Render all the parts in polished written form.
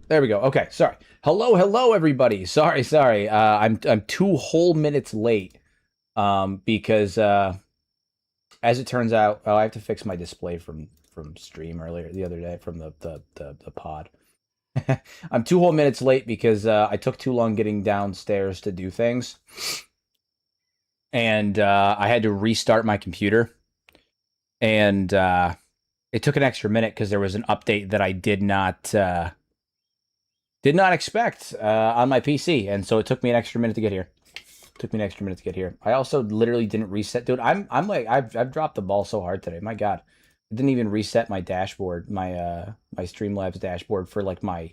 There we go. Okay, sorry. Hello, everybody. Sorry. I'm 2 whole minutes late. Because as it turns out, I have to fix my display from stream earlier the other day from the pod. I'm 2 whole minutes late because I took too long getting downstairs to do things, and I had to restart my computer, and it took an extra minute because there was an update that I did not expect on my PC, and so it took me an extra minute to get here. I also literally didn't reset, dude. I'm like I've dropped the ball so hard today. My God, I didn't even reset my dashboard, my Streamlabs dashboard for like my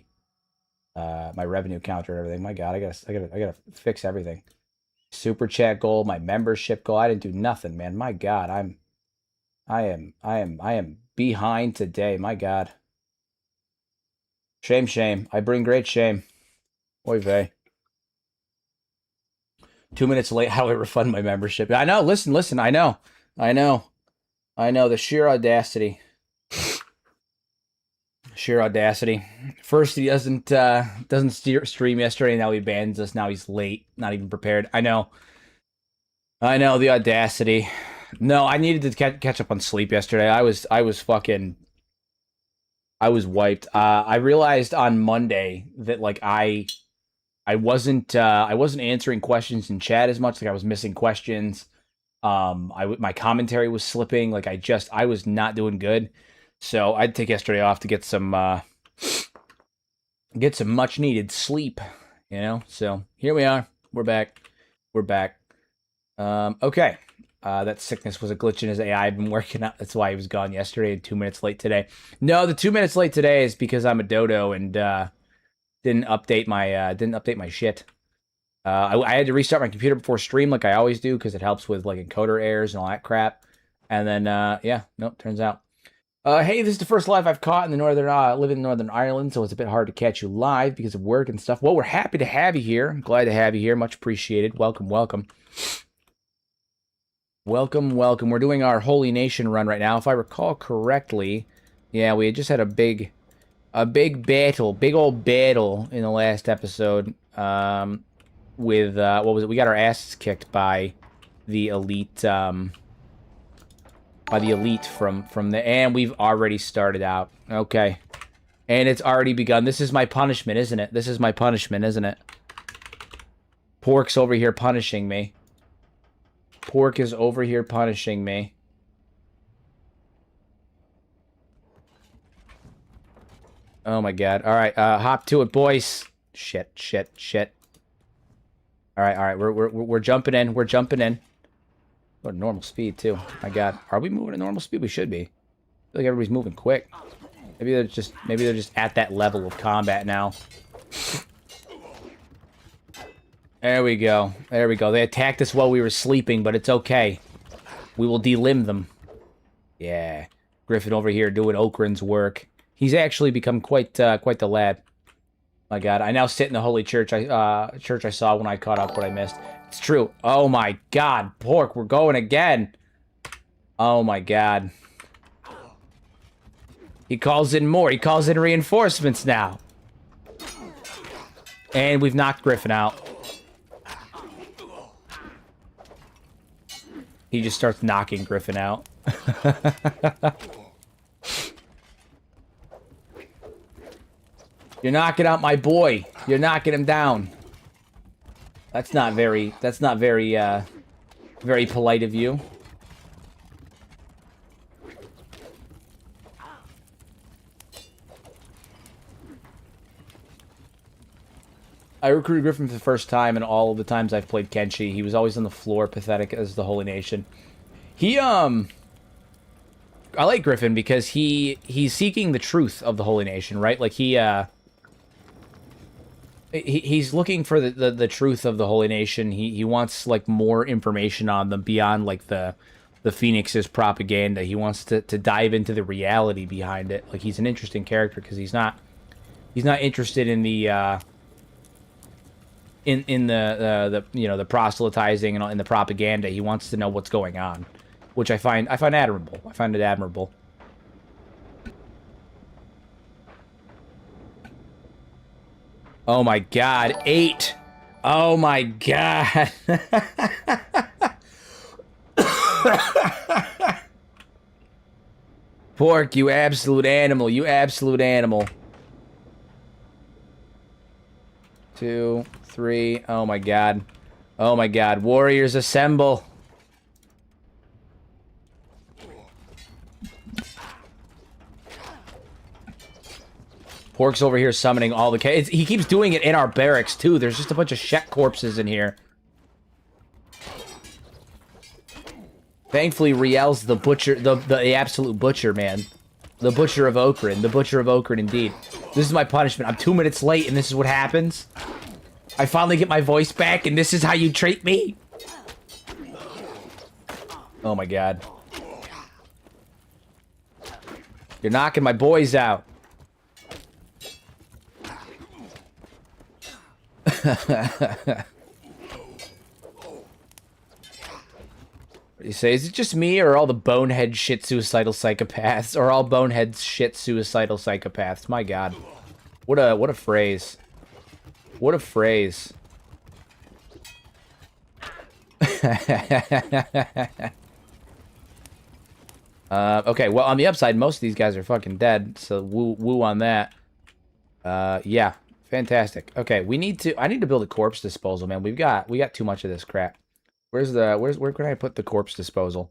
revenue counter and everything. My God, I gotta fix everything. Super chat goal, my membership goal. I didn't do nothing, man. My God, I am behind today. My God. Shame. I bring great shame. Oy vey. 2 minutes late. How do I refund my membership? I know. Listen. I know. The sheer audacity. First, he doesn't stream yesterday. Now he bans us. Now he's late. Not even prepared. I know. The audacity. No, I needed to catch up on sleep yesterday. I was wiped. I realized on Monday that like I wasn't answering questions in chat as much. Like I was missing questions. My commentary was slipping. Like I was not doing good. So I'd take yesterday off to get some much needed sleep. So here we are. We're back. Okay. That sickness was a glitch in his AI. I've been working out. That's why he was gone yesterday and 2 minutes late today. No, the 2 minutes late today is because I'm a dodo and didn't update my shit. I had to restart my computer before stream like I always do because it helps with like encoder errors and all that crap. And then turns out. Hey, this is the first live I've caught in the live in Northern Ireland, so it's a bit hard to catch you live because of work and stuff. Well, we're happy to have you here. I'm glad to have you here. Much appreciated. Welcome. We're doing our Holy Nation run right now. If I recall correctly, yeah, we had just had a big old battle in the last episode. With what was it? We got our asses kicked by the elite. From and we've already started out. Okay, and it's already begun. This is my punishment, isn't it? Pork's over here punishing me. Pork is over here punishing me. Oh my God. All right, hop to it, boys. Shit. All right. We're jumping in. What a normal speed too. My God. Are we moving at normal speed? We should be. I feel like everybody's moving quick. Maybe they're just at that level of combat now. There we go. They attacked us while we were sleeping, but it's okay. We will delimb them. Yeah. Griffin over here doing Okran's work. He's actually become quite the lad. My God. I now sit in the holy church I saw when I caught up what I missed. It's true. Oh my God. Pork, we're going again. Oh my God. He calls in more. He calls in reinforcements now. And we've knocked Griffin out. He just starts knocking Griffin out. You're knocking out my boy. You're knocking him down. That's not very very polite of you. I recruited Griffin for the first time, and all of the times I've played Kenshi, he was always on the floor, pathetic as the Holy Nation. I like Griffin because he's seeking the truth of the Holy Nation, right? Like he's looking for the truth of the Holy Nation. He wants like more information on them beyond like the Phoenix's propaganda. He wants to dive into the reality behind it. Like he's an interesting character because he's not interested in the the proselytizing and the propaganda. He wants to know what's going on, which I find admirable. I find it admirable. Oh my god, 8. Oh my god. Pork, you absolute animal. You absolute animal. 2, 3. Oh my god. Oh my god. Warriors, assemble. Pork's over here summoning all the he keeps doing it in our barracks, too. There's just a bunch of Shet corpses in here. Thankfully, Riel's the butcher, the absolute butcher, man. The butcher of Okran. The butcher of Okran, indeed. This is my punishment. I'm 2 minutes late, and this is what happens. I finally get my voice back, and this is how you treat me? Oh, my God. You're knocking my boys out. You say, is it just me, or all the bonehead shit suicidal psychopaths? Or all bonehead shit suicidal psychopaths? My god. What a phrase. What a phrase. Okay, well, on the upside, most of these guys are fucking dead, so woo on that. Yeah, fantastic. Okay, I need to build a corpse disposal, man. We got too much of this crap. Where can I put the corpse disposal?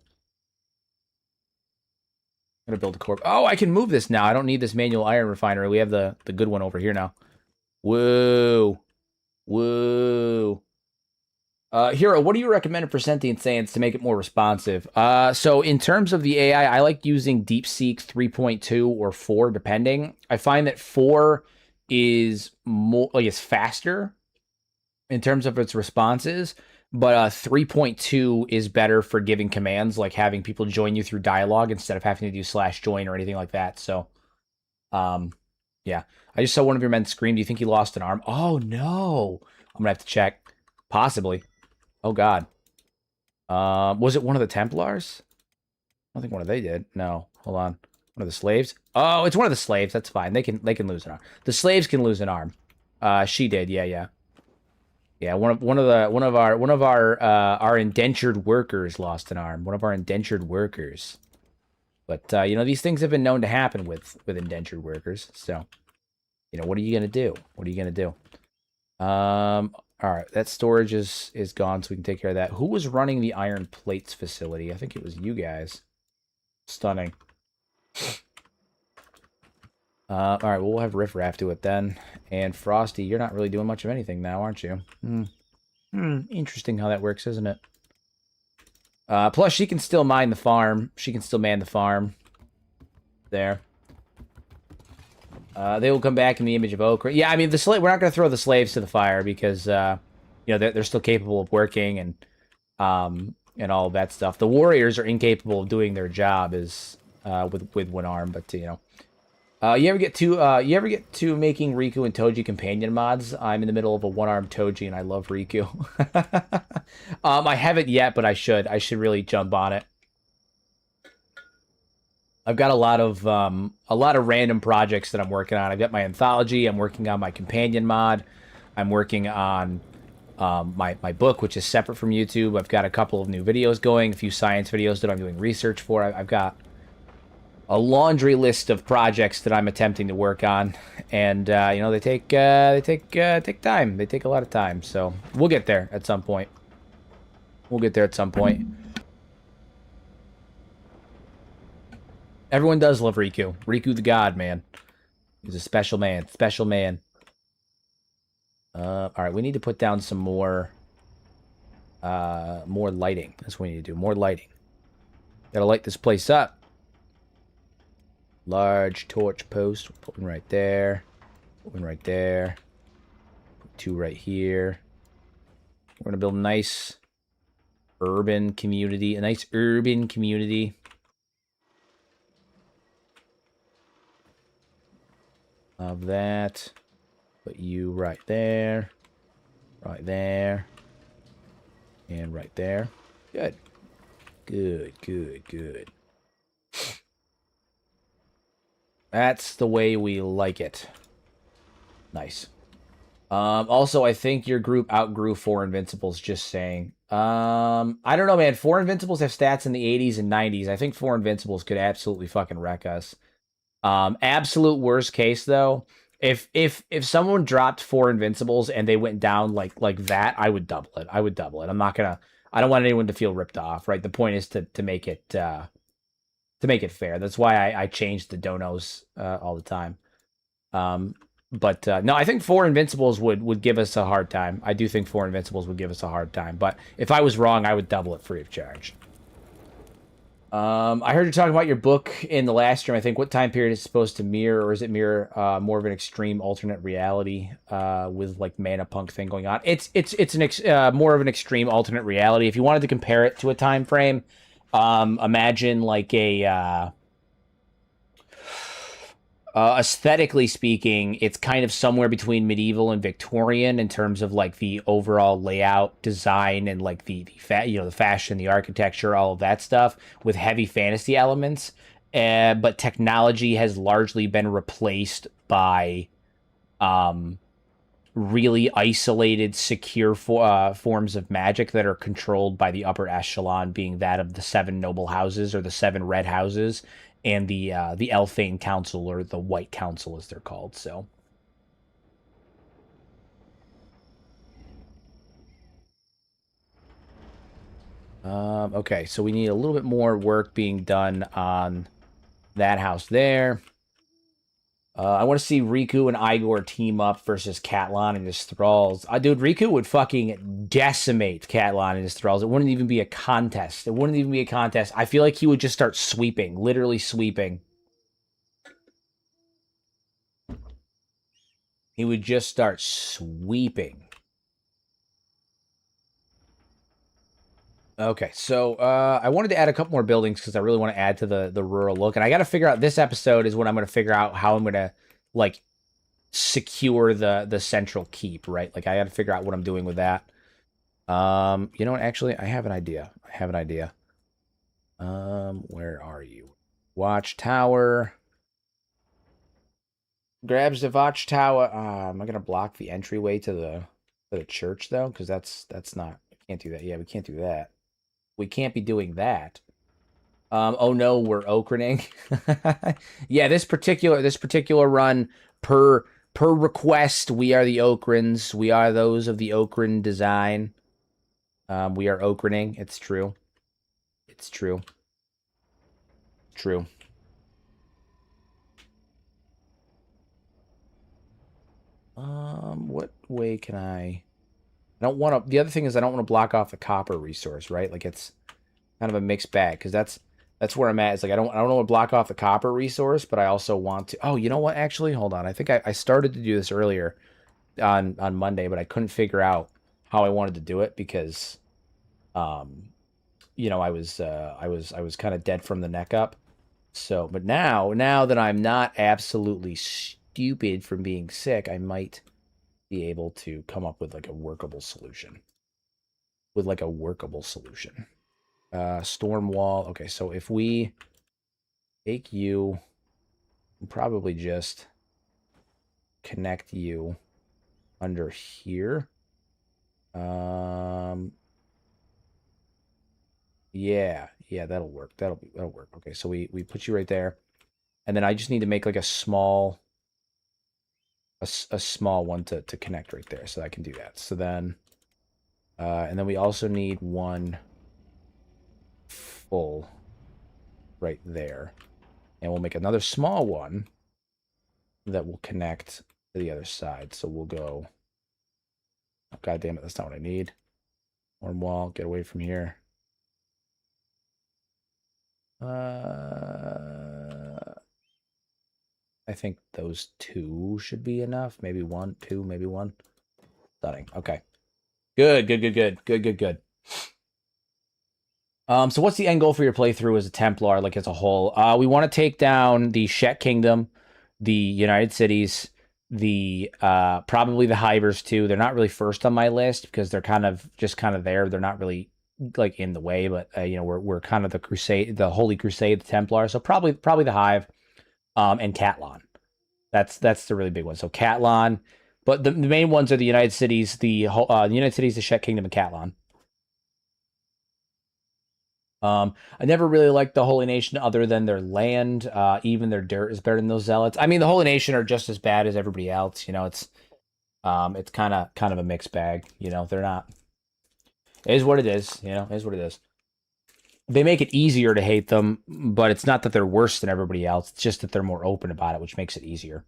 I'm gonna build a corpse. Oh, I can move this now. I don't need this manual iron refinery. We have the good one over here now. Whoa. Whoa. Hero, what do you recommend for Sentient Sans to make it more responsive? So in terms of the AI, I like using DeepSeek 3.2 or 4, depending. I find that 4 is more, like, it's faster in terms of its responses, but 3.2 is better for giving commands, like having people join you through dialogue instead of having to do /join or anything like that. So, yeah. I just saw one of your men scream. Do you think he lost an arm? Oh, no. I'm going to have to check. Possibly. Oh, God. Was it one of the Templars? I don't think one of they did. No. Hold on. One of the slaves? Oh, it's one of the slaves. That's fine. They can lose an arm. The slaves can lose an arm. She did. Yeah. Yeah, one of our indentured workers lost an arm. One of our indentured workers. But you know, these things have been known to happen with indentured workers. So, you know, what are you gonna do? What are you gonna do? All right, that storage is gone, so we can take care of that. Who was running the iron plates facility? I think it was you guys. Stunning. All right, well, we'll have Riff Raff do it then. And Frosty, you're not really doing much of anything now, aren't you? Interesting how that works, isn't it? Plus, she can still mine the farm. She can still man the farm. There. They will come back in the image of Okra. Yeah, I mean, we're not going to throw the slaves to the fire because, you know, they're still capable of working and all of that stuff. The warriors are incapable of doing their job with one arm, but, you know. You ever get to making Riku and Toji companion mods? I'm in the middle of a one-armed Toji, and I love Riku. I haven't yet, but I should. I should really jump on it. I've got a lot of random projects that I'm working on. I've got my anthology. I'm working on my companion mod. I'm working on my book, which is separate from YouTube. I've got a couple of new videos going, a few science videos that I'm doing research for. I've got a laundry list of projects that I'm attempting to work on, and you know, they take time. They take a lot of time. So we'll get there at some point. We'll get there at some point. Everyone does love Riku. Riku the God, man. He's a special man. Special man. All right, we need to put down some more lighting. That's what we need to do. More lighting. Gotta light this place up. Large torch post. We'll put one right there. Put one right there. Put 2 right here. We're gonna build a nice urban community. A nice urban community. Of that. Put you right there. Right there. And right there. Good. Good. That's the way we like it. Nice. Also, I think your group outgrew four Invincibles. Just saying. I don't know, man. Four Invincibles have stats in the 80s and 90s. I think four Invincibles could absolutely fucking wreck us. Absolute worst case though, if someone dropped four Invincibles and they went down like that, I would double it. I would double it. I'm not gonna. I don't want anyone to feel ripped off. Right. The point is to make it fair. That's why I change the donos all the time. Um, but no, I think four Invincibles would give us a hard time. I do think four Invincibles would give us a hard time. But if I was wrong, I would double it free of charge. I heard you talking about your book in the last stream. I think what time period is supposed to mirror, or is it mirror more of an extreme alternate reality with like mana punk thing going on? It's more of an extreme alternate reality. If you wanted to compare it to a time frame, imagine like a aesthetically speaking, it's kind of somewhere between medieval and Victorian in terms of like the overall layout, design, and like the fashion, the architecture, all of that stuff with heavy fantasy elements. But technology has largely been replaced by really isolated, secure forms of magic that are controlled by the upper echelon, being that of the seven noble houses or the seven red houses, and the Elfane Council or the White Council, as they're called. So, okay, so we need a little bit more work being done on that house there. I want to see Riku and Igor team up versus Catlan and his thralls. Dude, Riku would fucking decimate Catlan and his thralls. It wouldn't even be a contest. It wouldn't even be a contest. I feel like he would just start sweeping, literally sweeping. He would just start sweeping. Okay, so I wanted to add a couple more buildings because I really want to add to the rural look, and I got to figure out. This episode is when I'm going to figure out how I'm going to like secure the central keep, right? Like I got to figure out what I'm doing with that. You know what? Actually, I have an idea. I have an idea. Where are you? Watchtower. Grabs the watchtower. Am I going to block the entryway to the church though? Because that's not. I can't do that. Yeah, we can't do that. We can't be doing that. Oh no, we're Okrening. Yeah, this particular run per request, we are the Okrins. We are those of the Okrin design. We are Okrening. It's true. It's true. True. What way can I don't want to. The other thing is I don't want to block off the copper resource, right? Like it's kind of a mixed bag because that's where I'm at. It's like I don't want to block off the copper resource, but I also want to. Oh, you know what? Actually, hold on. I think I started to do this earlier on Monday, but I couldn't figure out how I wanted to do it because, I was kind of dead from the neck up. So, but now that I'm not absolutely stupid from being sick, I might be able to come up with like a workable solution. Storm wall. Okay, so if we take you, probably just connect you under here. Yeah, that'll work. That'll work. Okay, so we put you right there, and then I just need to make like a small one to connect right there, so I can do that. So then, and then we also need one full right there, and we'll make another small one that will connect to the other side. So we'll go. Oh, God damn it! That's not what I need. One wall. Get away from here. I think those two should be enough. Maybe one, two, maybe one. Stunning. Okay. Good. So what's the end goal for your playthrough as a Templar, like as a whole? We want to take down the Shet Kingdom, the United Cities, the probably the Hivers too. They're not really first on my list because they're kind of there. They're not really like in the way, but we're kind of the crusade, the Holy Crusade, the Templar. So probably the Hive, and Catlan. That's the really big one. So Catlan, But the main ones are the United Cities, the United Cities, the Shet Kingdom, and Catlan. I never really liked the Holy Nation other than their land. Even their dirt is better than those zealots. I mean, the Holy Nation are just as bad as everybody else. It's kind of a mixed bag. They're not. It is what it is. It is what it is. They make it easier to hate them, but it's not that they're worse than everybody else. It's just that they're more open about it, which makes it easier.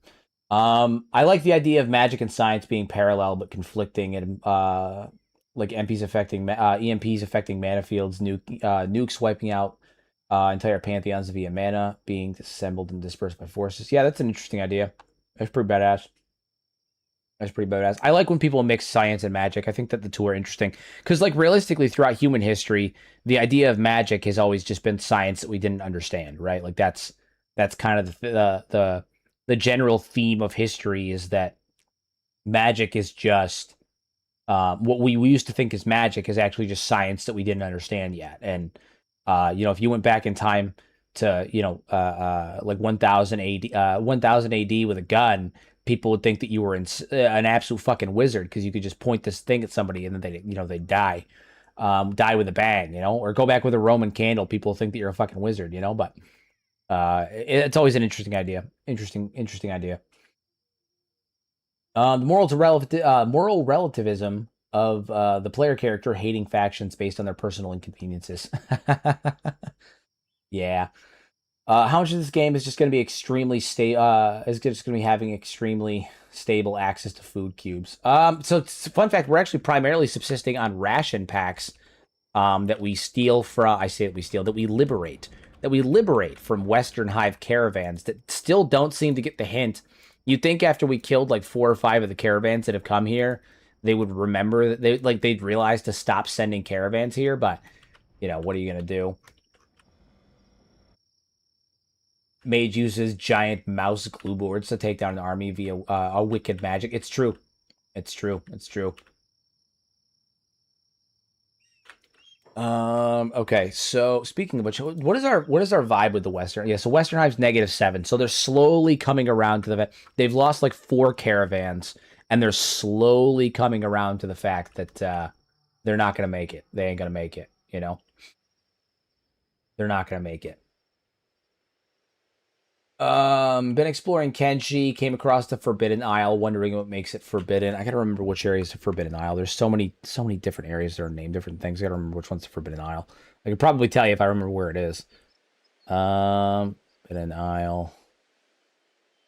I like the idea of magic and science being parallel but conflicting, and like EMPs affecting mana fields, nukes wiping out entire pantheons via mana being disassembled and dispersed by forces. Yeah, that's an interesting idea. That's pretty badass. That's pretty badass. I like when people mix science and magic. I think that the two are interesting because, like, realistically, throughout human history, the idea of magic has always just been science that we didn't understand, right? Like that's kind of the general theme of history is that magic is just what we used to think is magic is actually just science that we didn't understand yet. And if you went back in time to like 1000 AD, 1000 AD with a gun, people would think that you were an absolute fucking wizard because you could just point this thing at somebody and then they die, die with a bang, or go back with a Roman candle. People think that you're a fucking wizard, but it's always an interesting idea. Interesting idea. The moral relativism of the player character hating factions based on their personal inconveniences. Yeah. How much of this game is just going to be extremely stable? Is just going to be having extremely stable access to food cubes. So fun fact: we're actually primarily subsisting on ration packs that we steal from. I say that we steal, that we liberate from Western Hive caravans that still don't seem to get the hint. You'd think after we killed like 4 or 5 of the caravans that have come here, they would remember that they'd realize to stop sending caravans here. But what are you gonna do? Mage uses giant mouse glue boards to take down an army via a wicked magic. It's true. It's true. It's true. Okay, so speaking of which, what is our vibe with the Western? Yeah, so Western Hive's -7, so they're slowly coming around to they've lost like 4 caravans, and they're slowly coming around to the fact that they're not gonna make it. They ain't gonna make it. They're not gonna make it. Been exploring Kenshi, came across the Forbidden Isle, wondering what makes it forbidden. I gotta remember which area is the Forbidden Isle. There's so many different areas that are named different things. I gotta remember which one's the Forbidden Isle. I could probably tell you if I remember where it is. Forbidden Isle.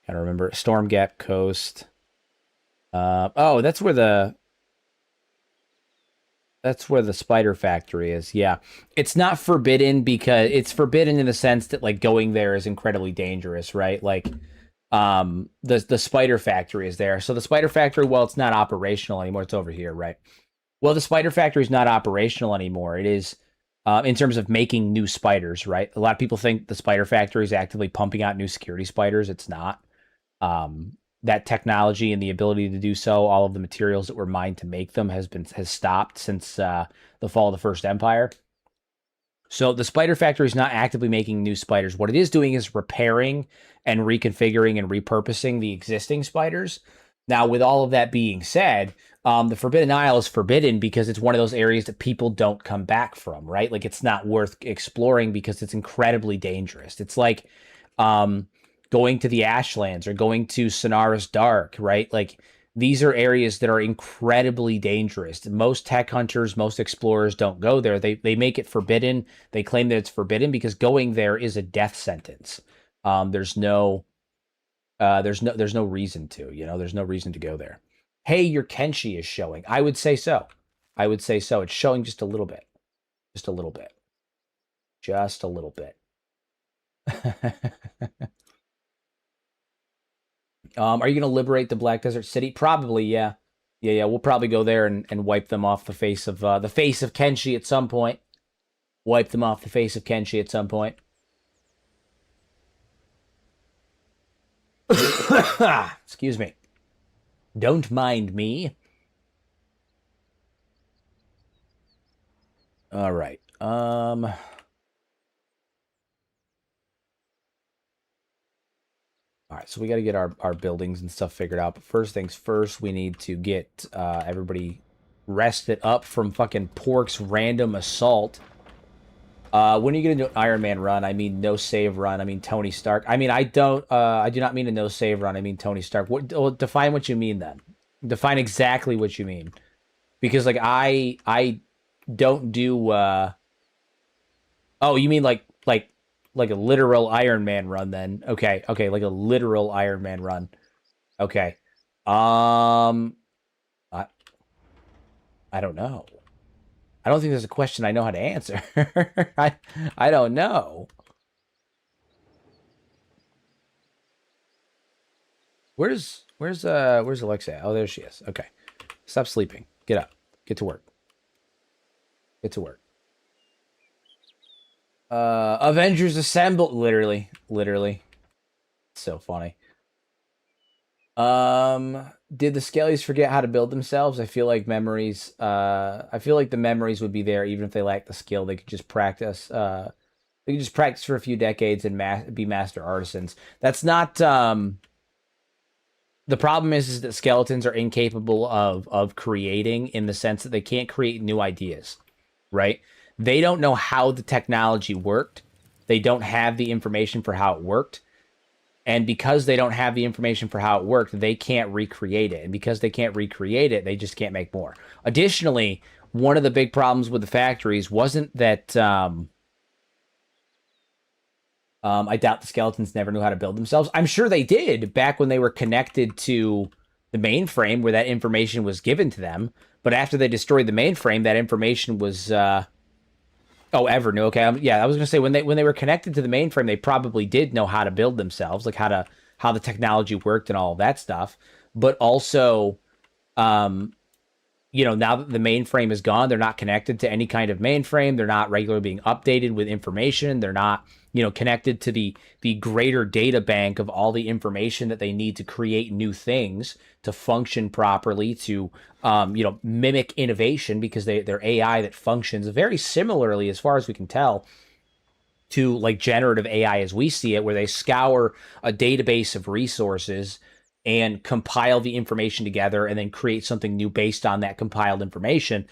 Gotta remember Stormgap Coast. Oh, that's where the spider factory is. Yeah. It's not forbidden because it's forbidden in the sense that like going there is incredibly dangerous, right? Like the spider factory is there. So the spider factory, well, it's not operational anymore. It's over here, right? Well, the spider factory is not operational anymore. It is in terms of making new spiders, right? A lot of people think the spider factory is actively pumping out new security spiders. It's not. That technology and the ability to do so, all of the materials that were mined to make them has stopped since the fall of the First Empire. So the spider factory is not actively making new spiders. What it is doing is repairing and reconfiguring and repurposing the existing spiders. Now, with all of that being said, the Forbidden Isle is forbidden because it's one of those areas that people don't come back from, right? Like it's not worth exploring because it's incredibly dangerous. It's like going to the Ashlands or going to Sonaris Dark, right? Like these are areas that are incredibly dangerous. Most tech hunters, most explorers don't go there. They make it forbidden. They claim that it's forbidden because going there is a death sentence. There's no reason to, there's no reason to go there. Hey, your Kenshi is showing. I would say so. I would say so. It's showing just a little bit. Just a little bit. Just a little bit. Are you going to liberate the Black Desert City? Probably, yeah. Yeah. We'll probably go there and wipe them off the face of Kenshi at some point. Wipe them off the face of Kenshi at some point. Excuse me. Don't mind me. All right. All right, so we got to get our buildings and stuff figured out. But first things first, we need to get everybody rested up from fucking Pork's random assault. When are you gonna do an Iron Man run? I mean, no save run. I mean, Tony Stark. I mean, I don't. I do not mean a no save run. I mean Tony Stark. What? Well, define what you mean then. Define exactly what you mean. Because like I don't do. Oh, you mean like a literal Iron Man run then? Okay, okay, like a literal Iron Man run. Okay. Um, I I don't know. I don't think there's a question I know how to answer. I I don't know. Where's Alexa at? Oh, there she is. Okay. Stop sleeping. Get up. Get to work. Get to work. Avengers Assemble. Literally. So funny. Did the Skellies forget how to build themselves? I feel like memories. I feel like the memories would be there even if they lack the skill. They could just practice. They could just practice for a few decades and be master artisans. That's not. The problem is that skeletons are incapable of creating in the sense that they can't create new ideas, right? They don't know how the technology worked. They don't have the information for how it worked. And because they don't have the information for how it worked, they can't recreate it. And because they can't recreate it, they just can't make more. Additionally, one of the big problems with the factories wasn't that I doubt the skeletons never knew how to build themselves. I'm sure they did back when they were connected to the mainframe where that information was given to them. But after they destroyed the mainframe, that information was oh, ever knew. Okay, yeah, I was gonna say when they were connected to the mainframe, they probably did know how to build themselves, like how the technology worked and all of that stuff. But also, um, now that the mainframe is gone, they're not connected to any kind of mainframe. They're not regularly being updated with information. They're not, connected to the greater data bank of all the information that they need to create new things to function properly, to mimic innovation, because they're AI that functions very similarly, as far as we can tell, to like generative AI as we see it, where they scour a database of resources and compile the information together and then create something new based on that compiled information.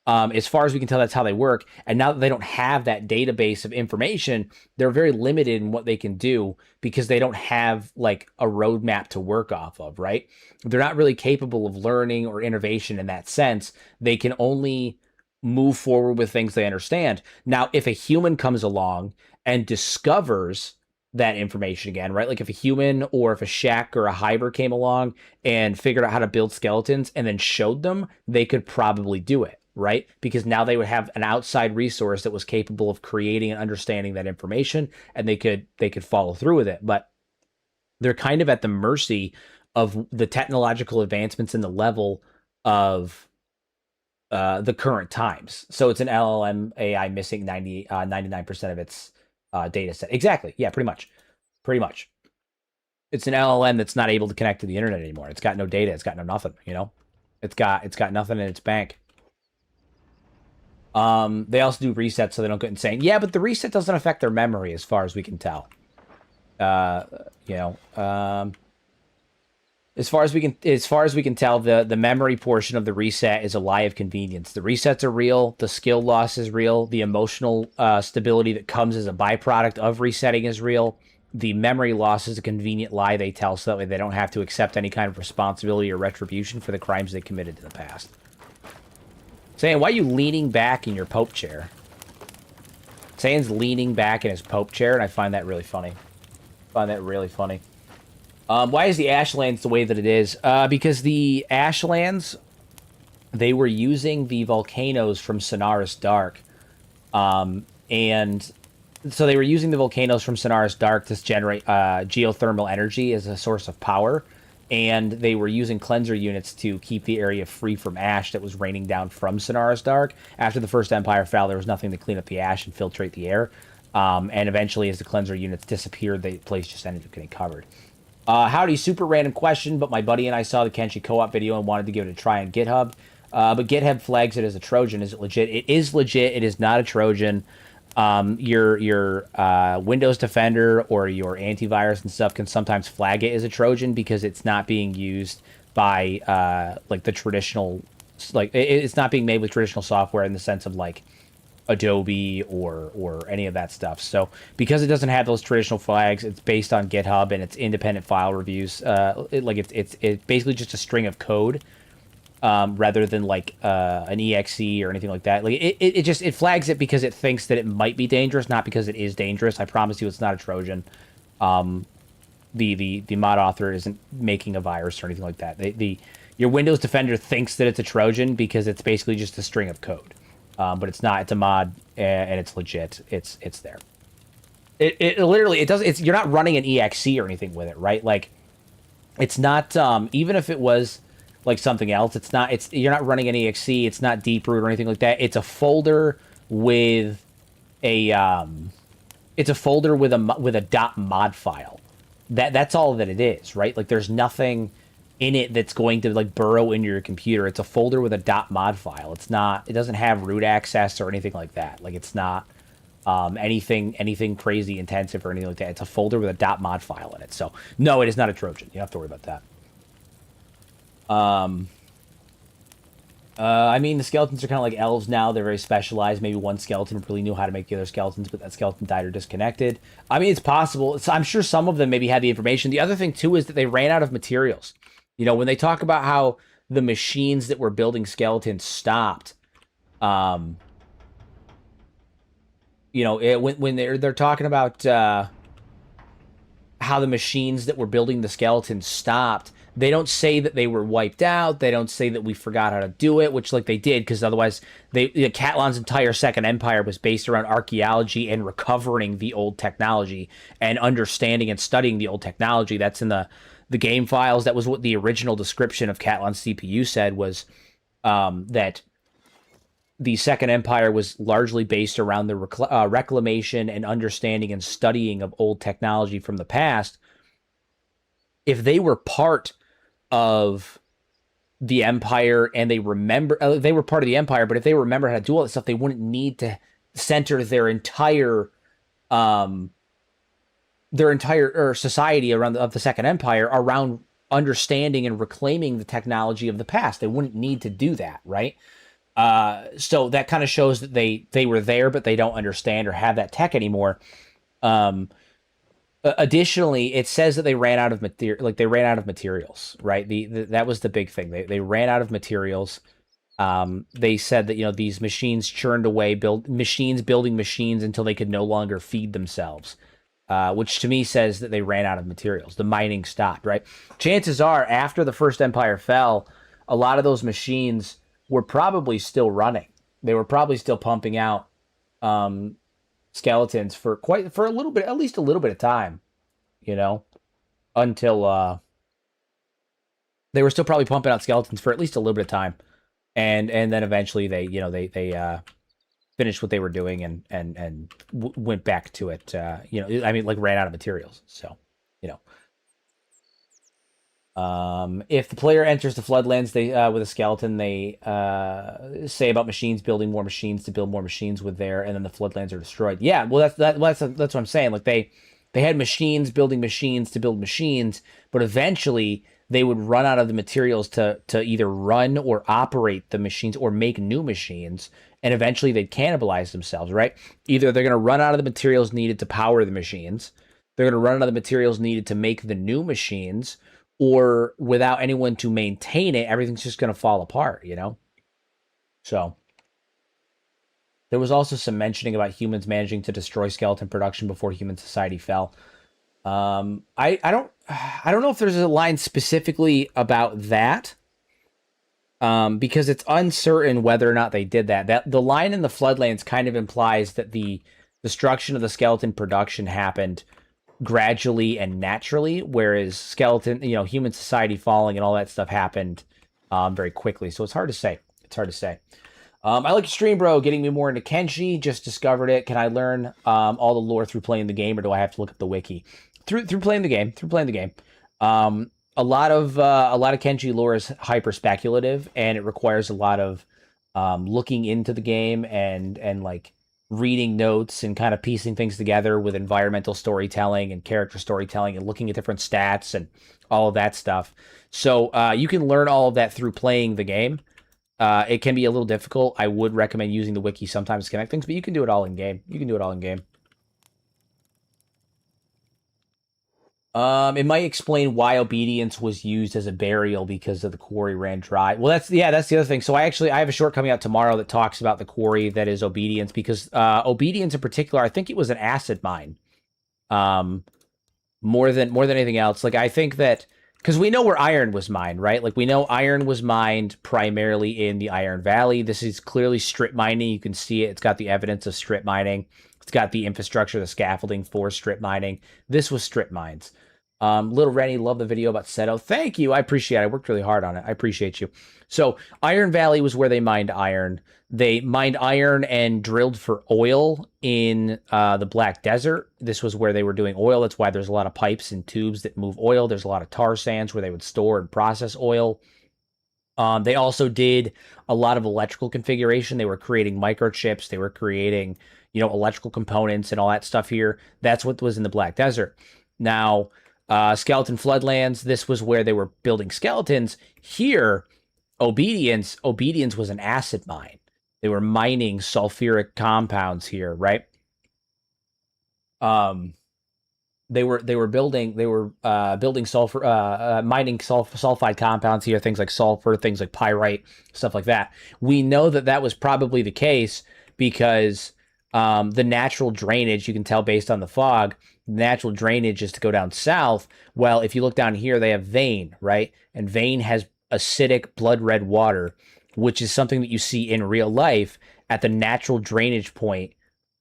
As far as we can tell, that's how they work. And now that they don't have that database of information, they're very limited in what they can do because they don't have like a roadmap to work off of, right? They're not really capable of learning or innovation in that sense. They can only move forward with things they understand. Now, if a human comes along and discovers that information again, right? Like if a human or if a Shaq or a Hyber came along and figured out how to build skeletons and then showed them, they could probably do it, right? Because now they would have an outside resource that was capable of creating and understanding that information, and they could follow through with it. But they're kind of at the mercy of the technological advancements in the level of the current times. So it's an LLM AI missing 99% of its data set. Exactly. Yeah, pretty much. Pretty much. It's an LLM that's not able to connect to the internet anymore. It's got no data. It's got no nothing, It's got nothing in its bank. They also do resets so they don't get insane. Yeah, but the reset doesn't affect their memory as far as we can tell. Uh, you know, as far as we can tell, the memory portion of the reset is a lie of convenience. The resets are real, the skill loss is real, the emotional stability that comes as a byproduct of resetting is real. The memory loss is a convenient lie they tell so that way they don't have to accept any kind of responsibility or retribution for the crimes they committed in the past. Saying, why are you leaning back in your Pope chair? Sayan's leaning back in his Pope chair, and I find that really funny. Find that really funny. Why is the Ashlands the way that it is? Because the Ashlands, they were using the volcanoes from Sonaris Dark. And so they were using the volcanoes from Sonaris Dark to generate geothermal energy as a source of power. And they were using cleanser units to keep the area free from ash that was raining down from Sonaris Dark. After the First Empire fell, there was nothing to clean up the ash and filtrate the air. And eventually, as the cleanser units disappeared, the place just ended up getting covered. Howdy, super random question, but my buddy and I saw the Kenshi co-op video and wanted to give it a try on GitHub. But GitHub flags it as a Trojan. Is it legit? It is legit. It is not a Trojan. Your Windows Defender or your antivirus and stuff can sometimes flag it as a Trojan because it's not being used by like the traditional, like it's not being made with traditional software in the sense of like Adobe or any of that stuff. So because it doesn't have those traditional flags, it's based on GitHub and it's independent file reviews. It's basically just a string of code rather than like an exe or anything like that. Like it just it flags it because it thinks that it might be dangerous, not because it is dangerous. I promise you, it's not a Trojan. The mod author isn't making a virus or anything like that. The your Windows Defender thinks that it's a Trojan because it's basically just a string of code, but it's not. It's a mod and it's legit. It's there. It literally it does. It's you're not running an exe or anything with it, right? Like it's not even if it was like something else, it's not it's you're not running an exe, it's not deeproot or anything like that. It's a folder with a it's a folder with a .mod file. That's all that it is, right? Like there's nothing in it that's going to like burrow into your computer. It's a folder with a .mod file. It's not it doesn't have root access or anything like that. Like it's not anything crazy intensive or anything like that. It's a folder with a .mod file in it. So no, it is not a Trojan. You don't have to worry about that. I mean, the skeletons are kind of like elves now. They're very specialized. Maybe one skeleton really knew how to make the other skeletons, but that skeleton died or disconnected. I mean, it's possible. I'm sure some of them maybe had the information. The other thing, too, is that they ran out of materials. You know, when they talk about how the machines that were building skeletons stopped, um, when they're talking about how the machines that were building the skeletons stopped. They don't say that they were wiped out. They don't say that we forgot how to do it, which like they did, because otherwise Catlan's entire Second Empire was based around archaeology and recovering the old technology and understanding and studying the old technology. That's in the game files. That was what the original description of Catlan's CPU said was that the Second Empire was largely based around the reclamation and understanding and studying of old technology from the past. If they were part of the Empire and they were part of the Empire, but if they remember how to do all this stuff, they wouldn't need to center their entire society around of the Second Empire around understanding and reclaiming the technology of the past. They wouldn't need to do that, right? So that kind of shows that they were there, but they don't understand or have that tech anymore. Additionally, it says that they ran out of material, like they ran out of materials, right? That was the big thing. They ran out of materials. They said that these machines churned away, building machines until they could no longer feed themselves, which to me says that they ran out of materials. The mining stopped, right? Chances are, after the First Empire fell, a lot of those machines were probably still running. They were probably still pumping out skeletons for a little bit, at least a little bit of time, until they were still probably pumping out skeletons for at least a little bit of time, and then eventually they finished what they were doing and went back to it. I mean, like ran out of materials. So, if the player enters the Floodlands with a skeleton, they say about machines building more machines to build more machines with there, and then the Floodlands are destroyed. Yeah, well, that's what I'm saying. Like they had machines building machines to build machines, but eventually they would run out of the materials to either run or operate the machines or make new machines, and eventually they'd cannibalize themselves, right? Either they're going to run out of the materials needed to power the machines, they're going to run out of the materials needed to make the new machines, or without anyone to maintain it, everything's just going to fall apart, So there was also some mentioning about humans managing to destroy skeleton production before human society fell. I don't know if there's a line specifically about that, because it's uncertain whether or not they did that. That the line in the Floodlands kind of implies that the destruction of the skeleton production happened gradually and naturally, whereas human society falling and all that stuff happened very quickly. So it's hard to say. I like your stream, bro. Getting me more into Kenshi. Just discovered it. Can I learn all the lore through playing the game, or do I have to look up the wiki? Through playing the game. A lot of Kenshi lore is hyper speculative, and it requires a lot of looking into the game and like reading notes and kind of piecing things together with environmental storytelling and character storytelling and looking at different stats and all of that stuff. So you can learn all of that through playing the game. It can be a little difficult. I would recommend using the wiki sometimes to connect things, but you can do it all in game. You can do it all in game. It might explain why obedience was used as a burial because of the quarry ran dry. Well, that's the other thing. So I have a short coming out tomorrow that talks about the quarry that is obedience because obedience in particular, I think it was an acid mine. Um, more than anything else. Like I think that because we know where iron was mined, right? Like we know iron was mined primarily in the Iron Valley. This is clearly strip mining. You can see it. It's got the evidence of strip mining. It's got the infrastructure, the scaffolding for strip mining. This was strip mines. Little Rennie, love the video about Seto. Thank you. I appreciate it. I worked really hard on it. I appreciate you. So Iron Valley was where they mined iron. They mined iron and drilled for oil in the Black Desert. This was where they were doing oil. That's why there's a lot of pipes and tubes that move oil. There's a lot of tar sands where they would store and process oil. They also did a lot of electrical configuration. They were creating microchips. They were creating, electrical components and all that stuff here. That's what was in the Black Desert. Now, Skeleton Floodlands, this was where they were building skeletons. Here, Obedience was an acid mine. They were mining sulfuric compounds here, right? They were building sulfur, mining sulfide compounds here, things like sulfur, things like pyrite, stuff like that. We know that was probably the case because the natural drainage, you can tell based on the fog, natural drainage is to go down south. Well, if you look down here, they have vein, right? And vein has acidic blood red water, which is something that you see in real life at the natural drainage point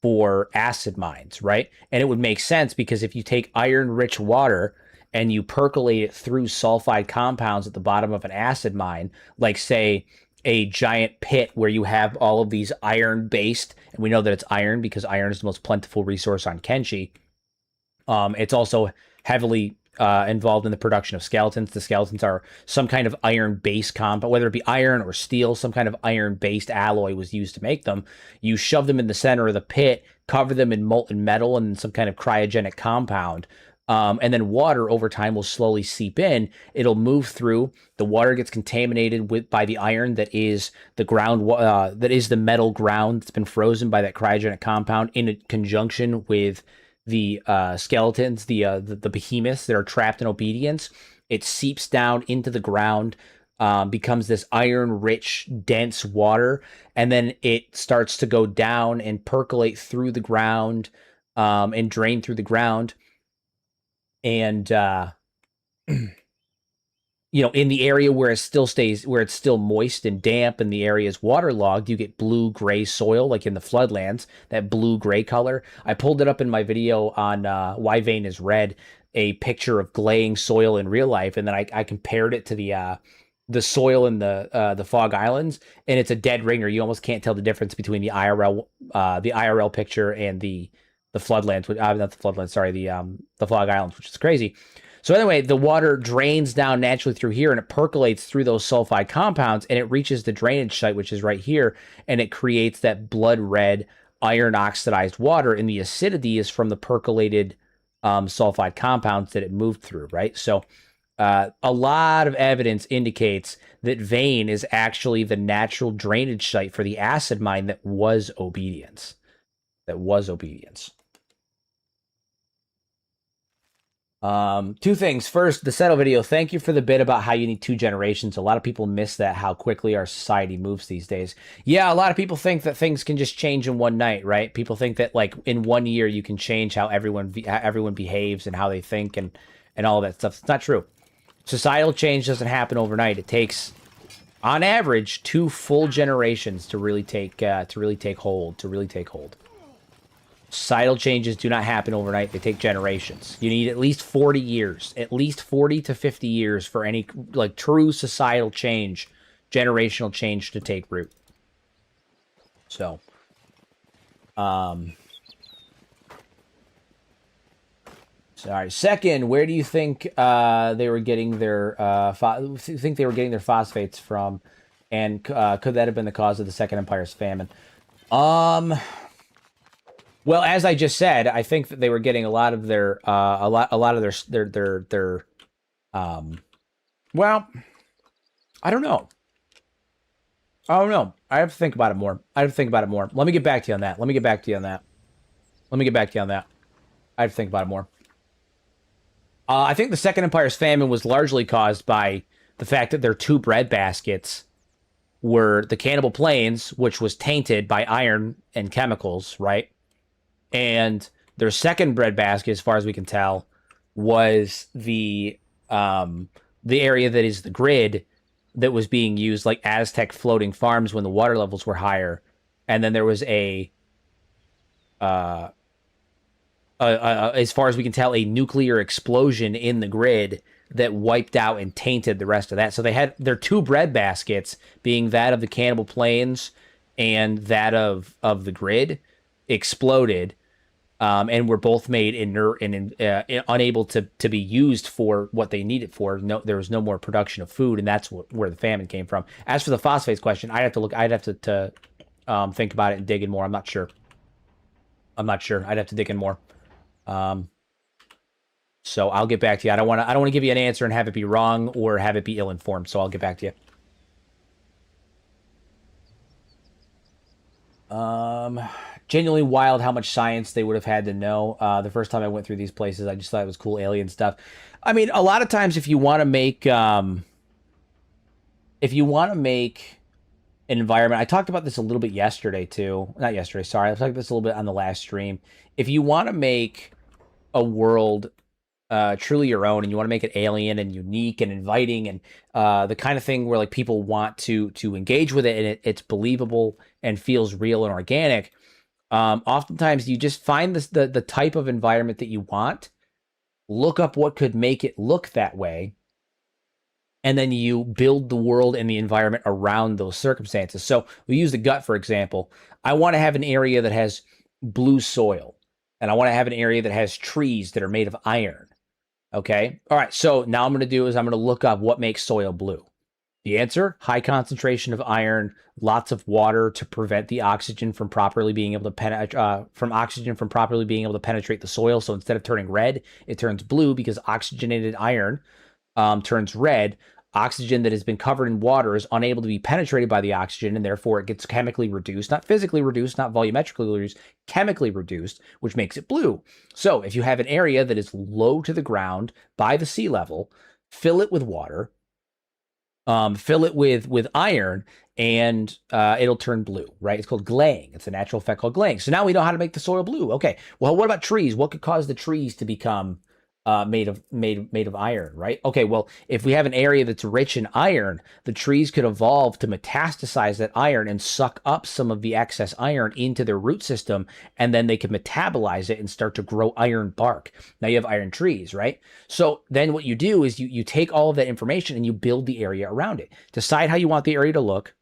for acid mines, right? And it would make sense because if you take iron-rich water and you percolate it through sulfide compounds at the bottom of an acid mine, like say a giant pit where you have all of these iron-based, and we know that it's iron because iron is the most plentiful resource on Kenshi. It's also heavily involved in the production of skeletons. The skeletons are some kind of iron-based compound, whether it be iron or steel, some kind of iron-based alloy was used to make them. You shove them in the center of the pit, cover them in molten metal and some kind of cryogenic compound. And then water over time will slowly seep in. It'll move through. The water gets contaminated by the iron that is the ground, that is the metal ground that's been frozen by that cryogenic compound in conjunction with the skeletons, the behemoths that are trapped in obedience. It seeps down into the ground, becomes this iron-rich, dense water, and then it starts to go down and percolate through the ground and drain through the ground. And in the area where it still stays, where it's still moist and damp and the area is waterlogged, you get blue-gray soil, like in the floodlands, that blue-gray color. I pulled it up in my video on Why Vein is Red, a picture of glaying soil in real life, and then I compared it to the soil in the Fog Islands, and it's a dead ringer. You almost can't tell the difference between the IRL picture and the floodlands, not the floodlands, sorry, the Fog Islands, which is crazy. So anyway, the water drains down naturally through here and it percolates through those sulfide compounds and it reaches the drainage site, which is right here, and it creates that blood red iron oxidized water, and the acidity is from the percolated sulfide compounds that it moved through, right? So a lot of evidence indicates that vein is actually the natural drainage site for the acid mine that was obedience. Two things. First, the Settle video. Thank you for the bit about how you need 2 generations. A lot of people miss that, how quickly our society moves these days. Yeah, a lot of people think that things can just change in one night, right? People think that like in 1 year you can change how everyone behaves and how they think and all that stuff. It's not true. Societal change doesn't happen overnight. It takes, on average, 2 full generations to really take hold. Societal changes do not happen overnight. They take generations. You need at least 40 years, at least 40 to 50 years for any like true societal change, generational change to take root. So, sorry. Second, where do you think they were getting their phosphates from, and could that have been the cause of the Second Empire's famine? Well, as I just said, I think that they were getting a lot of their a lot of their um. Well, I don't know. I don't know. I have to think about it more. I have to think about it more. Let me get back to you on that. Let me get back to you on that. Let me get back to you on that. I have to think about it more. I think the Second Empire's famine was largely caused by the fact that their two bread baskets were the Cannibal Plains, which was tainted by iron and chemicals, right? And their second bread basket, as far as we can tell, was the area that is the grid that was being used, like Aztec floating farms when the water levels were higher, and then there was uh, as far as we can tell, a nuclear explosion in the grid that wiped out and tainted the rest of that. So they had their two bread baskets, being that of the Cannibal Plains and that of the grid, exploded, and were both made inert and unable to be used for what they needed for. No, there was no more production of food, and that's where the famine came from. As for the phosphates question, I'd have to look. I'd have to think about it and dig in more. I'm not sure. I'm not sure. I'd have to dig in more. So I'll get back to you. I don't want to give you an answer and have it be wrong or have it be ill-informed. So I'll get back to you. Genuinely wild how much science they would have had to know. The first time I went through these places, I just thought it was cool alien stuff. I mean, a lot of times if you want to make an environment, I talked about this a little bit yesterday too. Not yesterday, sorry. I talked about this a little bit on the last stream. If you want to make a world truly your own, and you want to make it alien and unique and inviting, and the kind of thing where like people want to engage with it, and it's believable and feels real and organic. Oftentimes you just find the type of environment that you want, look up what could make it look that way, and then you build the world and the environment around those circumstances. So we use the gut, for example. I want to have an area that has blue soil, and I want to have an area that has trees that are made of iron. Okay. All right. So now I'm going to do is I'm going to look up what makes soil blue. The answer: high concentration of iron, lots of water to prevent the oxygen from properly being able to penetrate the soil. So instead of turning red, it turns blue because oxygenated iron turns red. Oxygen that has been covered in water is unable to be penetrated by the oxygen, and therefore it gets chemically reduced, not physically reduced, not volumetrically reduced, chemically reduced, which makes it blue. So if you have an area that is low to the ground by the sea level, fill it with water, fill it with iron, and it'll turn blue, right? It's called glaying. It's a natural effect called glaying. So now we know how to make the soil blue. Okay, well, what about trees? What could cause the trees to become made of iron, right? Okay, well, if we have an area that's rich in iron, the trees could evolve to metastasize that iron and suck up some of the excess iron into their root system, and then they can metabolize it and start to grow iron bark. Now you have iron trees, right? So then what you do is you take all of that information and you build the area around it. Decide how you want the area to look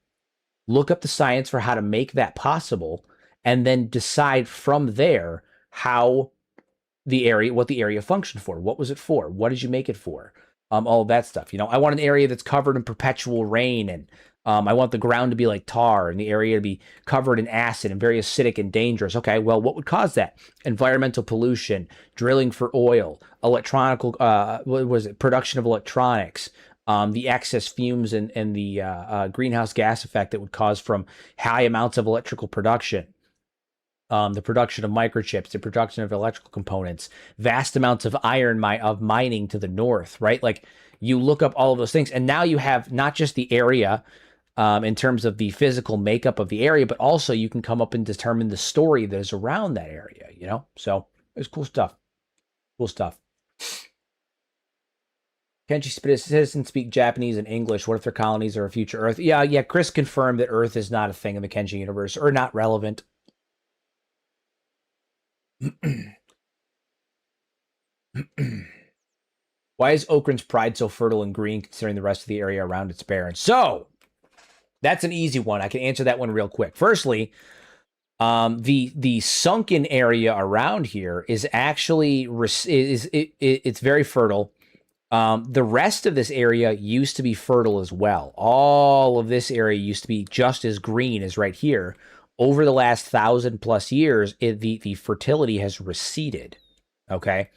up the science for how to make that possible, and then decide from there what the area functioned for. What was it for? What did you make it for? All of that stuff. I want an area that's covered in perpetual rain, and I want the ground to be like tar, and the area to be covered in acid and very acidic and dangerous. Okay, well, what would cause that? Environmental pollution, drilling for oil, production of electronics, the excess fumes and the greenhouse gas effect that would cause from high amounts of electrical production. The production of microchips, the production of electrical components, vast amounts of iron of mining to the north, right? Like you look up all of those things, and now you have not just the area in terms of the physical makeup of the area, but also you can come up and determine the story that is around that area, So it's cool stuff. Cool stuff. Kenshi citizens speak Japanese and English. What if their colonies are a future Earth? Yeah. Chris confirmed that Earth is not a thing in the Kenshi universe, or not relevant. Why is Okran's pride so fertile and green considering the rest of the area around it's barren? So that's an easy one. I can answer that one real quick. Firstly, the sunken area around here is actually it's very fertile. The rest of this area used to be fertile as well. All of this area used to be just as green as right here. over the last 1,000+ years, the fertility has receded. Okay.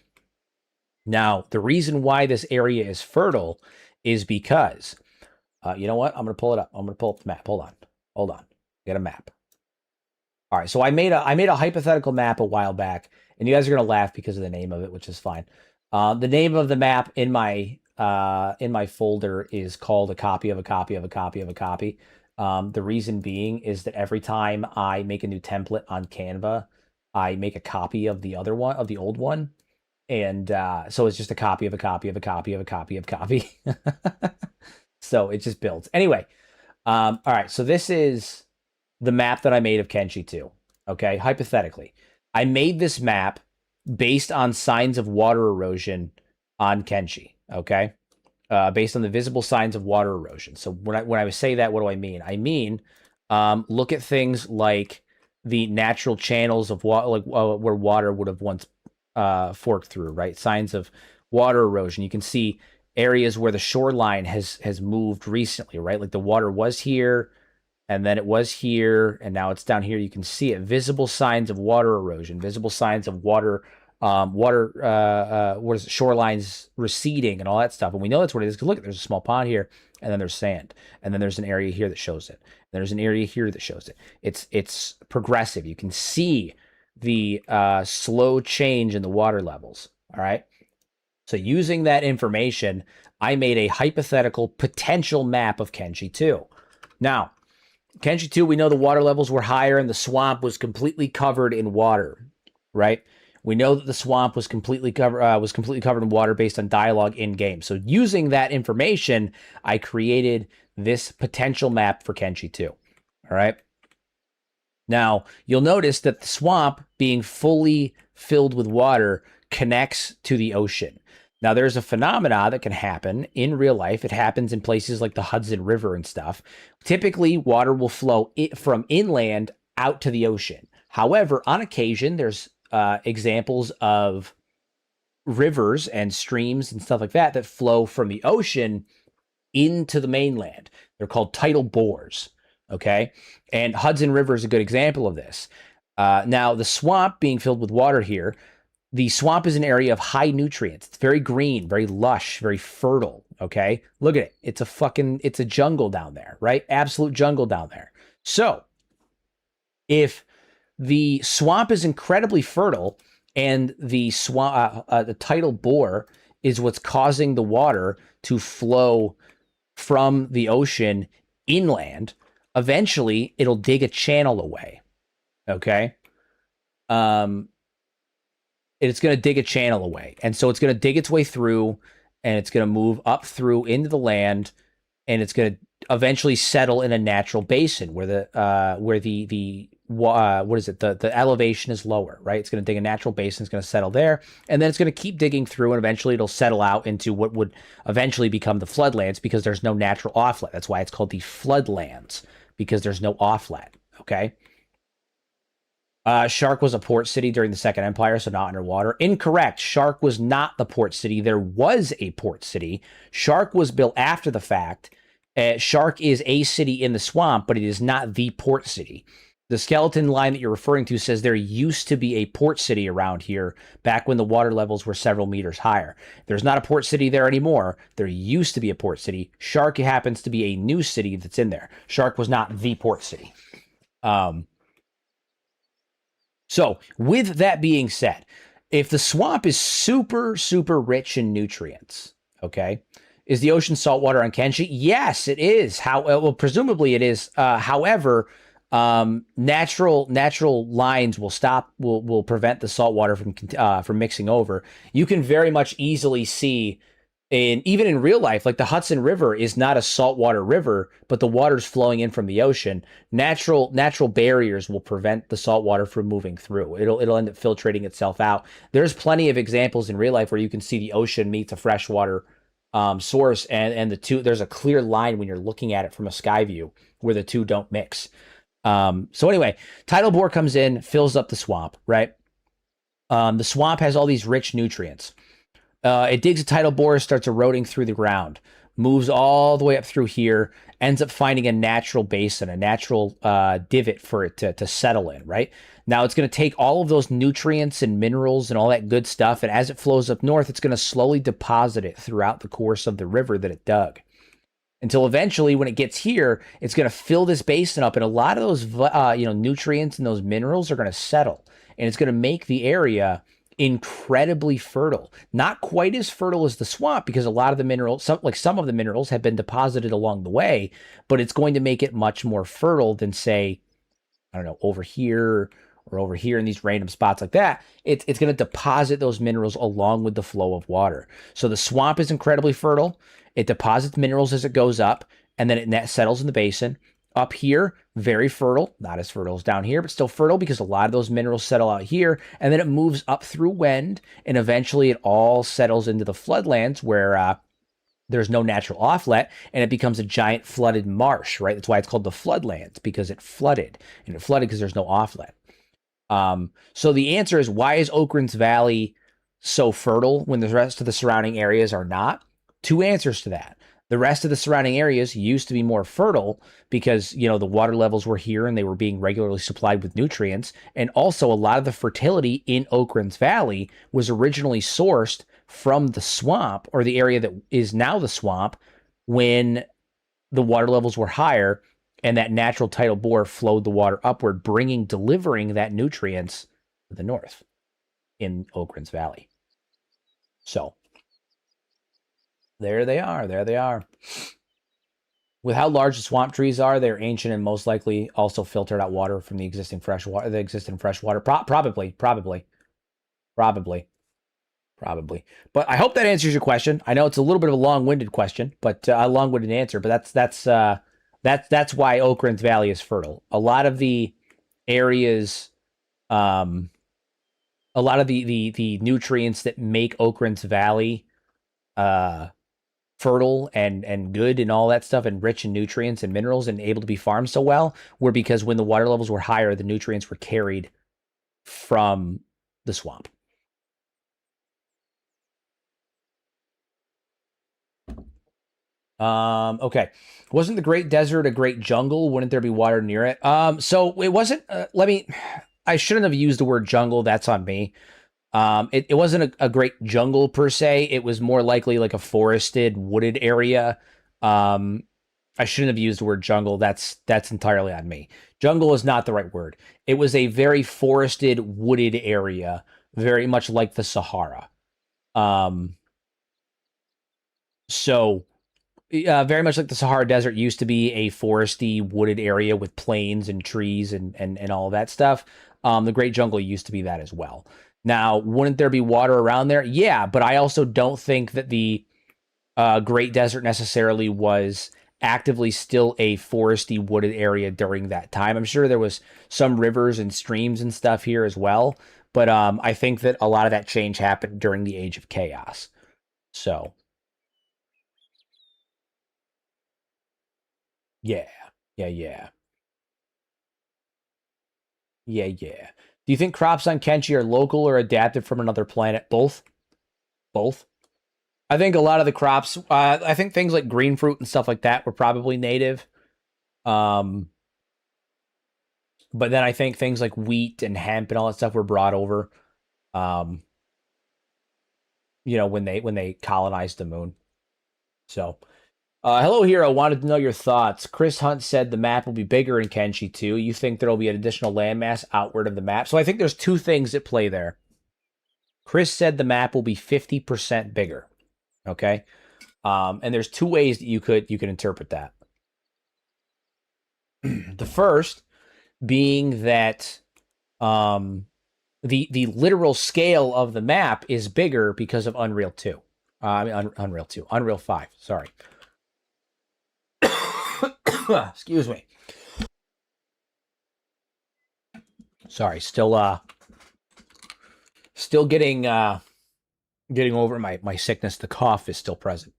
Now, the reason why this area is fertile is because, you know what? I'm going to pull it up. I'm going to pull up the map. Hold on. Get a map. All right. So I made a hypothetical map a while back, and you guys are going to laugh because of the name of it, which is fine. The name of the map in my folder is called a copy of a copy of a copy of a copy. The reason being is that every time I make a new template on Canva, I make a copy of the other one, of the old one. And so it's just a copy of a copy of a copy of a copy of a copy. So it just builds. Anyway, all right. So this is the map that I made of Kenshi 2. Okay, hypothetically. I made this map based on signs of water erosion on Kenshi. Okay, based on the visible signs of water erosion. So when I say that, what do I mean? I mean, look at things like the natural channels of water, like where water would have once forked through, right? Signs of water erosion. You can see areas where the shoreline has moved recently, right? Like the water was here, and then it was here, and now it's down here. You can see it. Visible signs of water erosion, visible signs of water, what is it, shorelines receding and all that stuff. And we know that's what it is because look, there's a small pond here, and then there's sand, and then there's an area here that shows it. There's an area here that shows it. It's progressive. You can see the slow change in the water levels. All right. So using that information, I made a hypothetical potential map of Kenshi 2. Now, Kenshi 2, we know the water levels were higher and the swamp was completely covered in water, right? We know that the swamp was completely covered in water based on dialogue in game. So using that information, I created this potential map for Kenshi 2. All right. Now, you'll notice that the swamp being fully filled with water connects to the ocean. Now, there's a phenomena that can happen in real life. It happens in places like the Hudson River and stuff. Typically, water will flow from inland out to the ocean. However, on occasion, there's examples of rivers and streams and stuff like that that flow from the ocean into the mainland. They're called tidal bores, okay? And Hudson River is a good example of this. Now, the swamp being filled with water here, the swamp is an area of high nutrients. It's very green, very lush, very fertile, okay? Look at it. It's a jungle down there, right? Absolute jungle down there. So, if the swamp is incredibly fertile and the tidal bore is what's causing the water to flow from the ocean inland, eventually it'll dig a channel away, okay? It's going to dig a channel away. And so it's going to dig its way through, and it's going to move up through into the land, and it's going to eventually settle in a natural basin where the elevation is lower, right? It's going to dig a natural basin, it's going to settle there, and then it's going to keep digging through, and eventually it'll settle out into what would eventually become the floodlands because there's no natural offlet. That's why it's called the floodlands, because there's no offlet, okay? Shark was a port city during the Second Empire, so not underwater. Incorrect. Shark was not the port city. There was a port city. Shark was built after the fact. Shark is a city in the swamp, but it is not the port city. The skeleton line that you're referring to says there used to be a port city around here back when the water levels were several meters higher. There's not a port city there anymore. There used to be a port city. Shark happens to be a new city that's in there. Shark was not the port city. So with that being said, if the swamp is super, super rich in nutrients, okay, is the ocean saltwater on Kenshi? Yes, it is. Well, presumably it is. However, natural lines will prevent the saltwater from mixing over. You can very much easily see, even in real life, like the Hudson River is not a saltwater river, but the water's flowing in from the ocean. Natural barriers will prevent the saltwater from moving through. It'll end up filtrating itself out. There's plenty of examples in real life where you can see the ocean meets a freshwater source, and the two, there's a clear line when you're looking at it from a sky view where the two don't mix. So anyway, tidal bore comes in, fills up the swamp, right? The swamp has all these rich nutrients. It digs a tidal bore, starts eroding through the ground. moves all the way up through here, ends up finding a natural basin, a natural divot for it to settle in, right? Now it's going to take all of those nutrients and minerals and all that good stuff, and as it flows up north, it's going to slowly deposit it throughout the course of the river that it dug. Until eventually, when it gets here, it's going to fill this basin up, and a lot of those nutrients and those minerals are going to settle, and it's going to make the area incredibly fertile. Not quite as fertile as the swamp because a lot of the minerals, some of the minerals, have been deposited along the way, but it's going to make it much more fertile than, say, I don't know, over here or over here in these random spots like that. It's going to deposit those minerals along with the flow of water. So the swamp is incredibly fertile. It deposits minerals as it goes up, and then it settles in the basin. Up here, very fertile, not as fertile as down here, but still fertile because a lot of those minerals settle out here, and then it moves up through Wend, and eventually it all settles into the floodlands where there's no natural offlet, and it becomes a giant flooded marsh, right? That's why it's called the floodlands, because it flooded, and it flooded because there's no offlet. So the answer is, why is Okrins Valley so fertile when the rest of the surrounding areas are not? Two answers to that. The rest of the surrounding areas used to be more fertile because, the water levels were here and they were being regularly supplied with nutrients. And also a lot of the fertility in Okrins Valley was originally sourced from the swamp, or the area that is now the swamp, when the water levels were higher and that natural tidal bore flowed the water upward, delivering that nutrients to the north in Okrins Valley. So there they are. There they are. With how large the swamp trees are, they're ancient and most likely also filtered out water from the existing fresh water. Probably. But I hope that answers your question. I know it's a little bit of a long-winded question, but a long-winded answer. But that's why Okrins Valley is fertile. A lot of the areas, a lot of the nutrients that make Okrins Valley fertile and good and all that stuff, and rich in nutrients and minerals and able to be farmed so well, were because when the water levels were higher, the nutrients were carried from the swamp. Okay. Wasn't the Great Desert a great jungle? Wouldn't there be water near it? So it wasn't, I shouldn't have used the word jungle. That's on me. It wasn't a great jungle per se. It was more likely like a forested, wooded area. I shouldn't have used the word jungle. That's entirely on me. Jungle is not the right word. It was a very forested, wooded area, very much like the Sahara. So very much like the Sahara Desert used to be a foresty, wooded area with plains and trees and all of that stuff. The Great Jungle used to be that as well. Now, wouldn't there be water around there? Yeah, but I also don't think that the Great Desert necessarily was actively still a foresty, wooded area during that time. I'm sure there was some rivers and streams and stuff here as well, but I think that a lot of that change happened during the Age of Chaos. So, yeah. Yeah. Do you think crops on Kenshi are local or adapted from another planet? Both. Both. I think a lot of the crops, I think things like green fruit and stuff like that were probably native. But then I think things like wheat and hemp and all that stuff were brought over. When they colonized the moon. So, hello, Hero. Wanted to know your thoughts. Chris Hunt said the map will be bigger in Kenshi too. You think there will be an additional landmass outward of the map? So I think there's two things at play there. Chris said the map will be 50% bigger. Okay, and there's two ways that you could interpret that. The first being that the literal scale of the map is bigger because of Unreal 2. Unreal 5. Sorry. Excuse me. Sorry, still getting over my sickness. The cough is still present,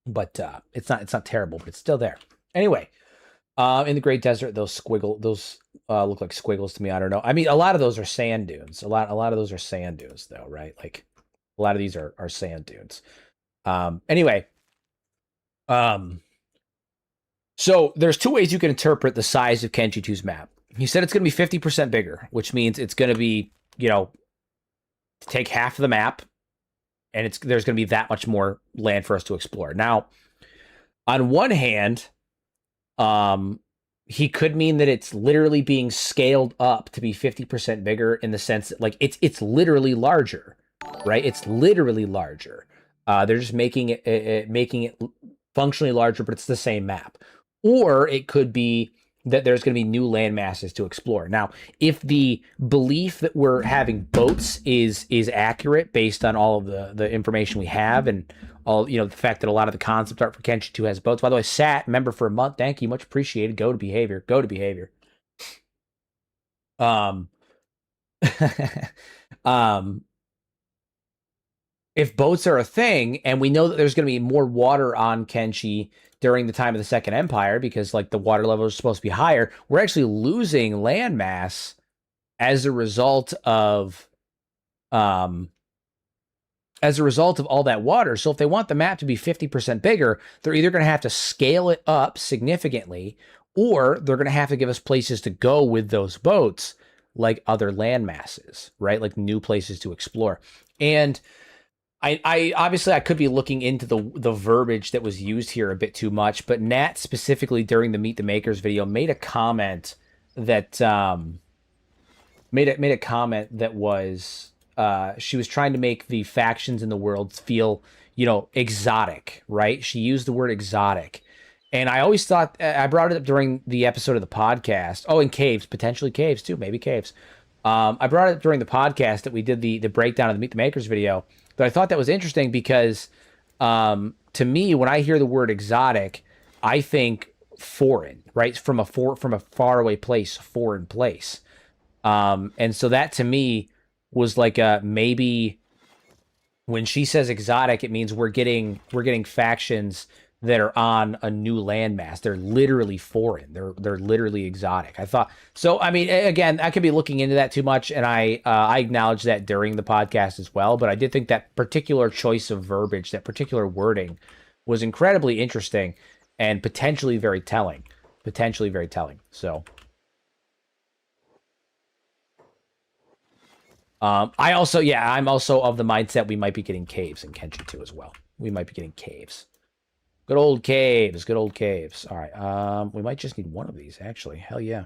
but it's not terrible, but it's still there. Anyway, in the Great Desert, those look like squiggles to me. I don't know. I mean, a lot of those are sand dunes. A lot of those are sand dunes, though, right? Like a lot of these are sand dunes. Anyway, Um, so there's two ways you can interpret the size of Kenshi 2's map. He said it's going to be 50% bigger, which means it's going to be, take half of the map, and there's going to be that much more land for us to explore. Now, on one hand, he could mean that it's literally being scaled up to be 50% bigger in the sense that, like, it's literally larger, right? It's literally larger. They're just making it functionally larger, but it's the same map. Or it could be that there's going to be new land masses to explore. Now, if the belief that we're having boats is accurate based on all of the information we have, and all, the fact that a lot of the concept art for Kenshi 2 has boats. By the way, Sat, member for a month, thank you, much appreciated. Go to behavior. Um, um, if boats are a thing, and we know that there's going to be more water on Kenshi during the time of the Second Empire, because like the water level is supposed to be higher, we're actually losing landmass as a result of all that water. So if they want the map to be 50% bigger, they're either going to have to scale it up significantly, or they're going to have to give us places to go with those boats, like other land masses, right? Like new places to explore. And I obviously I could be looking into the verbiage that was used here a bit too much, but Nat specifically during the Meet the Makers video made a comment that made a comment that was she was trying to make the factions in the world feel, exotic, right? She used the word exotic. And I always thought, I brought it up during the episode of the podcast. Oh, and caves, potentially caves too, maybe caves. I brought it up during the podcast that we did the breakdown of the Meet the Makers video. But I thought that was interesting because, to me, when I hear the word exotic, I think foreign, right? From a faraway place, foreign place. And so that to me was like maybe when she says exotic, it means we're getting factions that are on a new landmass. They're literally foreign. They're literally exotic. I thought so. I mean, again, I could be looking into that too much, and I acknowledged that during the podcast as well. But I did think that particular choice of verbiage, that particular wording, was incredibly interesting and potentially very telling. So, I'm also of the mindset we might be getting caves in Kenshi 2 as well. We might be getting caves. Good old caves. All right. We might just need one of these, actually. Hell yeah.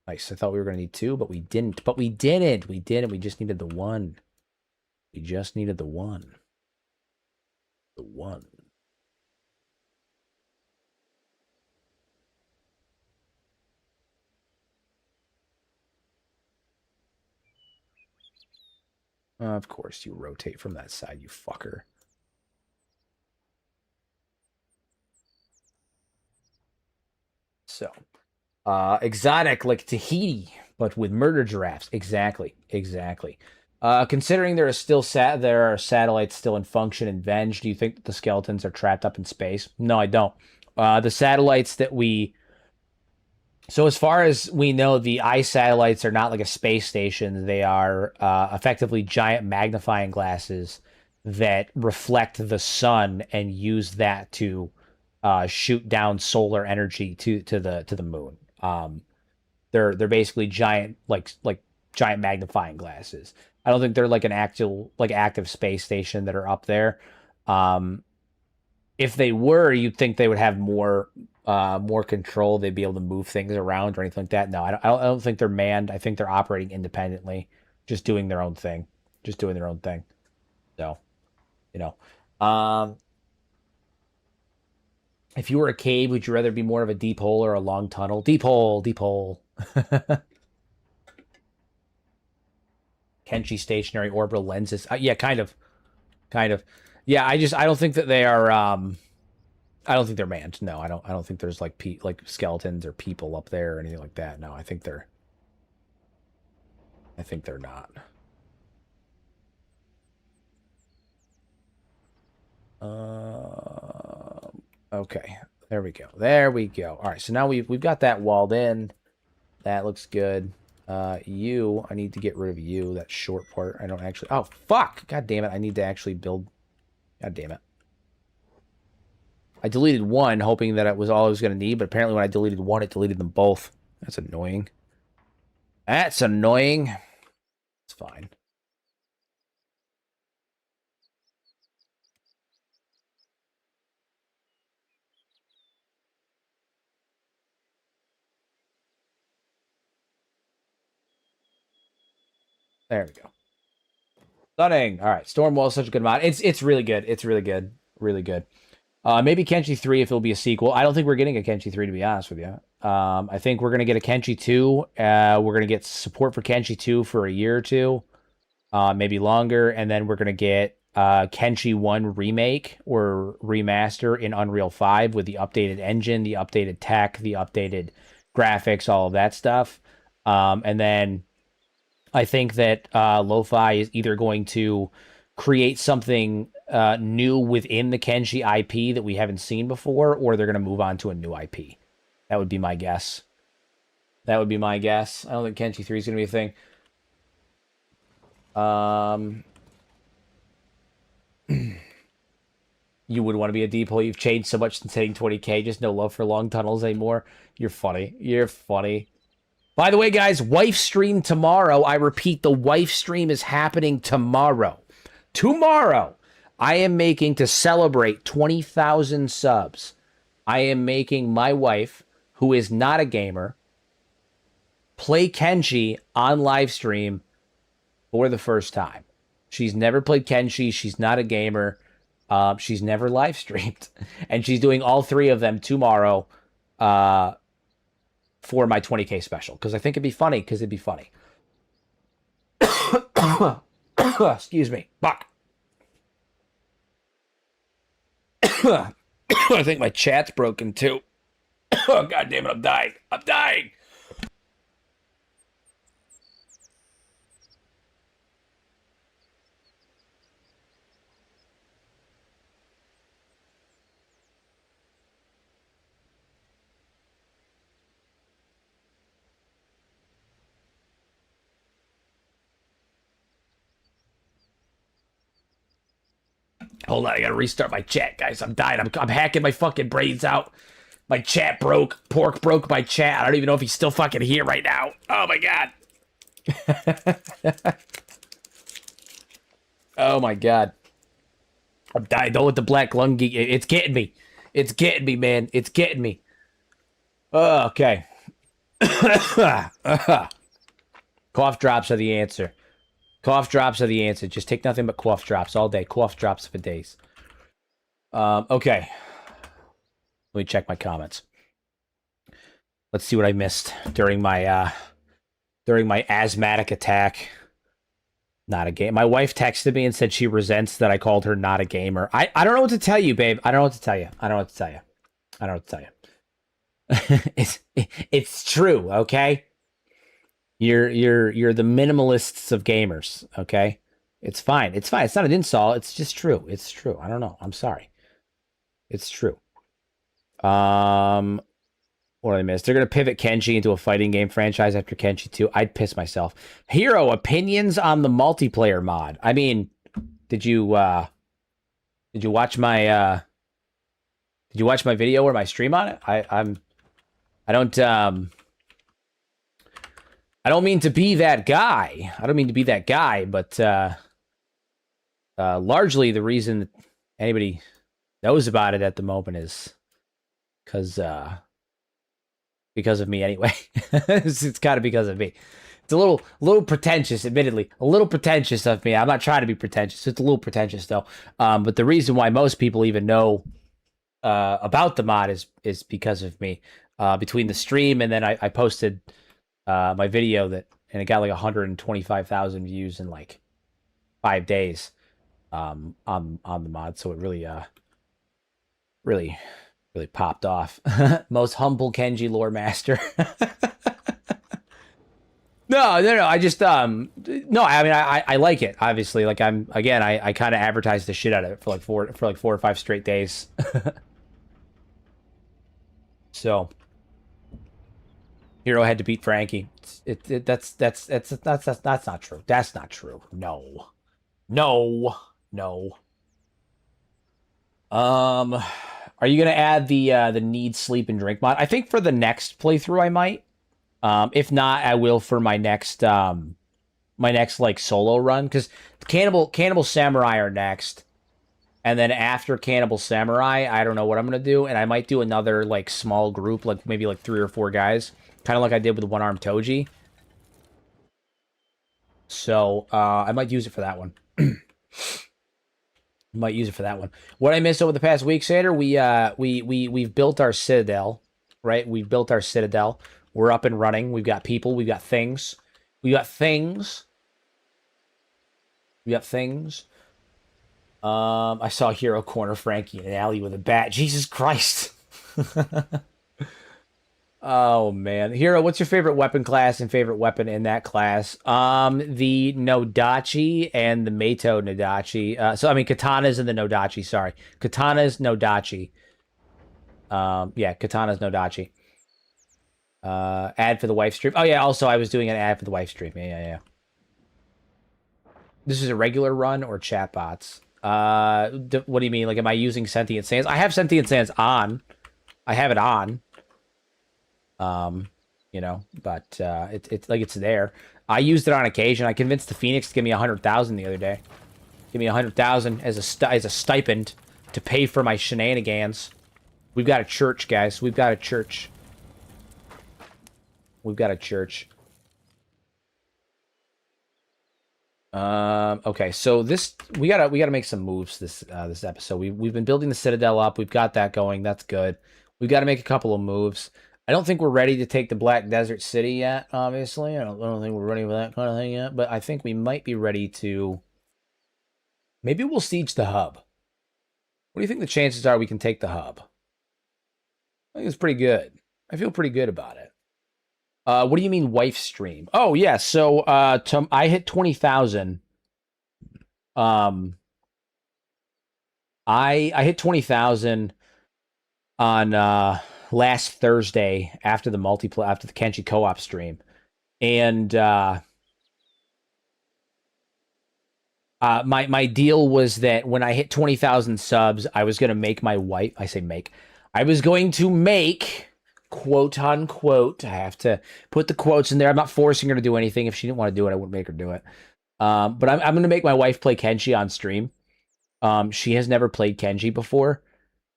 Nice. I thought we were going to need two, but we didn't. We just needed the one. The one. Of course, you rotate from that side, you fucker. So, exotic like Tahiti, but with murder giraffes. Exactly. Considering there are satellites still in function in Venge, do you think that the skeletons are trapped up in space? No, I don't. The satellites that so as far as we know, the ice satellites are not like a space station. They are effectively giant magnifying glasses that reflect the sun and use that to shoot down solar energy to the moon. They're basically giant giant magnifying glasses. I don't think they're like an actual active space station that are up there. If they were, you'd think they would have more control. They'd be able to move things around or anything like that. No, I don't think they're manned. I think they're operating independently, just doing their own thing. So, you know, um, if you were a cave, would you rather be more of a deep hole or a long tunnel? Deep hole. Kenshi stationary orbital lenses. Yeah, kind of. Yeah, I don't think that they are. I don't think they're manned. No, I don't think there's like skeletons or people up there or anything like that. No, I think they're not. Okay. There we go. All right. So now we've got that walled in. That looks good. I need to get rid of you. That short part. I don't actually. Oh fuck! God damn it! I need to actually build. God damn it! I deleted one, hoping that it was all I was going to need, but apparently when I deleted one, it deleted them both. That's annoying. That's annoying. It's fine. There we go. Stunning. All right. Stormwall is such a good mod. It's really good. It's really good. Really good. Maybe Kenshi 3 if it'll be a sequel. I don't think we're getting a Kenshi 3, to be honest with you. I think we're going to get a Kenshi 2. We're going to get support for Kenshi 2 for a year or two, maybe longer. And then we're going to get Kenshi 1 remake or remaster in Unreal 5 with the updated engine, the updated tech, the updated graphics, all of that stuff. And then I think that Lo-Fi is either going to create something new within the Kenshi IP that we haven't seen before, or they're going to move on to a new IP. That would be my guess. That would be my guess. I don't think Kenshi 3 is going to be a thing. You would want to be a depot. You've changed so much since hitting 20K. Just no love for long tunnels anymore. You're funny. You're funny. By the way, guys, wife stream tomorrow. I repeat, the wife stream is happening tomorrow. Tomorrow, I am making, to celebrate 20,000 subs, I am making my wife, who is not a gamer, play Kenshi on live stream for the first time. She's never played Kenshi. She's not a gamer. She's never live streamed. And she's doing all three of them tomorrow for my 20K special, because I think it'd be funny, Excuse me. Fuck. I think my chat's broken too. Oh, God damn it, I'm dying. I'm dying. Hold on, I gotta restart my chat, guys. I'm dying. I'm hacking my fucking brains out. My chat broke. Pork broke my chat. I don't even know if he's still fucking here right now. Oh my God. Oh my God. I'm dying. Don't let the black lung geek. It's getting me. It's getting me, man. It's getting me. Oh, okay. Cough drops are the answer. Cough drops are the answer. Just take nothing but cough drops all day. Cough drops for days. Okay. Let me check my comments. Let's see what I missed during my asthmatic attack. Not a game. My wife texted me and said she resents that I called her not a gamer. I don't know what to tell you, babe. I don't know what to tell you. I don't know what to tell you. I don't know what to tell you. it's true, okay? You're the minimalists of gamers, okay? It's fine. It's fine. It's not an insult. It's just true. It's true. I don't know. I'm sorry. It's true. What did I miss? They're gonna pivot Kenshi into a fighting game franchise after Kenshi 2. I'd piss myself. Hero, opinions on the multiplayer mod. I mean, did you watch my video or my stream on it? I don't mean to be that guy. I don't mean to be that guy, but largely the reason that anybody knows about it at the moment is because of me anyway. It's kind of because of me. It's a little pretentious, admittedly. A little pretentious of me. I'm not trying to be pretentious. It's a little pretentious, though. But the reason why most people even know about the mod is because of me. Between the stream and then I posted my video and it got like 125,000 views in like 5 days on the mod. So it really popped off. Most humble Kenji lore master. No. I just no. I mean, I like it. Obviously, like I kind of advertised the shit out of it for like 4 or 5 straight days. So, Hero had to beat Frankie. That's not true. That's not true. No. Are Are you gonna add the need, sleep, and drink mod? I think for the next playthrough I might. If not, I will for my next like solo run, because Cannibal Samurai are next, and then after Cannibal Samurai, I don't know what I'm gonna do, and I might do another like small group, like maybe like 3 or 4 guys, kind of like I did with One Arm Toji. So I might use it for that one. Might use it for that one. What I missed over the past week, Sander, we've built our citadel, right? We've built our citadel. We're up and running. We've got people. We've got things. We got things. We got things. I saw Hero corner Frankie in an alley with a bat. Jesus Christ. Oh man, Hero, what's your favorite weapon class and favorite weapon in that class? The Nodachi and the Meito Nodachi. So I mean katanas and the Nodachi. Sorry, katanas Nodachi. Yeah, katanas Nodachi. Ad for the wife stream. Oh yeah, also I was doing an ad for the wife stream. Yeah. This is a regular run or chatbots? What do you mean? Like, am I using Sentient Sands? I have Sentient Sands on. I have it on. You know, but it's like it's there. I used it on occasion. I convinced the Phoenix to give me 100,000 the other day. Give me 100,000 as a stipend to pay for my shenanigans. We've got a church, guys. We've got a church. We've got a church. Okay, so this we gotta make some moves this episode. We've been building the Citadel up. We've got that going. That's good. We've got to make a couple of moves. I don't think we're ready to take the Black Desert City yet, obviously. I don't think we're ready for that kind of thing yet, but I think we might be ready to... Maybe we'll siege the hub. What do you think the chances are we can take the hub? I think it's pretty good. I feel pretty good about it. What do you mean wife stream? Oh, yeah, so I hit 20,000. I hit 20,000 on... last Thursday after the Kenshi co-op stream, and my deal was that when I hit 20,000 subs, I was gonna make my wife. I was going to make, quote unquote. I have to put the quotes in there. I'm not forcing her to do anything. If she didn't want to do it, I wouldn't make her do it. But I'm gonna make my wife play Kenshi on stream. She has never played Kenshi before.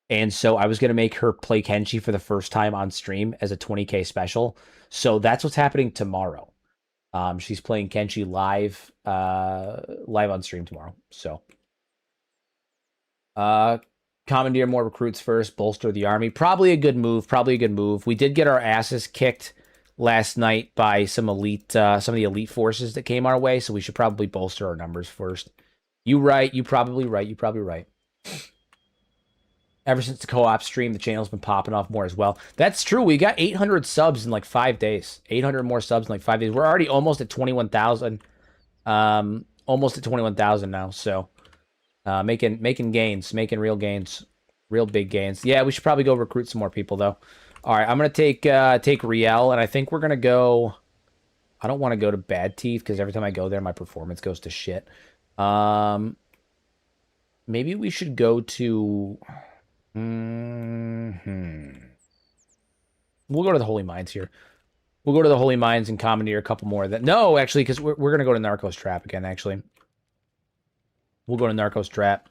And so I was going to make her play Kenshi for the first time on stream as a 20K special. So that's what's happening tomorrow. She's playing Kenshi live on stream tomorrow. So commandeer more recruits first, bolster the army. Probably a good move. We did get our asses kicked last night by some of the elite forces that came our way. So we should probably bolster our numbers first. You probably right. Ever since the co-op stream, the channel's been popping off more as well. That's true. We got 800 subs in like 5 days. 800 more subs in like 5 days. We're already almost at 21,000. Almost at 21,000 now. So, making gains, making real gains, real big gains. Yeah, we should probably go recruit some more people though. All right, I'm gonna take Riel, and I think we're gonna go. I don't want to go to Bad Teeth because every time I go there, my performance goes to shit. Maybe we should go to. We'll go to the Holy Mines here. We'll go to the Holy Mines and commandeer a couple more of that. No, actually, because we're going to go to Narcos Trap again, actually. We'll go to Narcos Trap.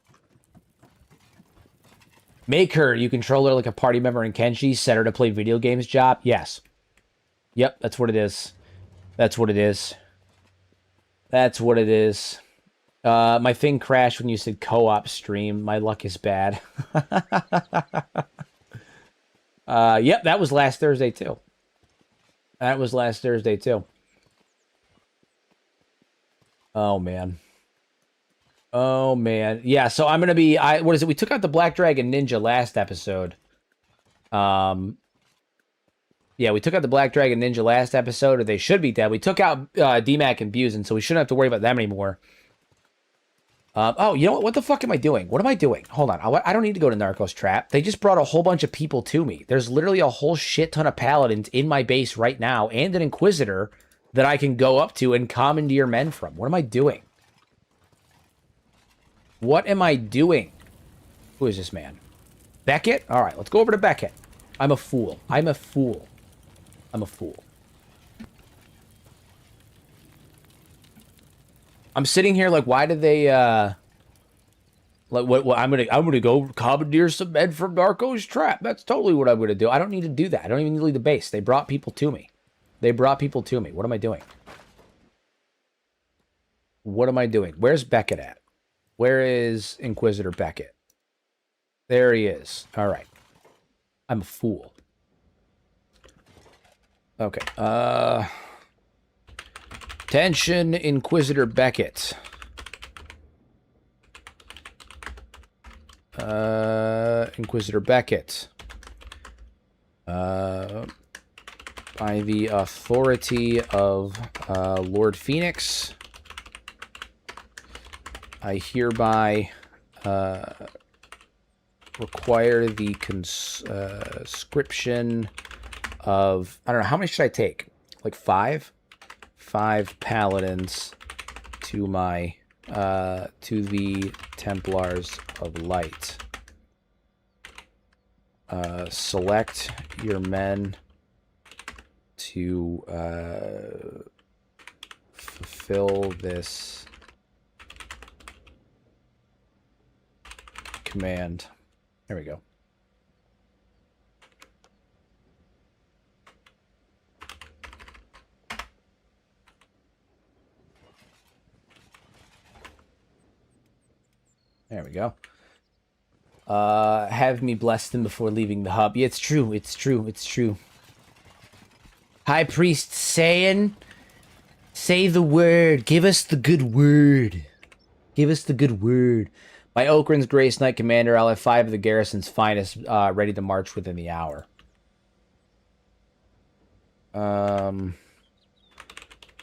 Make her. You control her like a party member in Kenshi. Set her to play video games job. Yes. Yep, that's what it is. That's what it is. That's what it is. My thing crashed when you said co-op stream. My luck is bad. Yep, that was last Thursday too. Oh man. Yeah, so I'm gonna be. What is it? We took out the Black Dragon Ninja last episode. Yeah, we took out the Black Dragon Ninja last episode, or they should be dead. We took out DMAC and Busen, so we shouldn't have to worry about them anymore. Oh, you know what? What the fuck am I doing? What am I doing? Hold on. I don't need to go to Narcos Trap. They just brought a whole bunch of people to me. There's literally a whole shit ton of paladins in my base right now and an Inquisitor that I can go up to and commandeer men from. What am I doing? What am I doing? Who is this man? Beckett? All right, let's go over to Beckett. I'm a fool. I'm a fool. I'm a fool. I'm sitting here like, why did they, like, what I'm gonna go commandeer some men from Narco's trap. That's totally what I'm gonna do. I don't need to do that. I don't even need to leave the base. They brought people to me. They brought people to me. What am I doing? What am I doing? Where's Beckett at? Where is Inquisitor Beckett? There he is. All right. I'm a fool. Okay. Attention, Inquisitor Beckett. Inquisitor Beckett. By the authority of Lord Phoenix, I hereby require the conscription of, I don't know, how many should I take? Like 5? 5 paladins to my, to the Templars of Light. Select your men to fulfill this command. There we go. There we go. Have me bless them before leaving the hub. Yeah, it's true. It's true. It's true. High Priest saying, say the word. Give us the good word. Give us the good word. By Okran's Grace Knight Commander, I'll have 5 of the garrison's finest ready to march within the hour.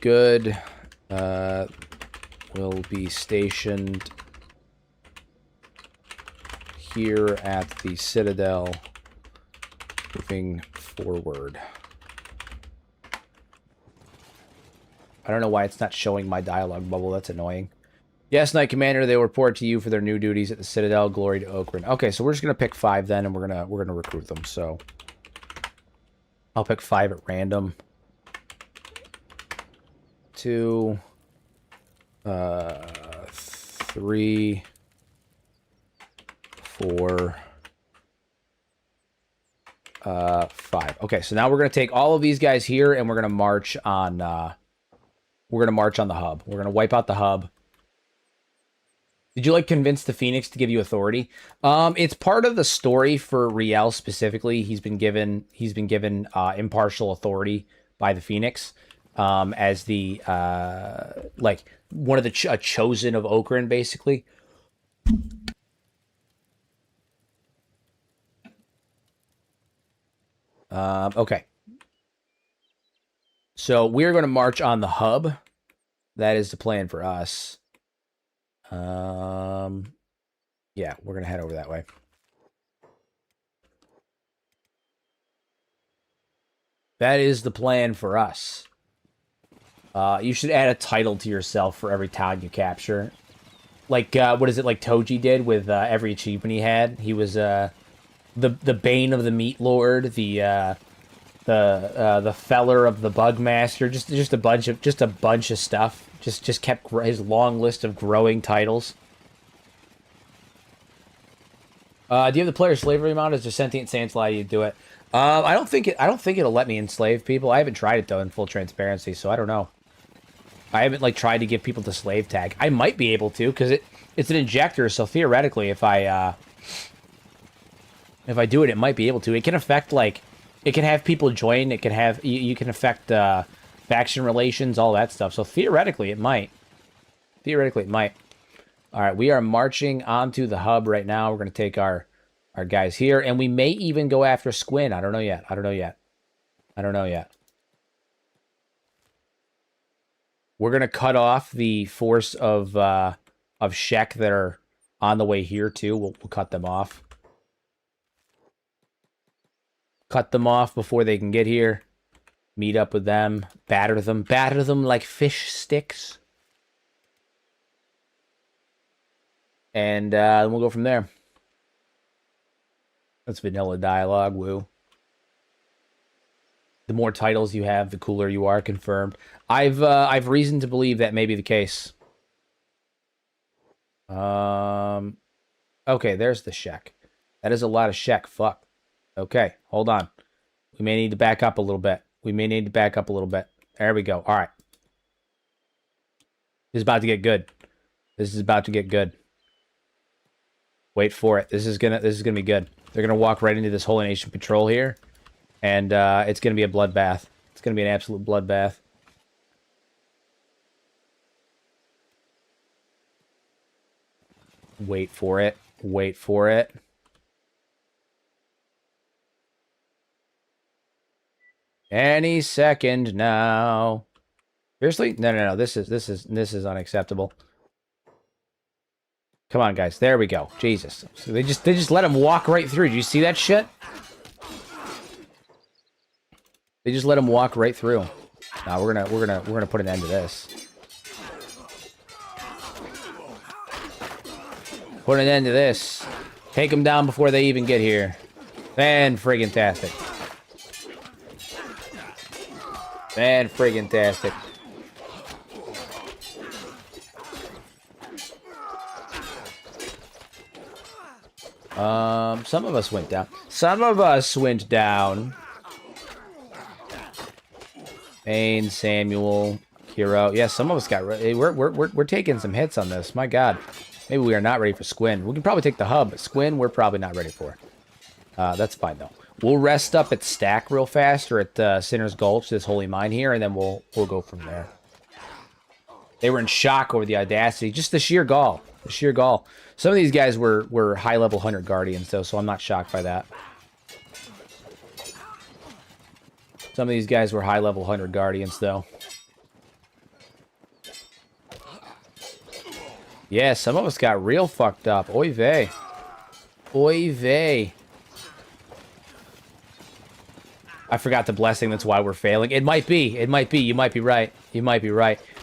Good. Will be stationed here at the Citadel, moving forward. I don't know why it's not showing my dialogue bubble. That's annoying. Yes, Knight Commander, they will report to you for their new duties at the Citadel. Glory to Okran. Okay, so we're just gonna pick 5 then, and we're gonna recruit them. So I'll pick 5 at random. 2, 3, 4, 5. Okay, so now we're gonna take all of these guys here, and we're gonna march on. We're gonna march on the hub. We're gonna wipe out the hub. Did you like convince the Phoenix to give you authority? It's part of the story for Riel specifically. He's been given impartial authority by the Phoenix as the like one of the a chosen of Okran, basically. Okay. So we're going to march on the hub. That is the plan for us. Yeah, we're going to head over that way. That is the plan for us. You should add a title to yourself for every town you capture. Like, what is it, like Toji did with every achievement he had? He was the Bane of the Meat Lord, the Feller of the Bugmaster, just a bunch of stuff. Just kept his long list of growing titles. Do you have the player slavery mod? Is there sentient sans allow you to do it? I don't think it'll let me enslave people. I haven't tried it though in full transparency, so I don't know. I haven't like tried to give people the slave tag. I might be able to because it's an injector, so theoretically, if I do it, it might be able to. It can affect like. It can have people join. It can have you can affect faction relations, all that stuff. So theoretically, it might. Theoretically, it might. All right, we are marching onto the hub right now. We're going to take our guys here, and we may even go after Squin. I don't know yet. I don't know yet. I don't know yet. We're going to cut off the force of Shek that are on the way here too. We'll cut them off. Cut them off before they can get here. Meet up with them. Batter them like fish sticks. And we'll go from there. That's vanilla dialogue, woo. The more titles you have, the cooler you are, confirmed. I've reason to believe that may be the case. Okay, there's the Shek. That is a lot of Shek. Fuck. Okay, hold on. We may need to back up a little bit. There we go. All right. This is about to get good. Wait for it. This is gonna be good. They're gonna walk right into this Holy Nation patrol here, and it's gonna be a bloodbath. It's gonna be an absolute bloodbath. Wait for it. Any second now. Seriously? No. This is unacceptable. Come on, guys. There we go. Jesus. So they just let him walk right through. Did you see that shit? They just let him walk right through. Now we're gonna put an end to this. Put an end to this. Take them down before they even get here. Fan-friggin-tastic. Fan-friggin-tastic. Some of us went down. Ain, Samuel, Kiro. Yeah, some of us got... We're taking some hits on this. My God. Maybe we are not ready for Squin. We can probably take the hub, but Squin, we're probably not ready for. That's fine, though. We'll rest up at Stack real fast, or at Sinner's Gulch, this holy mine here, and then we'll go from there. They were in shock over the audacity. Just the sheer gall. Some of these guys were high-level 100 Guardians, though, so I'm not shocked by that. Some of these guys were high-level 100 Guardians, though. Yeah, some of us got real fucked up. Oy vey. I forgot the blessing. That's why we're failing. It might be. You might be right.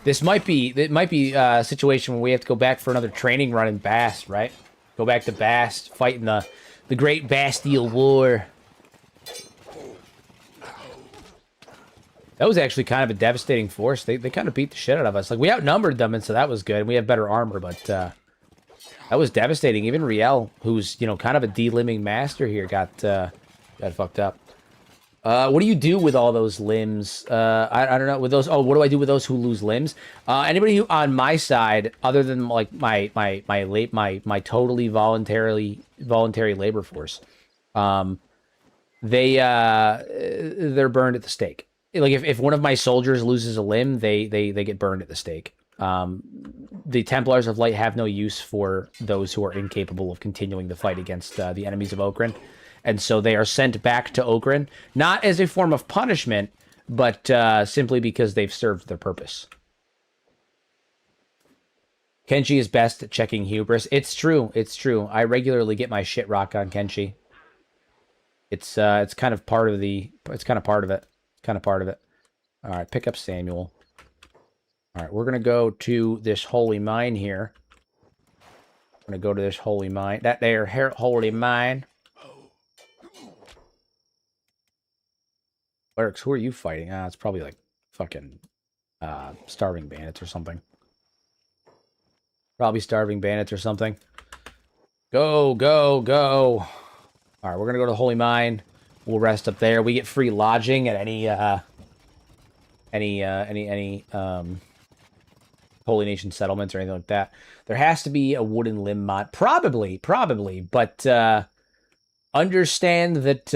This might be a situation where we have to go back for another training run in Bast, right? Go back to Bast, fighting the Great Bastille War. That was actually kind of a devastating force. They kind of beat the shit out of us. Like, we outnumbered them, and so that was good. We have better armor, but that was devastating. Even Riel, who's, you know, kind of a delimbing master here, got fucked up. What do you do with all those limbs? I don't know. With those, oh, what do I do with those who lose limbs? Anybody who on my side, other than like my totally voluntary labor force, they're burned at the stake. Like if one of my soldiers loses a limb, they get burned at the stake. The Templars of Light have no use for those who are incapable of continuing the fight against the enemies of Okran. And so they are sent back to Okran, not as a form of punishment, but simply because they've served their purpose. Kenshi is best at checking hubris. It's true. I regularly get my shit rocked on Kenshi. It's kind of part of it. All right, pick up Samuel. All right, we're going to go to this holy mine here. I'm going to go to this holy mine. That there holy mine. Lurks, who are you fighting? It's probably like fucking starving bandits or something. Probably starving bandits or something. Go. All right, we're going to go to the holy mine. We'll rest up there. We get free lodging at any Holy Nation settlements or anything like that. There has to be a wooden limb mod, probably, but understand that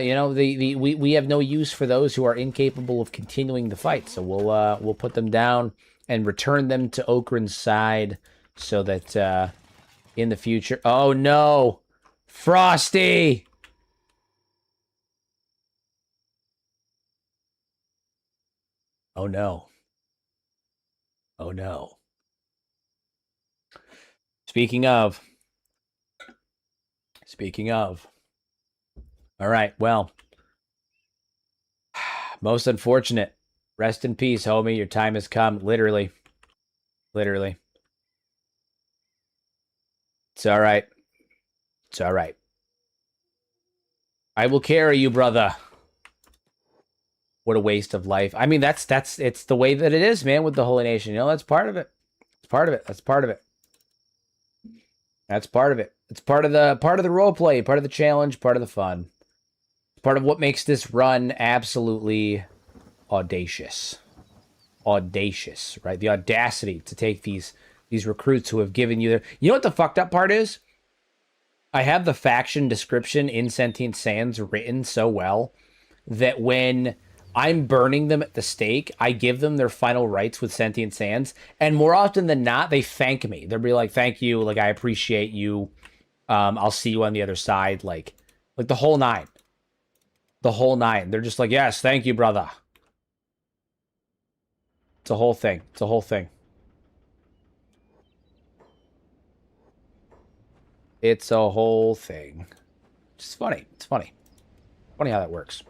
you know we have no use for those who are incapable of continuing the fight. So we'll put them down and return them to Okran's side so that in the future. Oh no, Frosty. Oh no. Speaking of. All right, well. Most unfortunate. Rest in peace, homie. Your time has come. Literally. It's all right. I will carry you, brother. What a waste of life. I mean, it's the way that it is, man, with the Holy Nation. You know, that's part of it. It's part of it. That's part of it. That's part of it. It's part of the role play, part of the challenge, part of the fun. Part of what makes this run absolutely audacious. Audacious, right? The audacity to take these recruits who have given you their... You know what the fucked up part is? I have the faction description in Sentient Sands written so well that when I'm burning them at the stake, I give them their final rites with Sentient Sands, and more often than not, they thank me. They'll be like, thank you, like, I appreciate you, I'll see you on the other side, like the whole nine. The whole nine. They're just like, yes, thank you, brother. It's a whole thing. It's a whole thing. It's a whole thing. It's funny. It's funny. Funny how that works.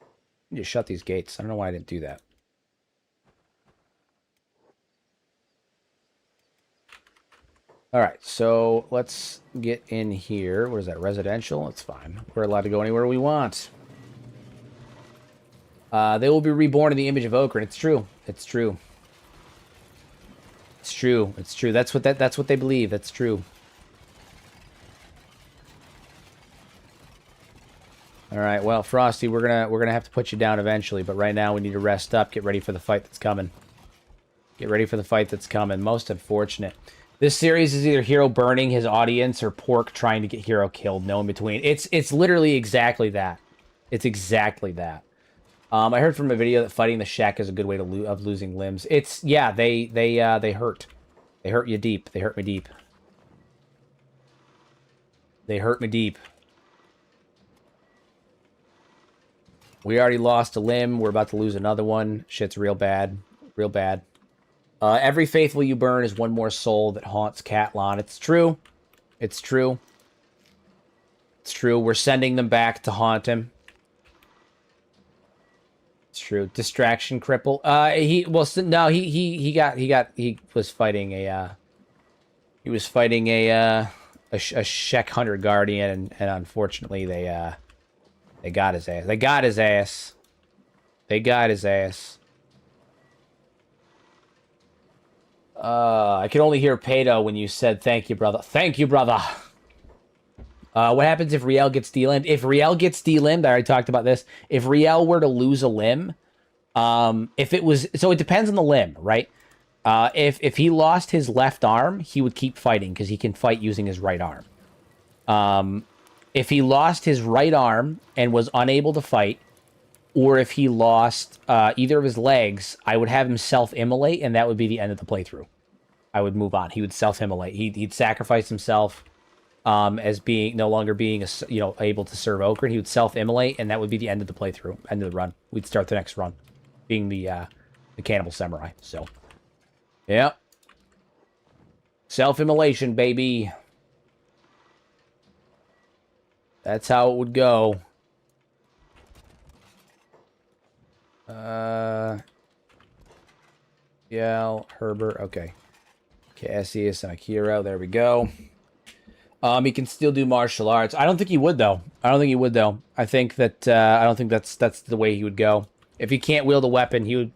I need to shut these gates. I don't know why I didn't do that. All right, so let's get in here. What is that, residential? It's fine. We're allowed to go anywhere we want. They will be reborn in the image of Okran. It's true. It's true. It's true. It's true. That's what they believe. That's true. All right, well, Frosty, we're gonna have to put you down eventually, but right now we need to rest up, get ready for the fight that's coming. Get ready for the fight that's coming. Most unfortunate. This series is either Hero burning his audience or Pork trying to get Hero killed. No in between. It's literally exactly that. It's exactly that. I heard from a video that fighting the Shek is a good way of losing limbs. It's, yeah, they hurt. They hurt you deep. They hurt me deep. They hurt me deep. We already lost a limb. We're about to lose another one. Shit's real bad. Real bad. Every faithful you burn is one more soul that haunts Catlon. It's true. It's true. It's true. We're sending them back to haunt him. It's true. Distraction cripple. He was fighting a Shek Hunter Guardian, and unfortunately they got his ass. They got his ass. They got his ass. I could only hear Pato when you said, thank you, brother. Thank you, brother. What happens if Riel gets delimbed? If Riel gets delimbed, I already talked about this. If Riel were to lose a limb, if it was... So it depends on the limb, right? If he lost his left arm, he would keep fighting because he can fight using his right arm. If he lost his right arm and was unable to fight, or if he lost either of his legs, I would have him self-immolate, and that would be the end of the playthrough. I would move on. He would self-immolate. He'd sacrifice himself as being no longer being able to serve Okran. He would self-immolate, and that would be the end of the playthrough, end of the run. We'd start the next run, being the Cannibal Samurai. So, yeah, self-immolation, baby. That's how it would go. Yeah, Herbert. Okay. Cassius and Akira. There we go. He can still do martial arts. I don't think he would, though. I don't think he would, though. I think that I don't think that's the way he would go. If he can't wield a weapon, he would.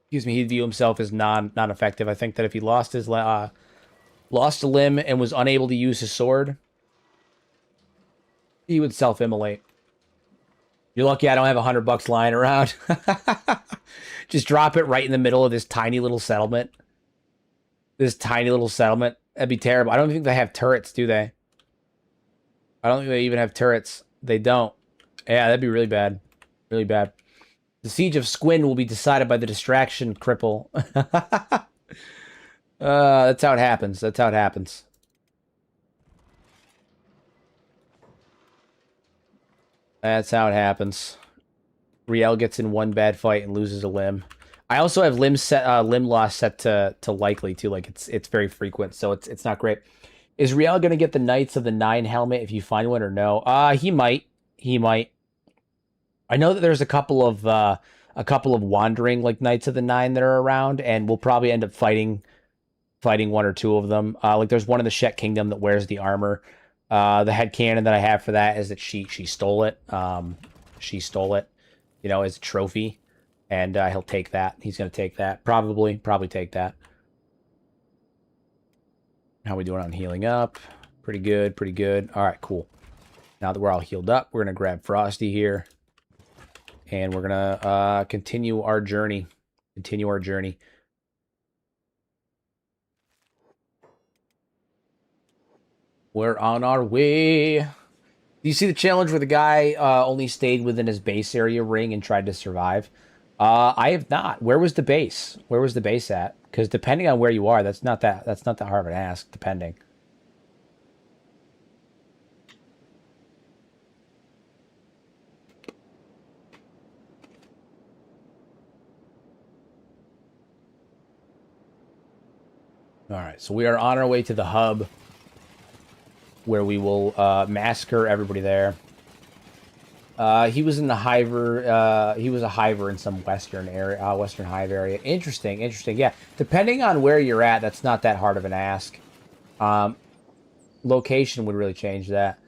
Excuse me. He'd view himself as non-effective. I think that if he lost his lost a limb and was unable to use his sword, he would self-immolate. You're lucky I don't have $100 lying around. Just drop it right in the middle of this tiny little settlement. This tiny little settlement. That'd be terrible. I don't think they have turrets, do they? I don't think they even have turrets. They don't. Yeah, that'd be really bad. Really bad. The siege of Squin will be decided by the distraction cripple. That's how it happens. That's how it happens. That's how it happens. Riel gets in one bad fight and loses a limb. I also have limb loss set to likely too. Like it's very frequent, so it's not great. Is Riel gonna get the Knights of the Nine helmet if you find one or no? He might. He might. I know that there's a couple of wandering like Knights of the Nine that are around, and we'll probably end up fighting one or two of them. Like there's one in the Shet Kingdom that wears the armor. The head canon that I have for that is that she stole it. She stole it, you know, as a trophy, and he'll take that. He's gonna take that. Probably take that. How we doing on healing up? Pretty good, pretty good. All right, cool. Now that we're all healed up, we're gonna grab Frosty here, and we're gonna continue our journey. Continue our journey. We're on our way. Do you see the challenge where the guy only stayed within his base area ring and tried to survive? I have not. Where was the base? Where was the base at? Because depending on where you are, that's not that hard of an ask. Depending. All right, so we are on our way to the hub, where we will massacre everybody there. He was in the hiver. He was a hiver in some western area, western hive area. Interesting, interesting. Yeah, depending on where you're at, that's not that hard of an ask. Location would really change that.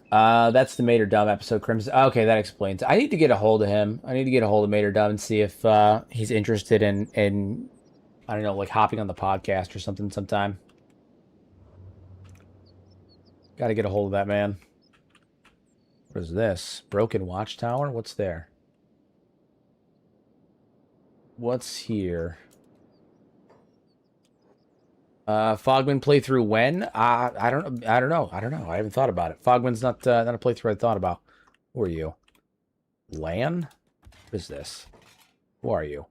That's the Mater Dumb episode, Crimson. Okay, that explains. I need to get a hold of him. I need to get a hold of Mater Dumb and see if he's interested in I don't know, like hopping on the podcast or something sometime. Got to get a hold of that man. What is this? Broken Watchtower? What's there? What's here? Fogman playthrough when? I don't know. I haven't thought about it. Fogman's not a playthrough I thought about. Who are you? Lan? What is this? Who are you?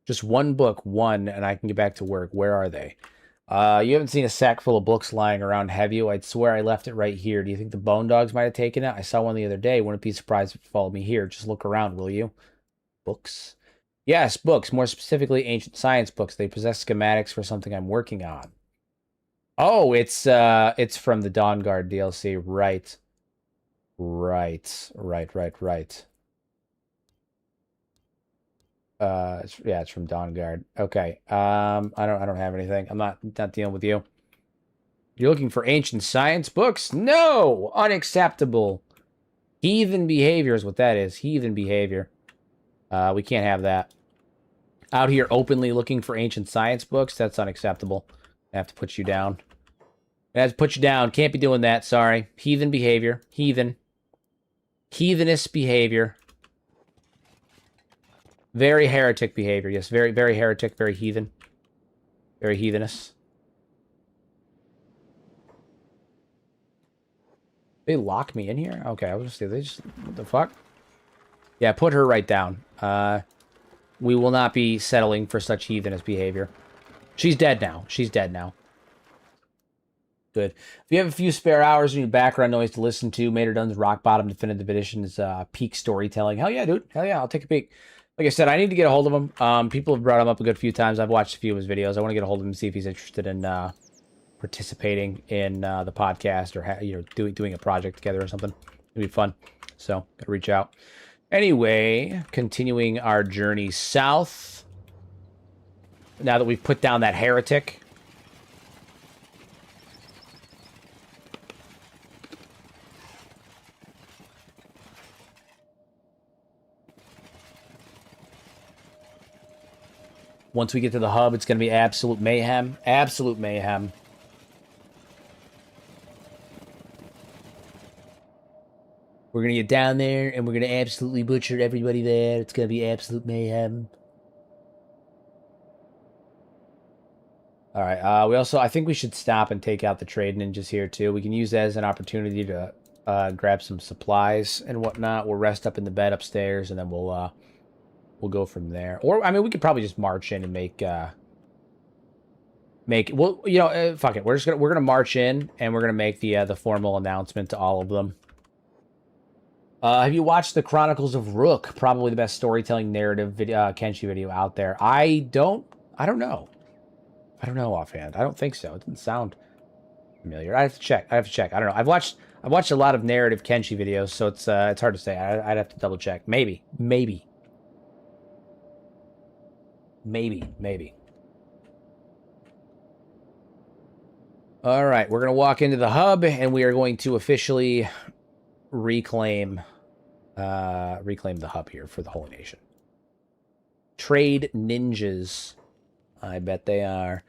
Just one book, one, and I can get back to work. Where are they? You haven't seen a sack full of books lying around, have you? I'd swear I left it right here. Do you think the Bone Dogs might have taken it? I saw one the other day. Wouldn't be surprised if it followed me here. Just look around, will you? Books? Yes, books. More specifically, ancient science books. They possess schematics for something I'm working on. Oh, it's from the Dawn Guard DLC. Right. Right. It's from Dawn Guard. Okay. I don't have anything. I'm not dealing with you. You're looking for ancient science books? No! Unacceptable. Heathen behavior is what that is. Heathen behavior. We can't have that. Out here openly looking for ancient science books? That's unacceptable. I have to put you down. I have to put you down. Can't be doing that, sorry. Heathen behavior. Heathen. Heathenist behavior. Very heretic behavior. Yes, very, very heretic, very heathen. Very heathenous. They lock me in here? Okay, I was just say they just what the fuck? Yeah, put her right down. We will not be settling for such heathenous behavior. She's dead now. She's dead now. Good. If you have a few spare hours and you need background noise to listen to, Mater Dunn's Rock Bottom Definitive Edition is peak storytelling. Hell yeah, dude. Hell yeah, I'll take a peek. Like I said, I need to get a hold of him. People have brought him up a good few times. I've watched a few of his videos. I want to get a hold of him and see if he's interested in participating in the podcast or doing a project together or something. It'd be fun. So, gotta reach out. Anyway, continuing our journey south. Now that we've put down that heretic. Once we get to the hub, it's going to be absolute mayhem. Absolute mayhem. We're going to get down there, and we're going to absolutely butcher everybody there. It's going to be absolute mayhem. All right. We also, I think we should stop and take out the trade ninjas here, too. We can use that as an opportunity to grab some supplies and whatnot. We'll rest up in the bed upstairs, and then we'll go from there. Or, I mean, we could probably just march in and make, well, you know, fuck it. We're gonna march in, and we're going to make the formal announcement to all of them. Have you watched the Chronicles of Rook? Probably the best storytelling narrative video, Kenshi video out there. I don't know. I don't know offhand. I don't think so. It didn't sound familiar. I have to check. I don't know. I've watched a lot of narrative Kenshi videos, so it's hard to say. I'd have to double check. Maybe. All right, we're going to walk into the hub, and we are going to officially reclaim the hub here for the Holy Nation. Trade ninjas. I bet they are.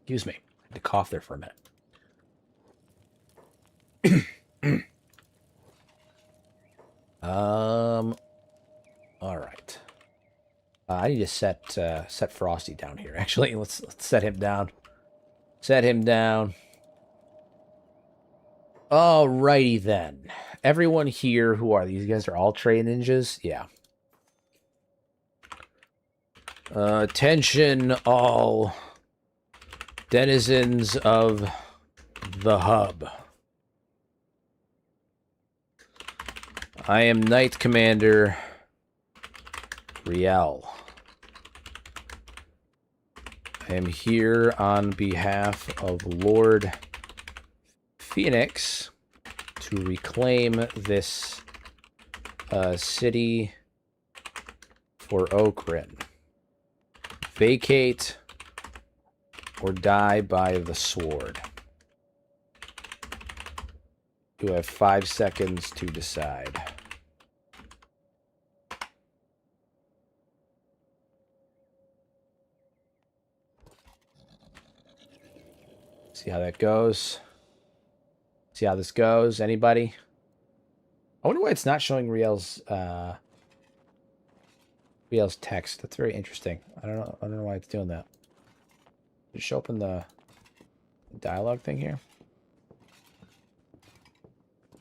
Excuse me. I had to cough there for a minute. All right. I need to set Frosty down here. Actually, let's set him down. Set him down. Alrighty then. Everyone here, who are these guys? Are all trade ninjas? Yeah. Attention, all denizens of the hub. I am Knight Commander Riel. I am here on behalf of Lord Phoenix to reclaim this city for Okrin. Vacate or die by the sword. You have 5 seconds to decide. See how that goes. See how this goes. Anybody? I wonder why it's not showing Riel's text. That's very interesting. I don't know why it's doing that. Did it show up in the dialogue thing here?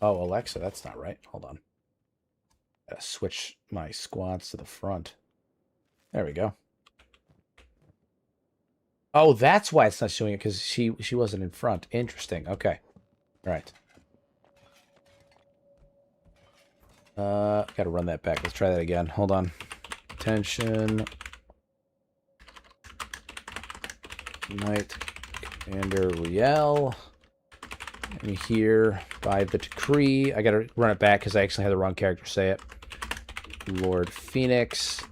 Oh, Alexa, that's not right. Hold on. Gotta switch my squads to the front. There we go. Oh, that's why it's not showing it, because she wasn't in front. Interesting. Okay. All right. Gotta run that back. Let's try that again. Hold on. Attention. Knight Commander Riel. I'm here by the decree. I gotta run it back because I actually had the wrong character say it. Lord Phoenix.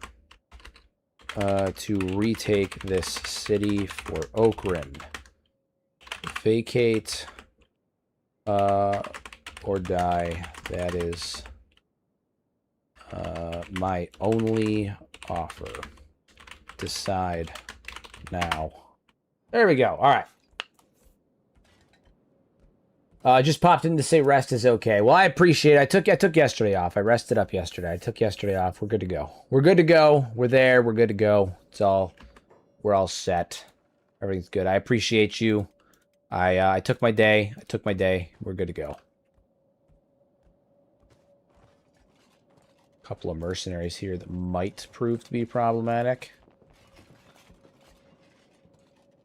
To retake this city for Okrin. Vacate or die. That is my only offer. Decide now. There we go. All right. Just popped in to say rest is okay. Well, I appreciate it. I took yesterday off. I rested up yesterday. I took yesterday off. We're good to go. We're good to go. We're there. We're good to go. We're all set. Everything's good. I appreciate you. I took my day. We're good to go. A couple of mercenaries here that might prove to be problematic.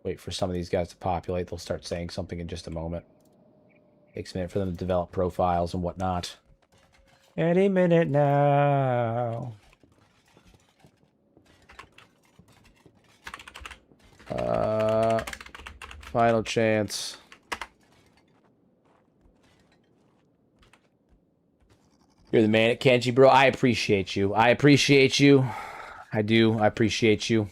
Wait for some of these guys to populate. They'll start saying something in just a moment. Takes a minute for them to develop profiles and whatnot. Any minute now. Final chance. You're the man at Kenshi, bro. I appreciate you. I appreciate you. I do. I appreciate you.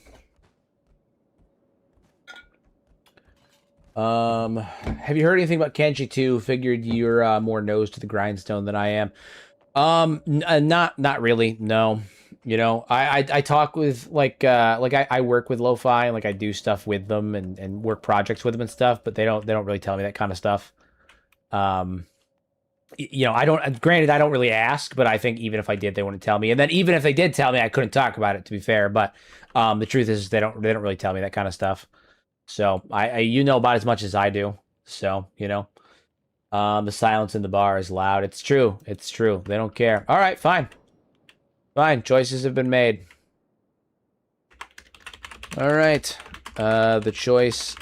Have you heard anything about Kenshi 2? Figured you're more nose to the grindstone than I am. Not really. No. You know, I talk with I work with Lo-Fi and like I do stuff with them and work projects with them and stuff, but they don't really tell me that kind of stuff. You know, granted, I don't really ask, but I think even if I did, they wouldn't tell me. And then even if they did tell me, I couldn't talk about it, to be fair. But the truth is they don't really tell me that kind of stuff. So you know about as much as I do. So, you know, the silence in the bar is loud. It's true. It's true. They don't care. All right, fine. Fine. Choices have been made. All right. The choice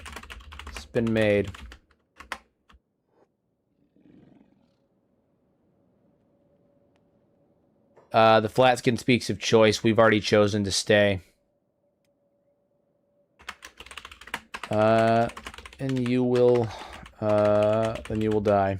has been made. The Flatskin speaks of choice. We've already chosen to stay. And you will, then you will die.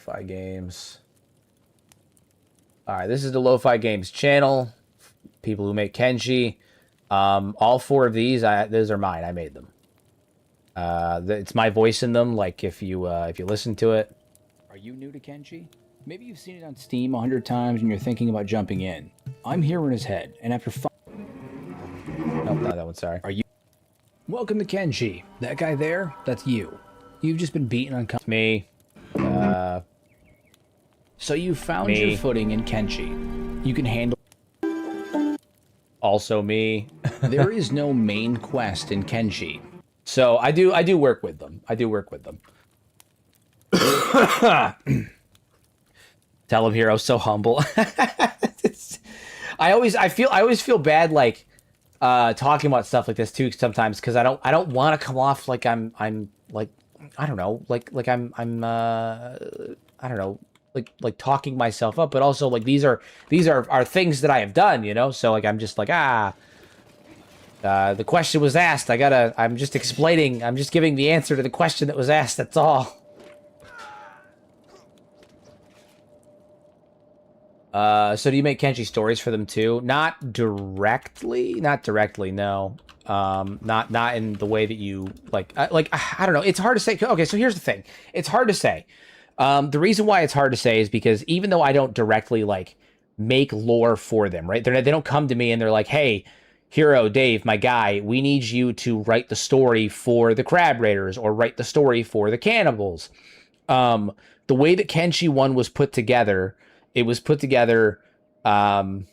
Lo-Fi Games. All right, this is the Lo-Fi Games channel. People who make Kenshi. All 4 of these are mine. I made them. It's my voice in them. Like if you listen to it. Are you new to Kenshi? Maybe you've seen it on Steam 100 times and you're thinking about jumping in. I'm here in his head, and after nope, not that one. Sorry. Are you? Welcome to Kenshi. That guy there, that's you. You've just been beaten on me. So you found your footing in Kenshi. You can handle. Also me. There is no main quest in Kenshi. So I do work with them. I do work with them. Tell him Hero, so humble. I always feel bad like talking about stuff like this too sometimes because I don't want to come off like I'm like I don't know like I'm I don't know like talking myself up, but also like these are things that I have done, you know. So like I'm just like the question was asked. I'm just explaining. I'm just giving the answer to the question that was asked. That's all. So do you make Kenshi stories for them too? Not directly, no. Not in the way that you like I don't know. It's hard to say. Okay, so here's the thing. It's hard to say. The reason why it's hard to say is because even though I don't directly like make lore for them, right? They don't come to me and they're like, "Hey, Hero, Dave, my guy, we need you to write the story for the Crab Raiders or write the story for the Cannibals." The way that Kenshi 1 was put together, it was put together, there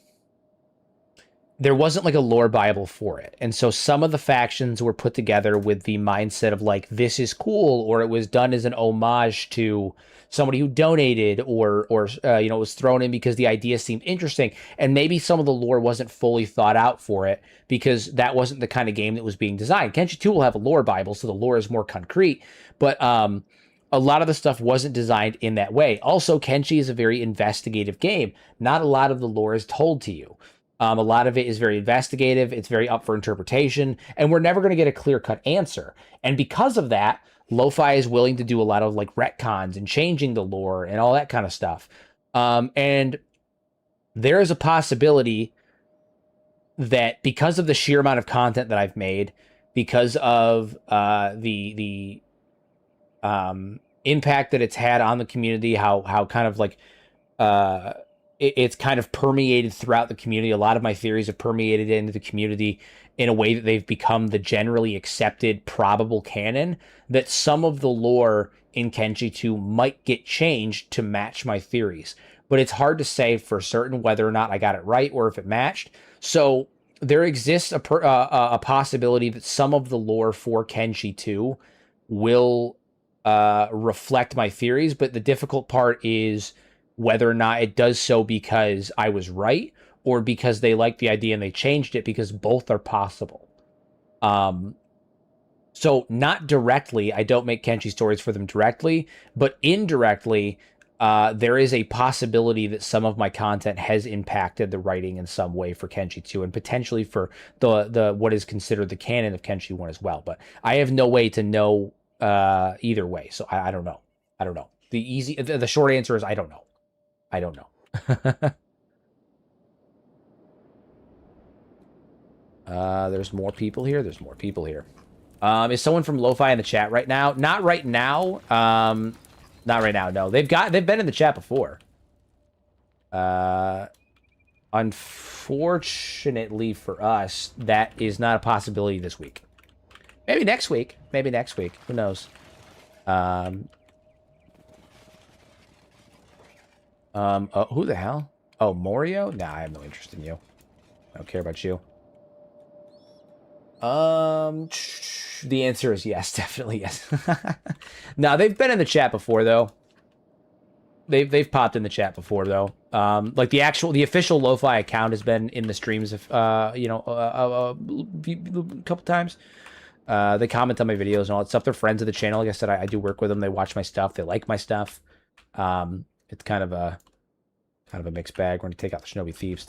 wasn't like a lore Bible for it. And so some of the factions were put together with the mindset of like, this is cool, or it was done as an homage to somebody who donated or you know, was thrown in because the idea seemed interesting. And maybe some of the lore wasn't fully thought out for it because that wasn't the kind of game that was being designed. Kenshi 2 will have a lore Bible, so the lore is more concrete, but a lot of the stuff wasn't designed in that way. Also, Kenshi is a very investigative game. Not a lot of the lore is told to you. A lot of it is very investigative. It's very up for interpretation, and we're never going to get a clear-cut answer. And because of that, Lo-Fi is willing to do a lot of like retcons and changing the lore and all that kind of stuff. And there is a possibility that because of the sheer amount of content that I've made, because of the impact that it's had on the community, how kind of like it's kind of permeated throughout the community. A lot of my theories have permeated into the community in a way that they've become the generally accepted probable canon, that some of the lore in Kenshi 2 might get changed to match my theories. But it's hard to say for certain whether or not I got it right or if it matched. So there exists a possibility that some of the lore for Kenshi 2 will reflect my theories, but the difficult part is whether or not it does so because I was right or because they liked the idea and they changed it, because both are possible. So not directly, I don't make Kenshi stories for them directly, but indirectly, there is a possibility that some of my content has impacted the writing in some way for Kenshi 2 and potentially for the what is considered the canon of Kenshi 1 as well. But I have no way to know either way, so I don't know. The short answer is I don't know. There's more people here. Is someone from Lo-Fi in the chat right now? Not right now. Not right now. No, they've been in the chat before. Unfortunately for us, that is not a possibility this week. Maybe next week. Who knows? Who the hell? Oh, Morio? Nah, I have no interest in you. I don't care about you. The answer is yes, definitely yes. No, they've been in the chat before though. They've popped in the chat before though. Like the official Lo-Fi account has been in the streams of you know, a couple times. They comment on my videos and all that stuff. They're friends of the channel. Like I said, I do work with them. They watch my stuff. They like my stuff. It's kind of a mixed bag. We're gonna take out the Shinobi Thieves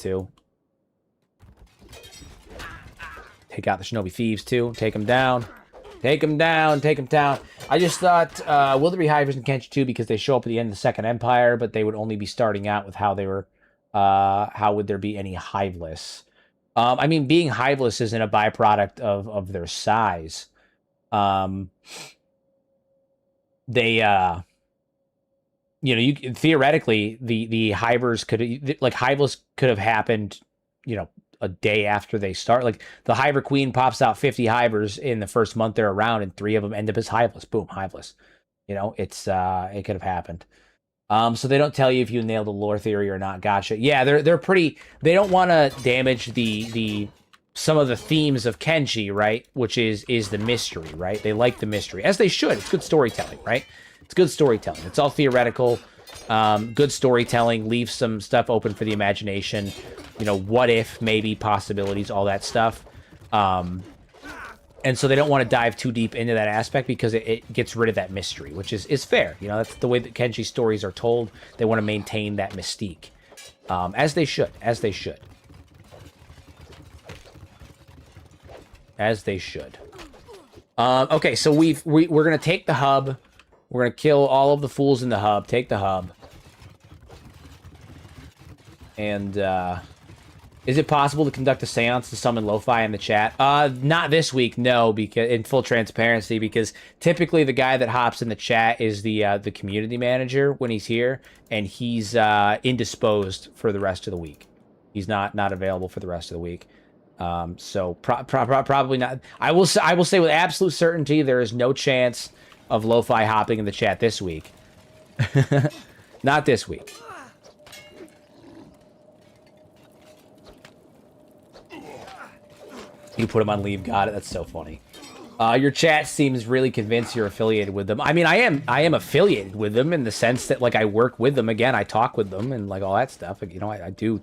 too. Take them down. Take them down, take them down. I just thought, will there be Hivers in Kenshi 2 because they show up at the end of the Second Empire, but they would only be starting out with how they were, how would there be any Hiveless? I mean, being Hiveless isn't a byproduct of their size. They, you know, you theoretically, the Hivers could, like, Hiveless could have happened, you know, a day after they start. Like the Hiver Queen pops out 50 Hivers in the first month they're around, and 3 of them end up as Hiveless. Boom, Hiveless. You know, it could have happened. So they don't tell you if you nail the lore theory or not. Gotcha. Yeah, they're pretty. They don't want to damage the some of the themes of Kenshi, right? Which is the mystery, right? They like the mystery, as they should. It's good storytelling, right? It's good storytelling. It's all theoretical. Good storytelling. Leaves some stuff open for the imagination. You know, what if, maybe, possibilities, all that stuff. And so they don't want to dive too deep into that aspect because it gets rid of that mystery, which is fair. You know, that's the way that Kenshi stories are told. They want to maintain that mystique. As they should. As they should. As they should. Okay, so we're going to take the hub. We're going to kill all of the fools in the hub. Take the hub. And, is it possible to conduct a seance to summon Lo-Fi in the chat? Not this week, no, because in full transparency, because typically the guy that hops in the chat is the community manager when he's here, and he's indisposed for the rest of the week. He's not available for the rest of the week. So probably not. I will say with absolute certainty there is no chance of Lo-Fi hopping in the chat this week. Not this week. You put him on leave. Got it. That's so funny. Your chat seems really convinced you're affiliated with them. I mean, I am affiliated with them in the sense that, like, I work with them. Again, I talk with them and, like, all that stuff. You know, I do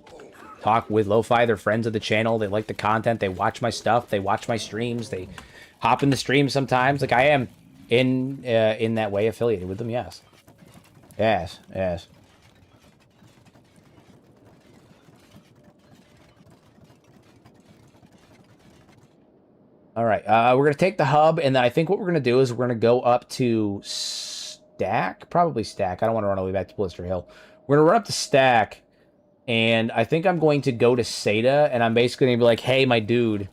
talk with Lo-Fi. They're friends of the channel. They like the content. They watch my stuff. They watch my streams. They hop in the stream sometimes. Like, I am in that way affiliated with them. Yes. Yes. Yes. All right, we're going to take the hub, and then I think what we're going to do is we're going to go up to Stack. Probably Stack. I don't want to run all the way back to Blister Hill. We're going to run up to Stack, and I think I'm going to go to Seda, and I'm basically going to be like, hey, my dude,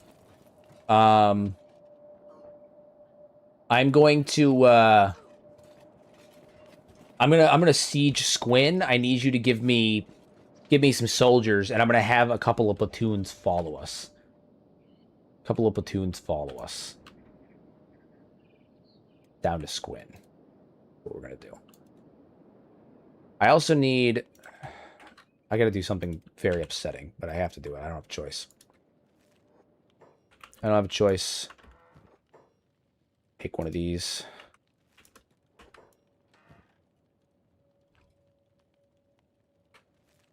I'm going to, I'm gonna siege Squin. I need you to give me some soldiers, and I'm going to have a couple of platoons follow us. Couple of platoons follow us down to Squin. What we're gonna do. I also need. I gotta do something very upsetting, but I have to do it. I don't have a choice. I don't have a choice. Pick one of these.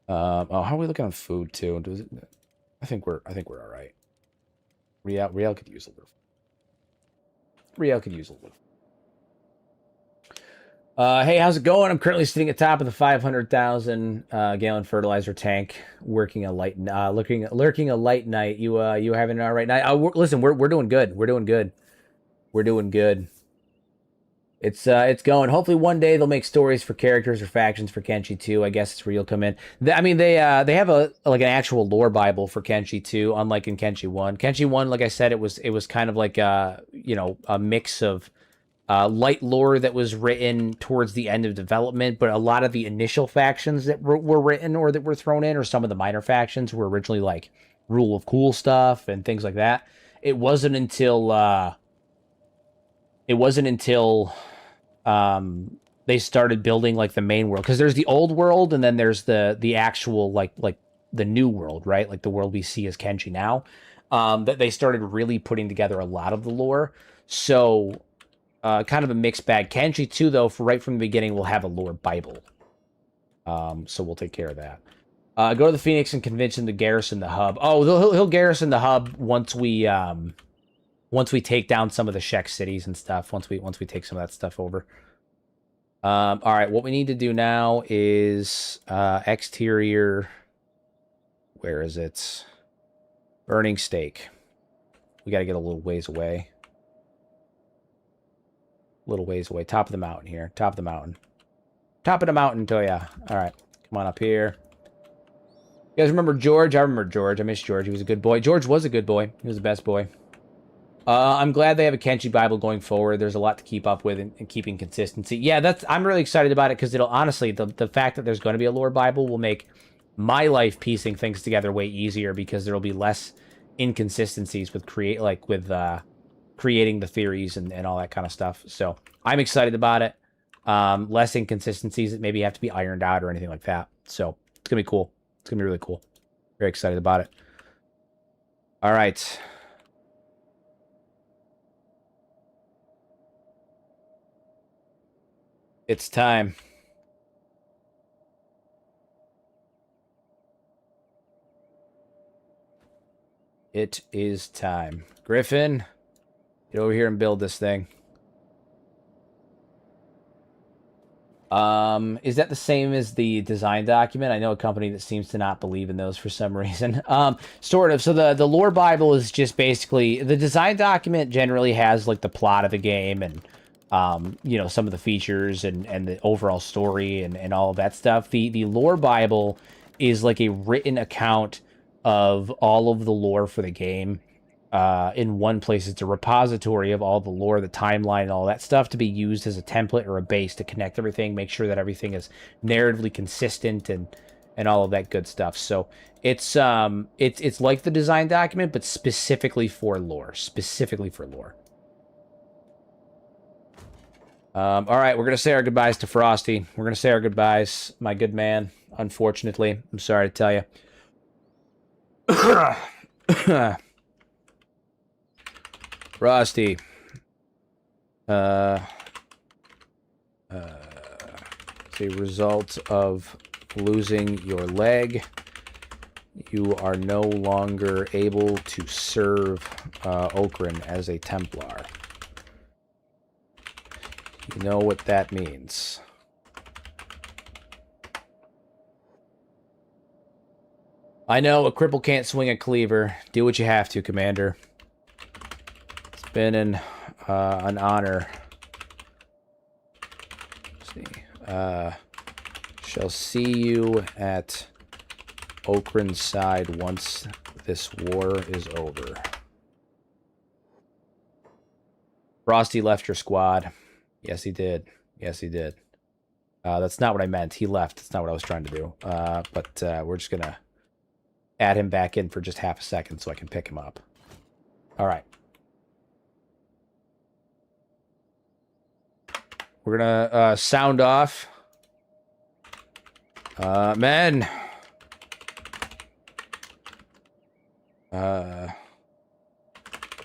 Oh, how are we looking on food too? I think we're all right. Riel could use a little. Riel could use a little. Hey, how's it going? I'm currently sitting at top of the 500,000 gallon fertilizer tank, working a light, lurking a light night. You having an all right night? Listen, we're doing good. We're doing good. We're doing good. It's going. Hopefully one day they'll make stories for characters or factions for Kenshi 2. I guess it's where you'll come in. I mean, they have like an actual lore Bible for Kenshi 2, unlike in Kenshi 1. Kenshi 1, like I said, it was kind of like a mix of light lore that was written towards the end of development, but a lot of the initial factions that were written or that were thrown in, or some of the minor factions, were originally like Rule of Cool stuff and things like that. It wasn't until they started building like the main world, because there's the old world and then there's the actual like the new world, right? Like the world we see as Kenshi now. That they started really putting together a lot of the lore. So kind of a mixed bag. Kenshi 2, though, right from the beginning, will have a lore Bible. So we'll take care of that. Go to the Phoenix and convince him to garrison the hub. Oh, he'll garrison the hub once we take down some of the Shek cities and stuff. Once we take some of that stuff over. All right, what we need to do now is exterior. Where is it? Burning Stake. We got to get a little ways away. little ways away. Top of the mountain here. Top of the mountain. Top of the mountain, Toya. All right. Come on up here. You guys remember George? I remember George. I miss George. He was a good boy. George was a good boy. He was the best boy. I'm glad they have a Kenshi Bible going forward. There's a lot to keep up with and keeping consistency. Yeah, I'm really excited about it because it'll honestly, the fact that there's going to be a lore Bible will make my life piecing things together way easier because there will be less inconsistencies with creating the theories and all that kind of stuff. So I'm excited about it. Less inconsistencies that maybe have to be ironed out or anything like that. So it's gonna be cool. It's gonna be really cool. Very excited about it. All right. It's time. It is time. Griffin, get over here and build this thing. Is that the same as the design document? I know a company that seems to not believe in those for some reason. Sort of. So the lore Bible is just basically the design document generally has like the plot of the game and you know, some of the features and the overall story and all of that stuff. The lore Bible is like a written account of all of the lore for the game. In one place, it's a repository of all the lore, the timeline, and all that stuff to be used as a template or a base to connect everything, make sure that everything is narratively consistent and all of that good stuff. So it's like the design document, but specifically for lore. Specifically for lore. All right, we're gonna say our goodbyes to Frosty. We're gonna say our goodbyes, my good man. Unfortunately, I'm sorry to tell you. Frosty. The result of losing your leg, you are no longer able to serve Okran as a Templar. You know what that means. I know a cripple can't swing a cleaver. Do what you have to, Commander. It's been an honor. Let's see. Shall see you at Okran's side once this war is over. Frosty left your squad. Yes, he did. Yes, he did. That's not what I meant. He left. That's not what I was trying to do. But we're just going to add him back in for just half a second so I can pick him up. All right. We're going to sound off. Men.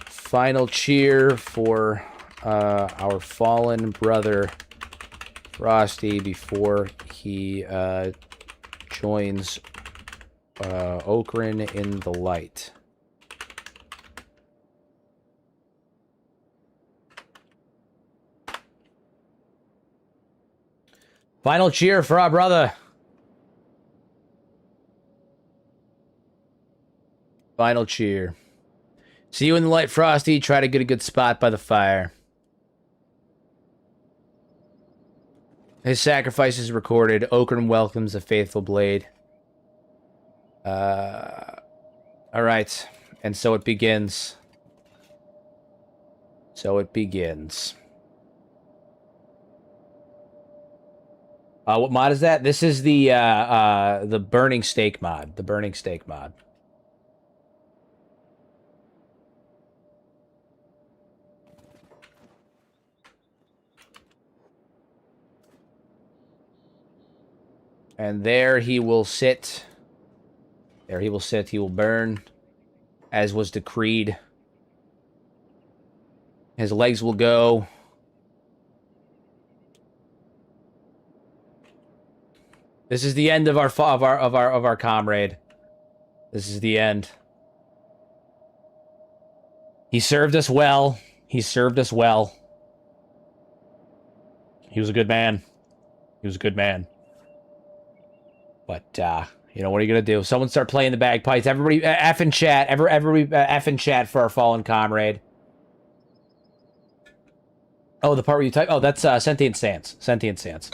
Final cheer for our fallen brother Frosty before he joins Okran in the light. Final cheer for our brother. Final cheer. See you in the light, Frosty. Try to get a good spot by the fire. His sacrifice is recorded. Okran welcomes the faithful blade. All right. And so it begins. So it begins. What mod is that? This is the burning stake mod. The burning stake mod. And there he will sit. There he will sit. He will burn, as was decreed. His legs will go. This is the end of our comrade. This is the end. He served us well. He served us well. He was a good man. He was a good man. But you know, what are you gonna do? Someone start playing the bagpipes. Everybody, F in chat. Everybody, F in chat for our fallen comrade. Oh, the part where you type. Oh, that's Sentient Sands. Sentient Sands.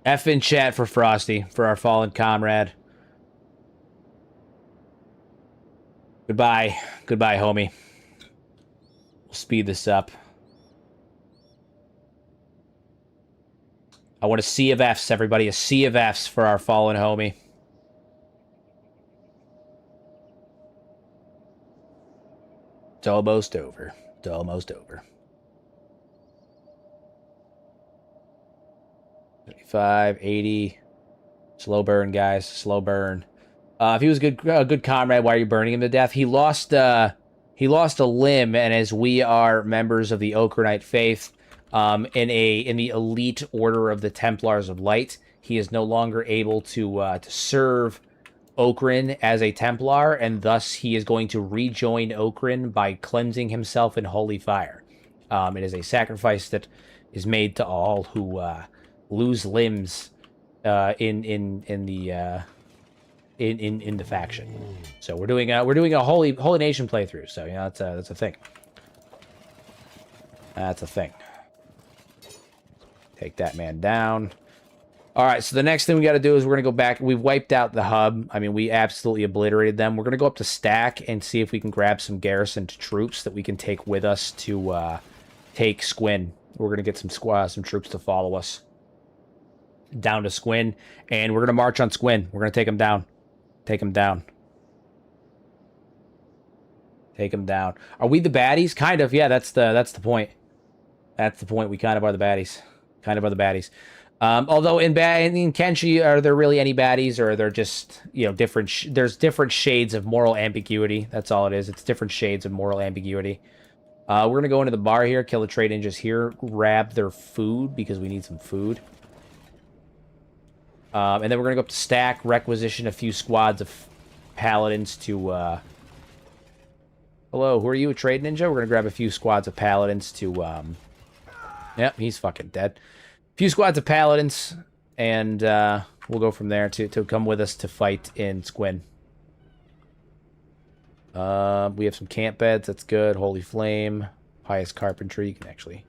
F in chat for Frosty, for our fallen comrade. Goodbye. Goodbye, homie. We'll speed this up. I want a sea of Fs, everybody. A sea of Fs for our fallen homie. It's almost over. It's almost over. 75, 80. Slow burn, guys. Slow burn. If he was a good comrade, why are you burning him to death? He lost a limb, and as we are members of the Okranite faith, in the elite order of the Templars of Light, he is no longer able to serve Okran as a Templar, and thus he is going to rejoin Okran by cleansing himself in holy fire. It is a sacrifice that is made to all who lose limbs in the faction. So we're doing a holy nation playthrough. So yeah, that's a thing. That's a thing. Take that man down. All right, so the next thing we got to do is we're going to go back. We've wiped out the hub. I mean, we absolutely obliterated them. We're going to go up to Stack and see if we can grab some garrisoned troops that we can take with us to take Squin. We're going to get some troops to follow us down to Squin, and we're going to march on Squin. We're going to take him down. Take him down. Take him down. Are we the baddies? Kind of. Yeah, that's the point. That's the point. We kind of are the baddies. Kind of are the baddies. Although in Kenshi, are there really any baddies, or are there just, you know, different? There's different shades of moral ambiguity. That's all it is. It's different shades of moral ambiguity. We're gonna go into the bar here, kill the trade ninjas here, grab their food because we need some food. And then we're gonna go up to Stack, requisition a few squads of paladins to. Hello, who are you? A trade ninja? We're gonna grab a few squads of paladins to. Yep, he's fucking dead. Few squads of paladins, and we'll go from there to come with us to fight in Squin. We have some camp beds. That's good. Holy Flame, Pious Carpentry. You can actually.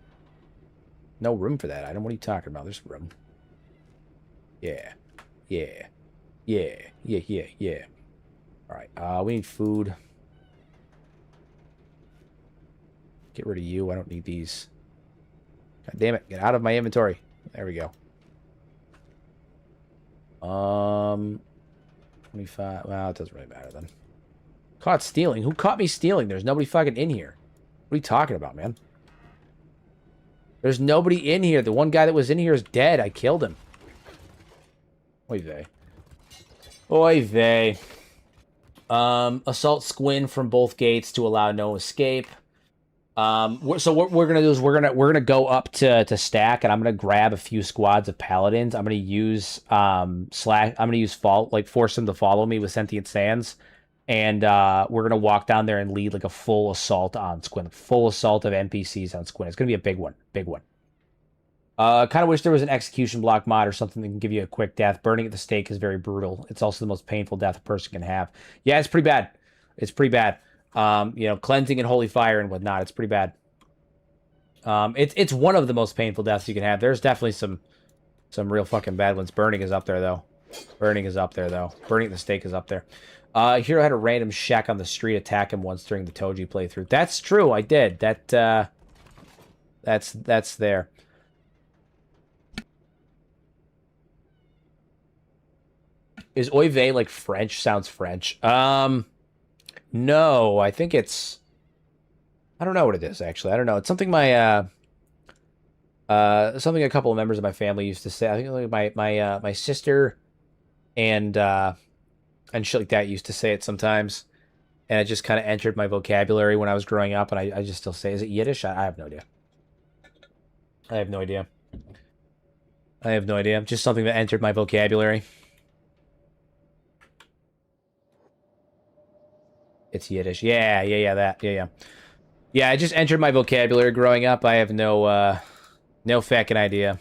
No room for that item. What are you talking about? There's room. Yeah, yeah, yeah, yeah, yeah, yeah. All right. We need food. Get rid of you. I don't need these. God damn it! Get out of my inventory. There we go. 25. Well, it doesn't really matter then. Caught stealing? Who caught me stealing? There's nobody fucking in here. What are you talking about, man? There's nobody in here. The one guy that was in here is dead. I killed him. Oy vey. Oy vey. Assault Squin from both gates to allow no escape. So what we're gonna do is we're gonna go up to Stack, and I'm gonna grab a few squads of paladins. I'm gonna use I'm gonna use force them to follow me with Sentient Sands, and we're gonna walk down there and lead like a full assault on Squin, full assault of NPCs on Squin. It's gonna be a big one, big one. Kind of wish there was an execution block mod or something that can give you a quick death. Burning at the stake is very brutal. It's also the most painful death a person can have. Yeah, it's pretty bad. It's pretty bad. You know, cleansing and holy fire and whatnot. It's pretty bad. It's one of the most painful deaths you can have. There's definitely some real fucking bad ones. Burning is up there though. Burning is up there though. Burning at the stake is up there. Hero had a random shack on the street attack him once during the Toji playthrough. That's true. I did. That's there. Is Oy vey like French? Sounds French. No, I think it's... I don't know what it is, actually. I don't know. It's something something a couple of members of my family used to say. I think like my sister and shit like that used to say it sometimes. And it just kind of entered my vocabulary when I was growing up, and I just still say, is it Yiddish? I have no idea. I have no idea. I have no idea. Just something that entered my vocabulary. It's Yiddish. Yeah, that. Yeah. Yeah, I just entered my vocabulary growing up. I have no fucking idea.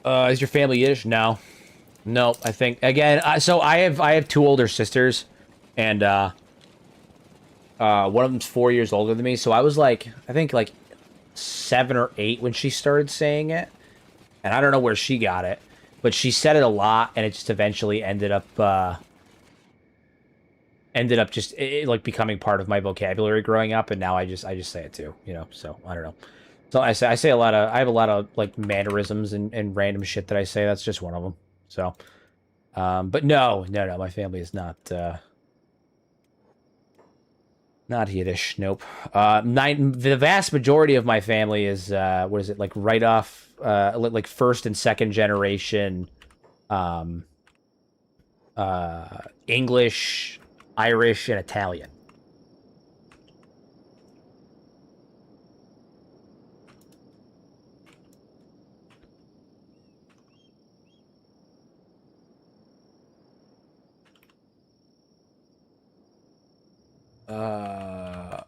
Is your family Yiddish? No. No, I think again. So I have two older sisters, and one of them's 4 years older than me. So I was like, I think like 7 or 8 when she started saying it, and I don't know where she got it, but she said it a lot, and it just eventually ended up just like becoming part of my vocabulary growing up, and now I just say it too, you know. So I don't know. So I say a lot of I have a lot of like mannerisms and random shit that I say. That's just one of them. So, but no, my family is not Yiddish. Nope. The vast majority of my family is what is it, like right off like first and second generation um English, Irish, and Italian.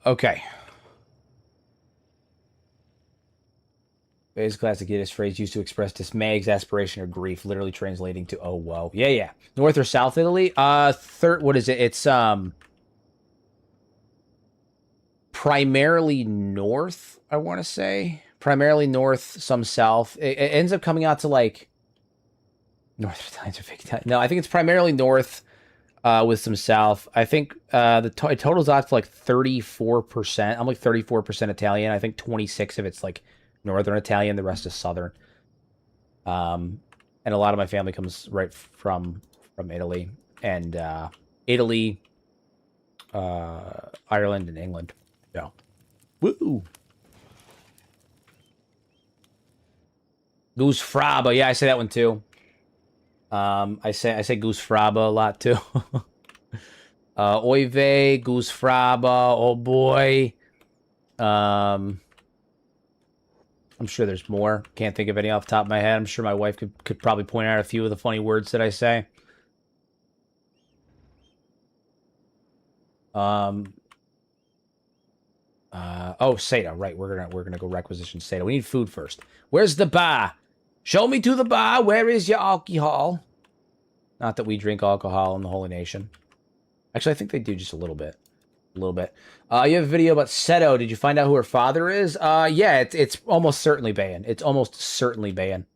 Okay. Today's classic Yiddish phrase used to express dismay, exasperation, or grief, literally translating to "oh whoa." Yeah, yeah. North or South Italy? Third. What is it? It's primarily north. I want to say primarily north, some south. It ends up coming out to like North Italians are fake Italian. No, I think it's primarily north, with some south. I think it totals out to like 34%. I'm like 34% Italian. I think 26 of it's like northern Italian. The rest is southern. And a lot of my family comes right from Italy and Italy, Ireland, and England. Yeah. Woo. Goose fraba. Yeah, I say that one too. I say goose fraba a lot too. Oy vey, goose fraba, oh boy. I'm sure there's more. Can't think of any off the top of my head. I'm sure my wife could probably point out a few of the funny words that I say. Oh, Seda, right. We're gonna go requisition Seda. We need food first. Where's the bar? Show me to the bar. Where is your alcohol? Not that we drink alcohol in the Holy Nation. Actually, I think they do just a little bit. A little bit. You have a video about Seto. Did you find out who her father is? Yeah, it's almost certainly Bayan. It's almost certainly Bayan.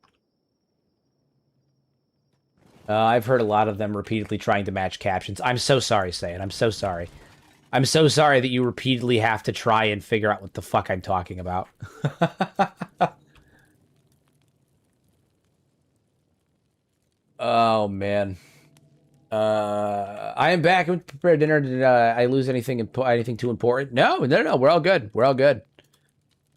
I've heard a lot of them repeatedly trying to match captions. I'm so sorry, Sayan. I'm so sorry. I'm so sorry that you repeatedly have to try and figure out what the fuck I'm talking about. Oh, man. I am back and prepared dinner. Did I lose anything too important? No. We're all good. We're all good.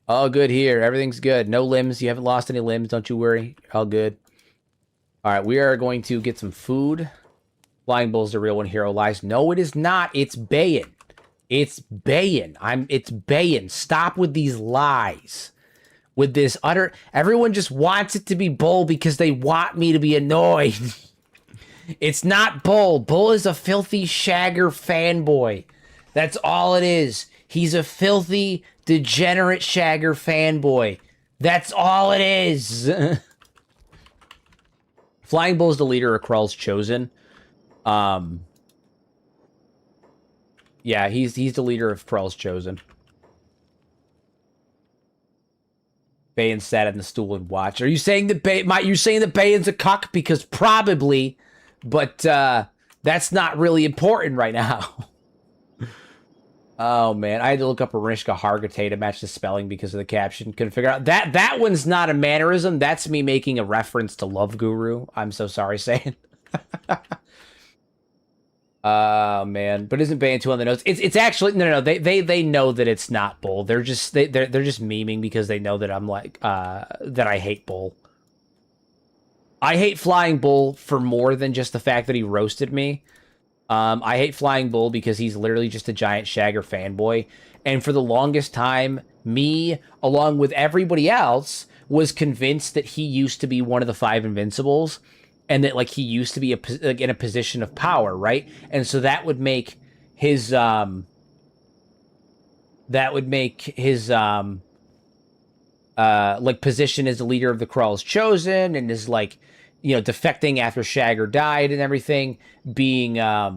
All good here. Everything's good. No limbs. You haven't lost any limbs. Don't you worry. All good. All right. We are going to get some food. Flying Bull's the real one. Hero lies. No, it is not. It's Bayan. It's Bayan. It's Bayan. Stop with these lies. With this utter... Everyone just wants it to be Bull because they want me to be annoyed. It's not Bull. Bull is a filthy Shagger fanboy. That's all it is. He's a filthy, degenerate Shagger fanboy. That's all it is. Flying Bull's the leader of Krull's Chosen. Yeah, he's the leader of Krull's Chosen. Bayan sat in the stool and watched. Are you saying that you're saying that Bayan's a cuck? Because probably, but that's not really important right now. Oh man, I had to look up Arishka Hargitay to match the spelling because of the caption. Couldn't figure out that one's not a mannerism. That's me making a reference to Love Guru. I'm so sorry, saying. Man, but isn't Bayan 2 on the nose? It's actually no. They know that it's not Bull. They're just memeing because they know that I'm like that I hate Bull. I hate Flying Bull for more than just the fact that he roasted me. I hate Flying Bull because he's literally just a giant Shagger fanboy, and for the longest time, me along with everybody else was convinced that he used to be one of the 5 Invincibles. And that, like, he used to be in a position of power, right? And so that would make his like position as the leader of the Krall's Chosen, and is like, defecting after Shagger died and everything, being uh,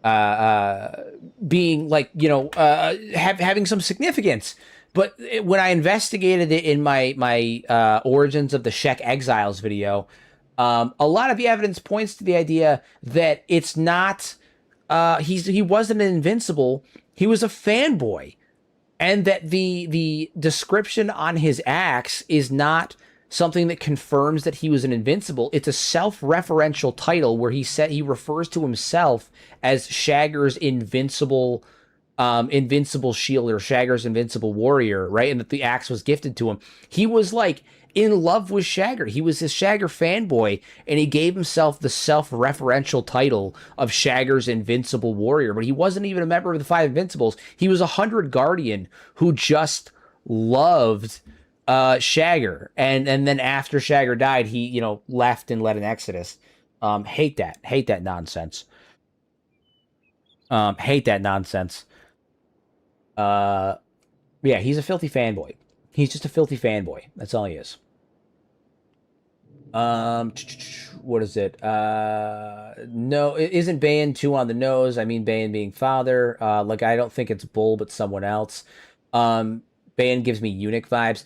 uh, being like, having some significance. But when I investigated it in my Origins of the Shek Exiles video, a lot of the evidence points to the idea that it's not. He wasn't an invincible. He was a fanboy, and that the description on his axe is not something that confirms that he was an invincible. It's a self-referential title where he refers to himself as Shagger's invincible shield, or Shagger's invincible warrior, right? And that the axe was gifted to him. He was like in love with Shagger. He was his Shagger fanboy, and he gave himself the self-referential title of Shagger's invincible warrior. But he wasn't even a member of the Five Invincibles. He was a 100 Guardian who just loved Shagger, and then after Shagger died, he left and led an exodus. Hate that nonsense. Hate that nonsense. Yeah, he's a filthy fanboy. He's just a filthy fanboy. That's all he is. What is it? No, it isn't Bayan too on the nose. I mean, Bayan being father. Like, I don't think it's Bull, but someone else. Bayan gives me eunuch vibes.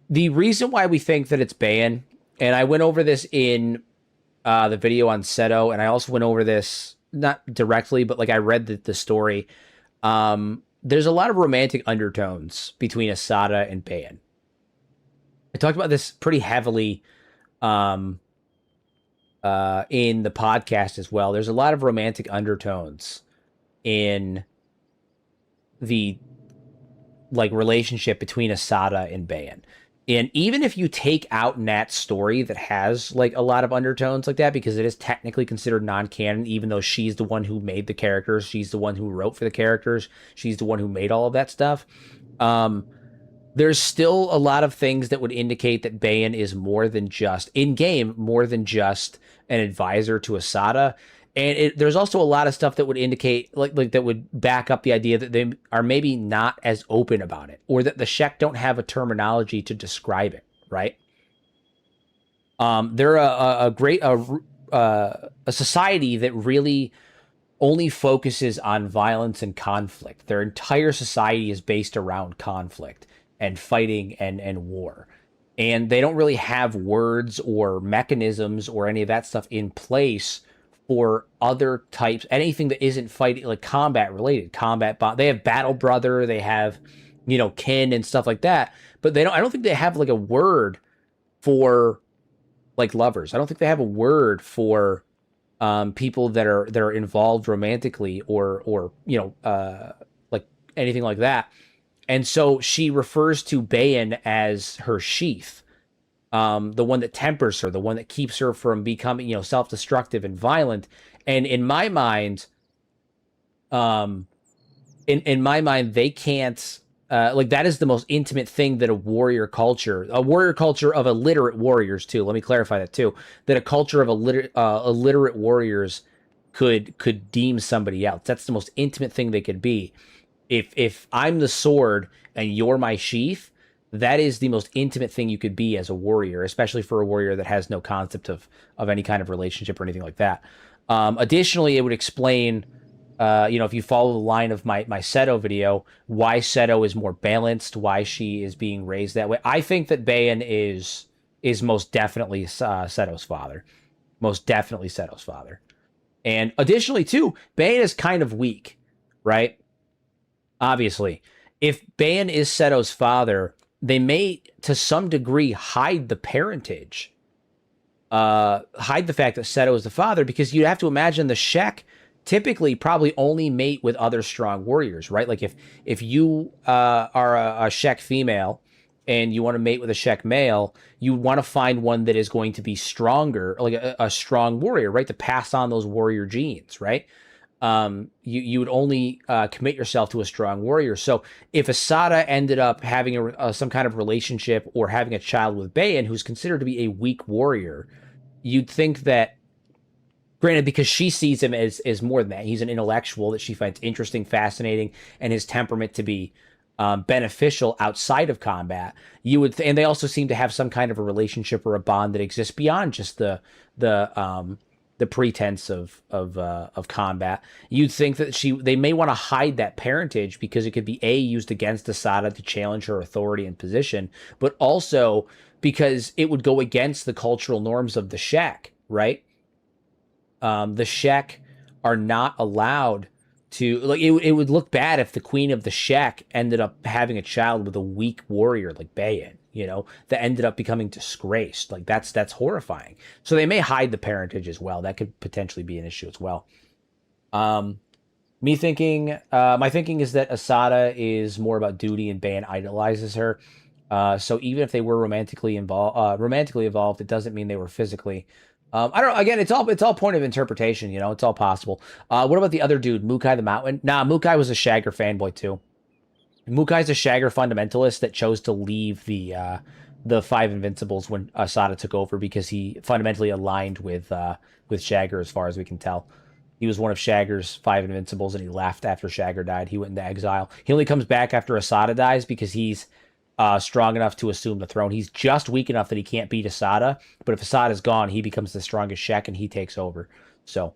The reason why we think that it's Bayan, and I went over this in the video on Seto, and I also went over this, not directly, but like I read the story. There's a lot of romantic undertones between Asada and Bayan. I talked about this pretty heavily in the podcast as well. There's a lot of romantic undertones in the like relationship between Asada and Bayan. And even if you take out Nat's story that has like a lot of undertones like that, because it is technically considered non-canon, even though she's the one who made the characters, she's the one who wrote for the characters, she's the one who made all of that stuff. There's still a lot of things that would indicate that Bayan is more than just, in-game, more than just an advisor to Asada. And there's also a lot of stuff that would indicate, like that would back up the idea that they are maybe not as open about it, or that the Shek don't have a terminology to describe it, right? They're a society that really only focuses on violence and conflict. Their entire society is based around conflict and fighting and war. And they don't really have words or mechanisms or any of that stuff in place for other types, anything that isn't fighting, like combat related, they have Battle Brother, they have, kin and stuff like that, but I don't think they have like a word for like lovers. I don't think they have a word for people that are involved romantically or like anything like that. And so she refers to Bayan as her sheath. The one that tempers her, the one that keeps her from becoming, self-destructive and violent. And in my mind, they can't, like that is the most intimate thing that a warrior culture of illiterate warriors too. Let me clarify that too. That a culture of illiterate warriors could deem somebody else. That's the most intimate thing they could be. If I'm the sword and you're my sheath, that is the most intimate thing you could be as a warrior, especially for a warrior that has no concept of any kind of relationship or anything like that. Additionally, it would explain, if you follow the line of my Seto video, why Seto is more balanced, why she is being raised that way. I think that Bayan is most definitely Seto's father. Most definitely Seto's father. And additionally, too, Bayan is kind of weak, right? Obviously. If Bayan is Seto's father, they may, to some degree, hide the parentage. Hide the fact that Seto is the father, because you have to imagine the Shek typically probably only mate with other strong warriors, right? Like if you are a Shek female and you want to mate with a Shek male, you want to find one that is going to be stronger, like a strong warrior, right? To pass on those warrior genes, right? You would only commit yourself to a strong warrior. So if Asada ended up having some kind of relationship or having a child with Bayan, who's considered to be a weak warrior, you'd think that, granted, because she sees him as more than that, he's an intellectual that she finds interesting, fascinating, and his temperament to be beneficial outside of combat. And they also seem to have some kind of a relationship or a bond that exists beyond just the pretense of combat. You'd think that they may want to hide that parentage because it could be used against Asada to challenge her authority and position, but also because it would go against the cultural norms of the Shek, right? The Shek are not allowed to, like, it would look bad if the queen of the Shek ended up having a child with a weak warrior like Bayan, that ended up becoming disgraced. Like that's horrifying. So they may hide the parentage as well. That could potentially be an issue as well. My thinking is that Asada is more about duty and Bayan idolizes her. So even if they were romantically involved, it doesn't mean they were physically. I don't know. Again, it's all point of interpretation. It's all possible. What about the other dude, Mukai the Mountain? Nah, Mukai was a Shagger fanboy too. Mukai's a Shagger fundamentalist that chose to leave the Five Invincibles when Asada took over because he fundamentally aligned with Shagger as far as we can tell. He was one of Shagger's Five Invincibles and he left after Shagger died. He went into exile. He only comes back after Asada dies because he's strong enough to assume the throne. He's just weak enough that he can't beat Asada, but if Asada's gone, he becomes the strongest Shek and he takes over. So,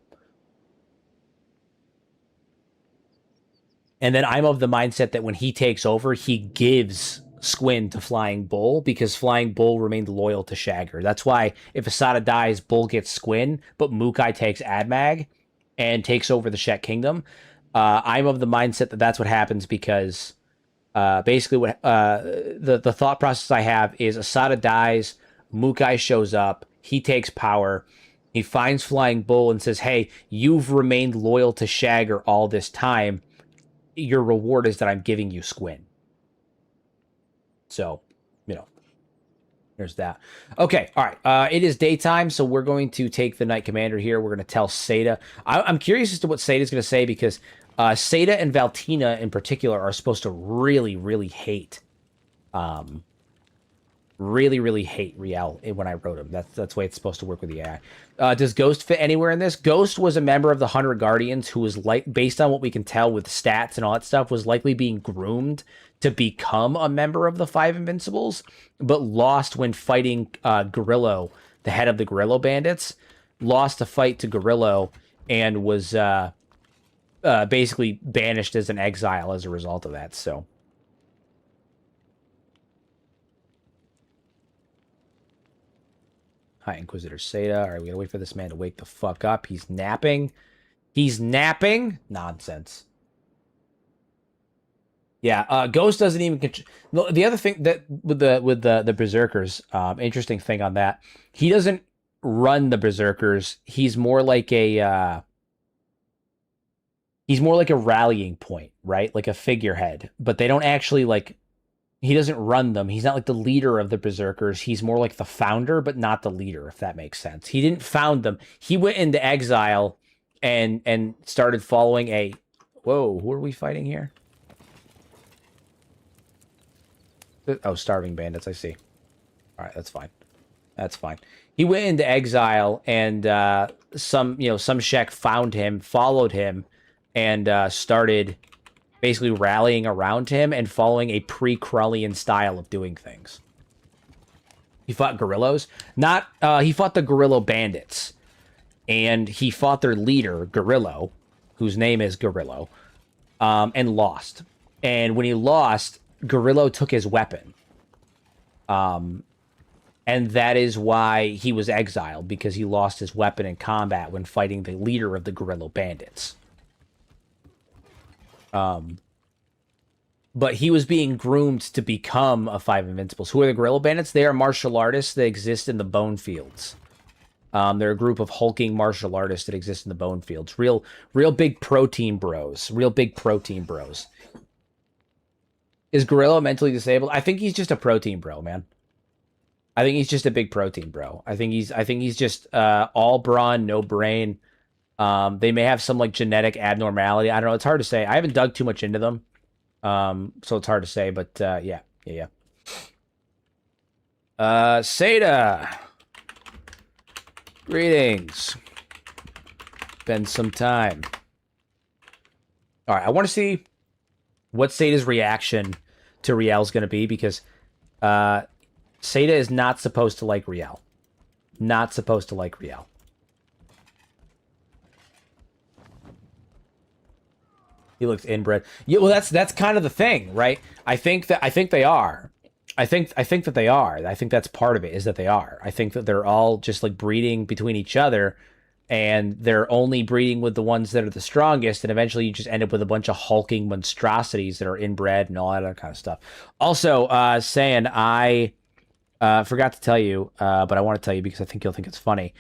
and then I'm of the mindset that when he takes over, he gives Squin to Flying Bull because Flying Bull remained loyal to Shagger. That's why if Asada dies, Bull gets Squin, but Mukai takes Admag and takes over the Shek Kingdom. I'm of the mindset that that's what happens because basically what the thought process I have is Asada dies, Mukai shows up, he takes power, he finds Flying Bull and says, hey, you've remained loyal to Shagger all this time. Your reward is that I'm giving you Squin. So, there's that. Okay, all right. It is daytime, so we're going to take the Knight Commander here. We're going to tell Seda. I'm curious as to what Seda's going to say because Seda and Valtina in particular are supposed to really, really hate, really hate Riel when I wrote him. That's the way it's supposed to work with the AI. Does Ghost fit anywhere in this? Ghost was a member of the 100 Guardians who was, like, based on what we can tell with stats and all that stuff, was likely being groomed to become a member of the Five Invincibles, but lost when fighting Gorillo, the head of the Gorillo Bandits, lost a fight to Gorillo and was basically banished as an exile as a result of that. So, hi, Inquisitor Seda. All right, we gotta wait for this man to wake the fuck up. He's napping. He's napping? Nonsense. Yeah, Ghost doesn't even the other thing that with the Berserkers, interesting thing on that, he doesn't run the Berserkers. He's more like a rallying point, right? Like a figurehead. But they don't actually he doesn't run them. He's not like the leader of the Berserkers. He's more like the founder, but not the leader, if that makes sense. He didn't found them. He went into exile and started following a whoa, who are we fighting here? Oh, starving bandits, I see. All right, that's fine. That's fine. He went into exile, and some Shek found him, followed him, and started basically rallying around him and following a pre-Krullian style of doing things. He fought Gorillos. He fought the Gorillo Bandits, and he fought their leader, Gorillo, whose name is Gorillo, and lost. And when he lost, Gorillo took his weapon. And that is why he was exiled, because he lost his weapon in combat when fighting the leader of the Gorillo Bandits. But he was being groomed to become a Five Invincibles. Who are the Gorillo Bandits? They are martial artists that exist in the Bone Fields. They're a group of hulking martial artists that exist in the Bone Fields. Real big protein bros. Real big protein bros. Is Gorillo mentally disabled? I think he's just a protein bro, man. I think he's just a big protein bro. I think he's just all brawn, no brain. They may have some genetic abnormality. I don't know. It's hard to say. I haven't dug too much into them. So it's hard to say, but yeah. Seda. Greetings. Been some time. All right, I want to see what Seda's reaction to Riel's going to be, because Seda is not supposed to like Riel. Not supposed to like Riel. He looks inbred. Yeah, well, that's kind of the thing, right? I think they are. I think that they are. I think that's part of it, is that they are. I think that they're all just like breeding between each other, and they're only breeding with the ones that are the strongest, and eventually you just end up with a bunch of hulking monstrosities that are inbred and all that other kind of stuff. Also, saying I forgot to tell you, but I want to tell you because I think you'll think it's funny.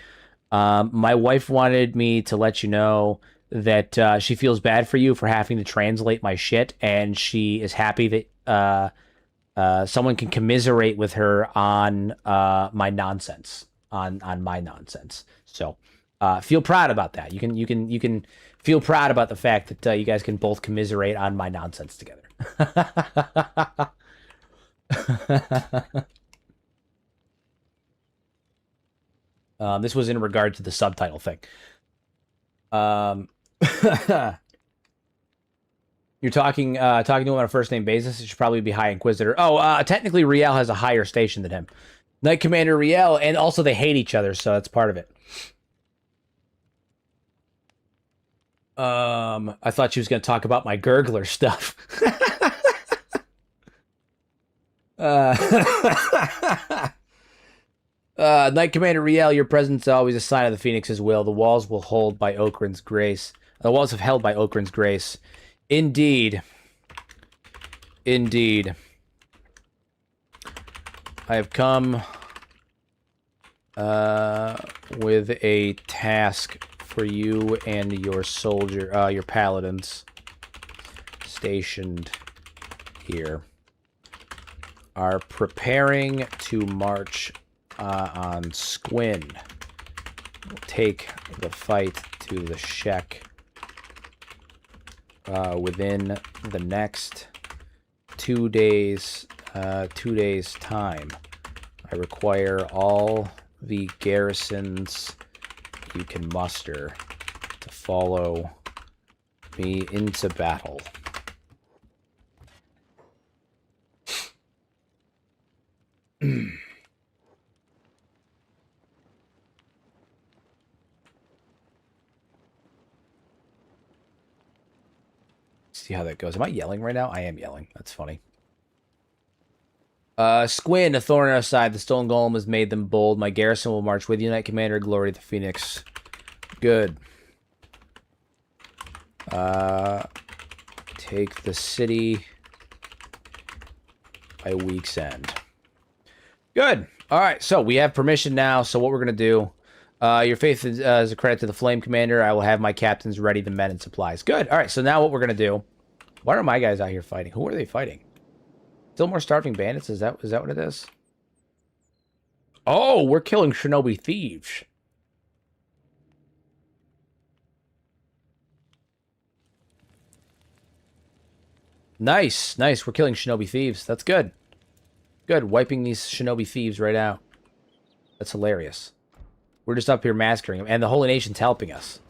My wife wanted me to let you know that she feels bad for you for having to translate my shit, and she is happy that someone can commiserate with her on my nonsense, on my nonsense. So feel proud about that. You can feel proud about the fact that you guys can both commiserate on my nonsense together. This was in regard to the subtitle thing. You're talking to him on a first name basis. It should probably be High Inquisitor. Oh, technically Riel has a higher station than him. Knight Commander Riel, and also they hate each other, so that's part of it. I thought she was going to talk about my gurgler stuff. Knight Commander Riel, your presence is always a sign of the Phoenix's will. The walls will hold by Okran's grace. The walls have held by Okran's grace. Indeed. Indeed. I have come with a task for you and your soldier, your paladins stationed here are preparing to march on Squin. We'll take the fight to the Shek within the next 2 days, 2 days time. I require all the garrisons you can muster to follow me into battle. See how that goes. Am I yelling right now? I am yelling. That's funny. Squin, a thorn in our side. The Stolen Golem has made them bold. My garrison will march with you, Knight Commander. Glory to the Phoenix. Good. Take the city by week's end. Good. All right, so we have permission now. So what we're going to do, your faith is a credit to the Flame Commander. I will have my captains ready the men and supplies. Good. All right, so now what we're going to do, why are my guys out here fighting? Who are they fighting? Still more starving bandits? Is that what it is? Oh, we're killing Shinobi thieves. Nice, nice. We're killing Shinobi thieves. That's good. Good. Wiping these Shinobi thieves right out. That's hilarious. We're just up here massacring them, and the Holy Nation's helping us.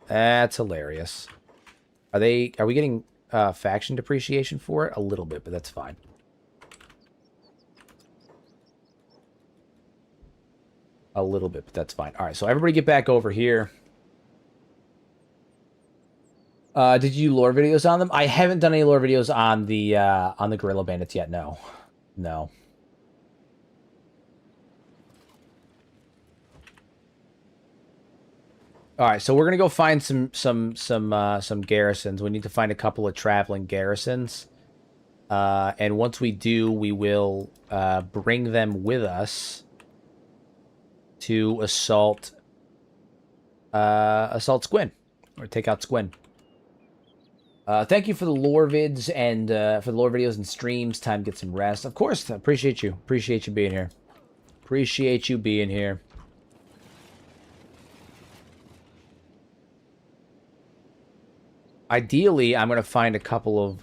That's hilarious. Are we getting faction depreciation for it? A little bit, but that's fine. A little bit, but that's fine. All right, so everybody get back over here. Did you do lore videos on them? I haven't done any lore videos on the Guerrilla Bandits yet. No, no. All right, so we're gonna go find some garrisons. We need to find a couple of traveling garrisons, and once we do, we will bring them with us to assault Squin, or take out Squin. Thank you for the lore vids and for the lore videos and streams. Time to get some rest. Of course, appreciate you. Appreciate you being here. Appreciate you being here. Ideally, I'm going to find a couple of...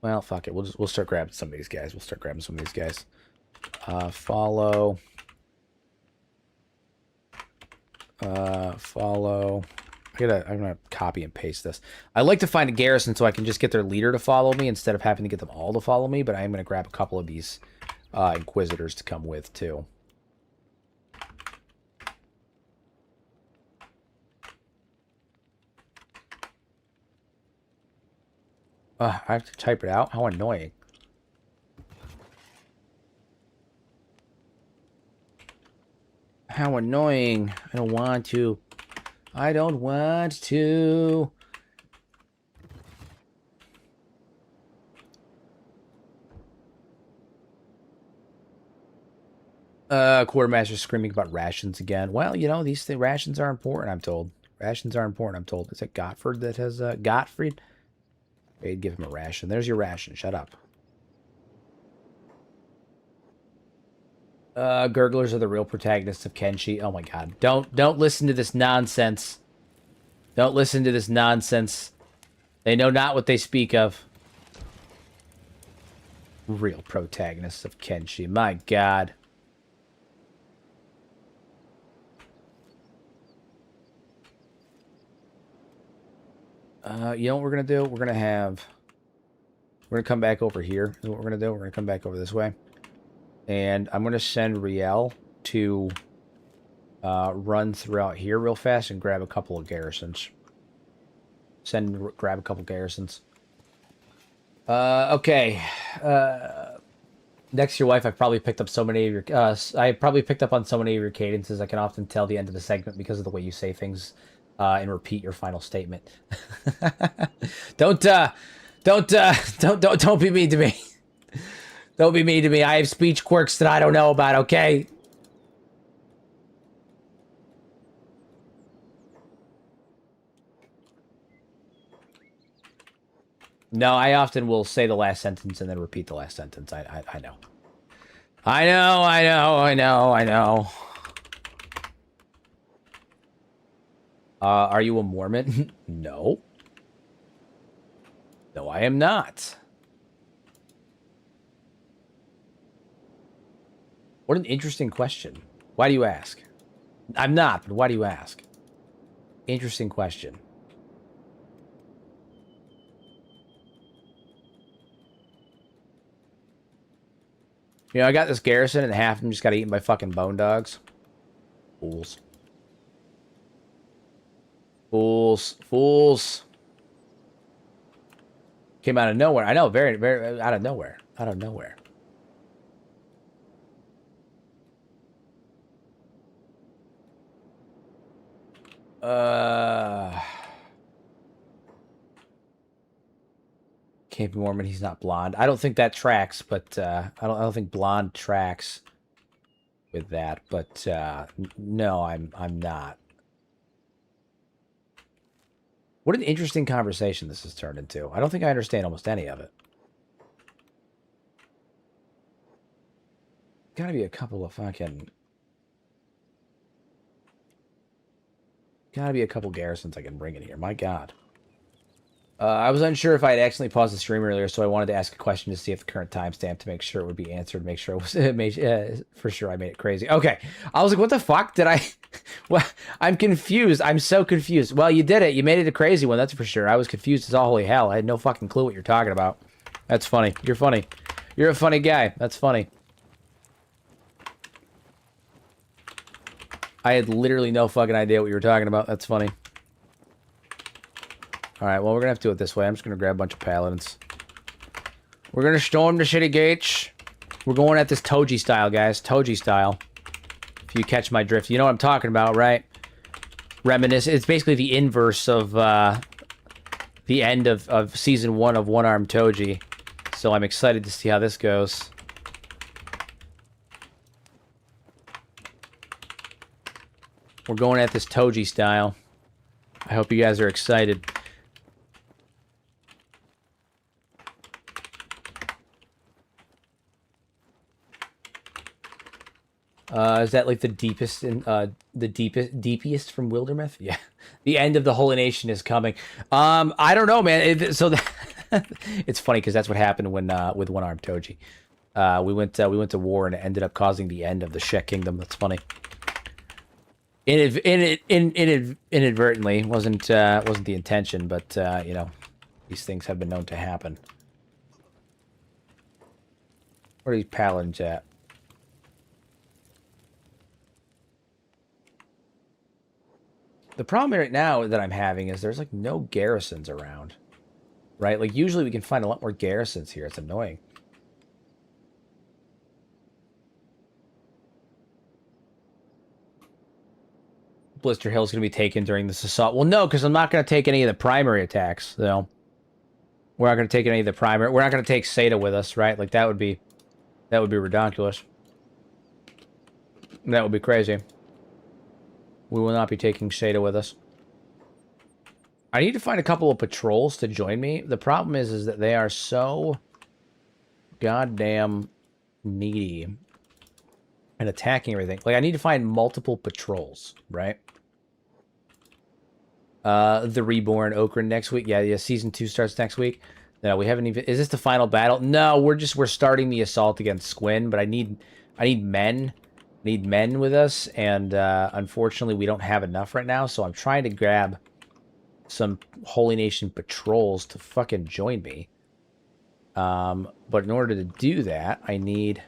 well, fuck it. We'll start grabbing some of these guys. We'll start grabbing some of these guys. Follow. Follow. I'm gonna copy and paste this. I like to find a garrison so I can just get their leader to follow me instead of having to get them all to follow me. But I am gonna grab a couple of these inquisitors to come with too. I have to type it out. How annoying. How annoying. I don't want to. I don't want to. Quartermaster screaming about rations again. Well, you know, these rations are important, I'm told. Rations are important, I'm told. Is it Gottfried that has, Gottfried? They'd give him a ration. There's your ration. Shut up. Gurglers are the real protagonists of Kenshi. Oh my god. Don't listen to this nonsense. Don't listen to this nonsense. They know not what they speak of. Real protagonists of Kenshi. My god. You know what we're going to do? We're going to come back over here. Is what we're going to do. We're going to come back over this way. And I'm going to send Riel to run throughout here real fast and grab a couple of garrisons. Grab a couple garrisons. Okay. Next to your wife, I've probably picked up so many of your... I probably picked up on so many of your cadences. I can often tell the end of the segment because of the way you say things. And repeat your final statement. Don't be mean to me. Don't be mean to me. I have speech quirks that I don't know about, okay? No, I often will say the last sentence and then repeat the last sentence. I know. I know. Are you a Mormon? No. No, I am not. What an interesting question. Why do you ask? I'm not, but why do you ask? Interesting question. You know, I got this garrison and half of them just got eaten by fucking bone dogs. Fools. Fools. Came out of nowhere. I know, very, very out of nowhere. Out of nowhere. Can't be Mormon. He's not blonde. I don't think that tracks, but I don't think blonde tracks with that. But no, I'm not. What an interesting conversation this has turned into. I don't think I understand almost any of it. Gotta be a couple of fucking... Gotta be a couple garrisons I can bring in here. My god. I was unsure if I had accidentally paused the stream earlier, so I wanted to ask a question to see if the current timestamp to make sure it would be answered, make sure it was for sure I made it crazy. Okay. I was like, what the fuck did I... Well, I'm confused. I'm so confused. Well, you did it. You made it a crazy one, that's for sure. I was confused as all holy hell. I had no fucking clue what you're talking about. That's funny. You're funny. You're a funny guy. That's funny. I had literally no fucking idea what you were talking about. That's funny. Alright, well, we're gonna have to do it this way. I'm just gonna grab a bunch of paladins. We're gonna storm the shitty gates. We're going at this Toji style, guys. Toji style. If you catch my drift. You know what I'm talking about, right? Reminiscent. It's basically the inverse of the end of Season 1 of One Arm Toji. So I'm excited to see how this goes. We're going at this Toji style. I hope you guys are excited. Is that like the deepest in deepest from Wildermyth? Yeah. The end of the Holy Nation is coming. I don't know, man. It's funny because that's what happened when with One Arm Toji. We went to war and it ended up causing the end of the Shek Kingdom. That's funny. Inadvertently wasn't the intention, but you know, these things have been known to happen. Where are these paladins at? The problem right now that I'm having is there's like no garrisons around, right? Like usually we can find a lot more garrisons here. It's annoying. Blister Hill's going to be taken during this assault. Well, no, because I'm not going to take any of the primary attacks, though. We're not going to take any of the primary. We're not going to take Seda with us, right? Like that would be ridiculous. That would be crazy. We will not be taking Seda with us. I need to find a couple of patrols to join me. The problem is that they are so goddamn needy and attacking everything. Like I need to find multiple patrols, right? The Reborn Okran next week. Yeah, season 2 starts next week. No, we haven't even. Is this the final battle? No, we're starting the assault against Squin, but I need men. Need men with us, and unfortunately, we don't have enough right now. So I'm trying to grab some Holy Nation patrols to fucking join me. But in order to do that, I need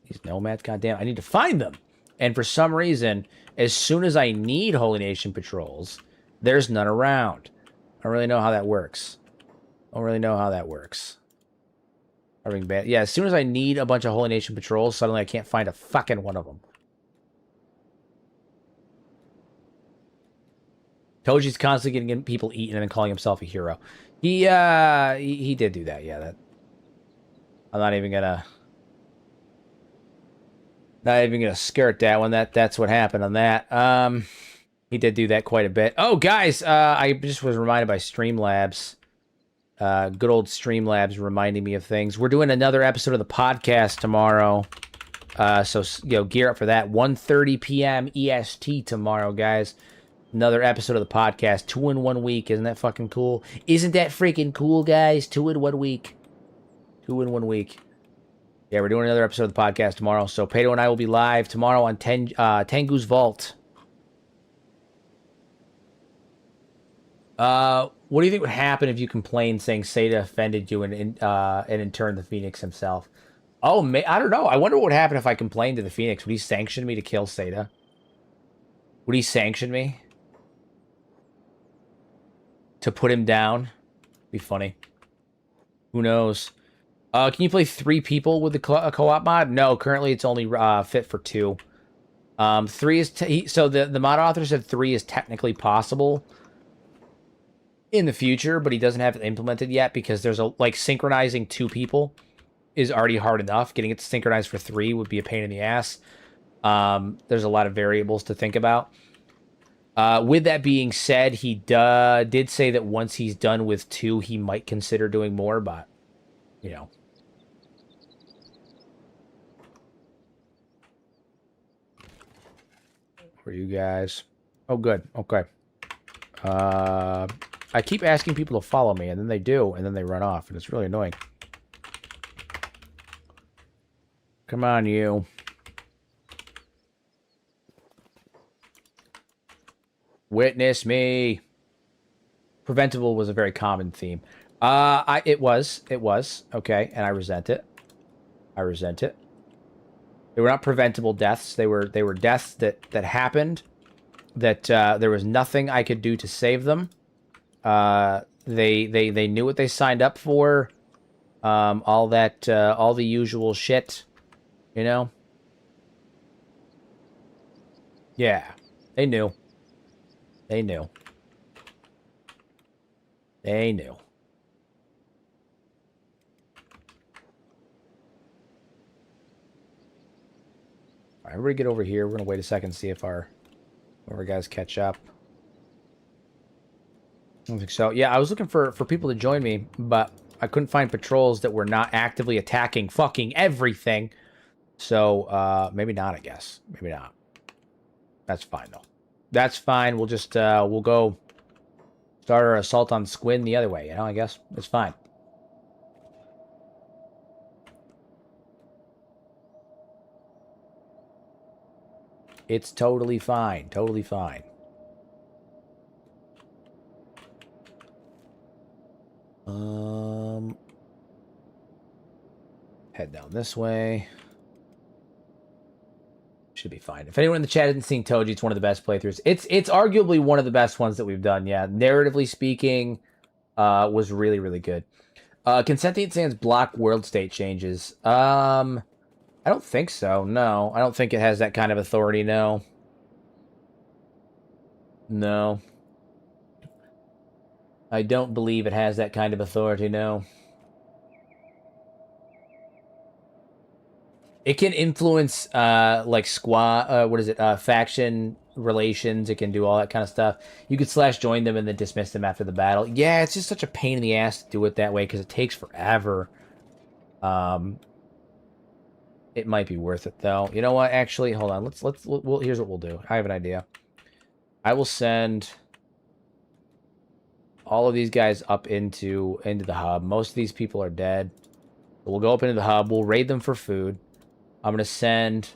these nomads. Goddamn, I need to find them. And for some reason, as soon as I need Holy Nation patrols, there's none around. I don't really know how that works. Having bad. Yeah, as soon as I need a bunch of Holy Nation patrols, suddenly I can't find a fucking one of them. Toji's constantly getting people eaten and calling himself a hero. He did do that. Yeah, that. I'm not even gonna skirt that one. That's what happened on that. He did do that quite a bit. Oh, guys, I just was reminded by Streamlabs. Good old Streamlabs reminding me of things. We're doing another episode of the podcast tomorrow. So, you know, gear up for that. 1:30 p.m. EST tomorrow, guys. Another episode of the podcast. 2 in 1 week. Isn't that fucking cool? Isn't that freaking cool, guys? 2 in 1 week. 2 in 1 week. Yeah, we're doing another episode of the podcast tomorrow. So, Pato and I will be live tomorrow on Tengu's Vault. What do you think would happen if you complained saying Seda offended you and in turn the Phoenix himself? Oh, I don't know. I wonder what would happen if I complained to the Phoenix. Would he sanction me to kill Seda? Would he sanction me? To put him down? Be funny. Who knows? Can you play 3 people with the co-op mod? No, currently it's only fit for 2. 3 is... so the mod author said 3 is technically possible in the future, but he doesn't have it implemented yet because there's like synchronizing 2 people is already hard enough. Getting it to synchronize for 3 would be a pain in the ass. There's a lot of variables to think about. With that being said, he did say that once he's done with 2, he might consider doing more, but you know. For you guys. Oh, good. Okay. I keep asking people to follow me, and then they do, and then they run off, and it's really annoying. Come on, you. Witness me. Preventable was a very common theme. It was. Okay, and I resent it. They were not preventable deaths. They were deaths that happened. That there was nothing I could do to save them. They knew what they signed up for. All the usual shit, you know? Yeah, they knew. They knew. All right, everybody get over here. We're going to wait a second to see if our guys catch up. I don't think so. Yeah, I was looking for people to join me, but I couldn't find patrols that were not actively attacking fucking everything. So, maybe not, I guess. Maybe not. That's fine, though. That's fine. We'll just, we'll go start our assault on Squin the other way, you know, I guess. It's fine. It's totally fine. Totally fine. Head down this way. Should be fine. If anyone in the chat hasn't seen Toji, it's one of the best playthroughs. It's arguably one of the best ones that we've done. Yeah, narratively speaking, was really, really good. Can Sentient Sands block world state changes? I don't think so. No, I don't think it has that kind of authority. No. No. I don't believe it has that kind of authority. No. It can influence like squad what is it? Faction relations. It can do all that kind of stuff. You could slash join them and then dismiss them after the battle. Yeah, it's just such a pain in the ass to do it that way because it takes forever. It might be worth it though. You know what? Actually, hold on. Well, here's what we'll do. I have an idea. I will send all of these guys up into the hub. Most of these people are dead. We'll go up into the hub. We'll raid them for food. I'm gonna send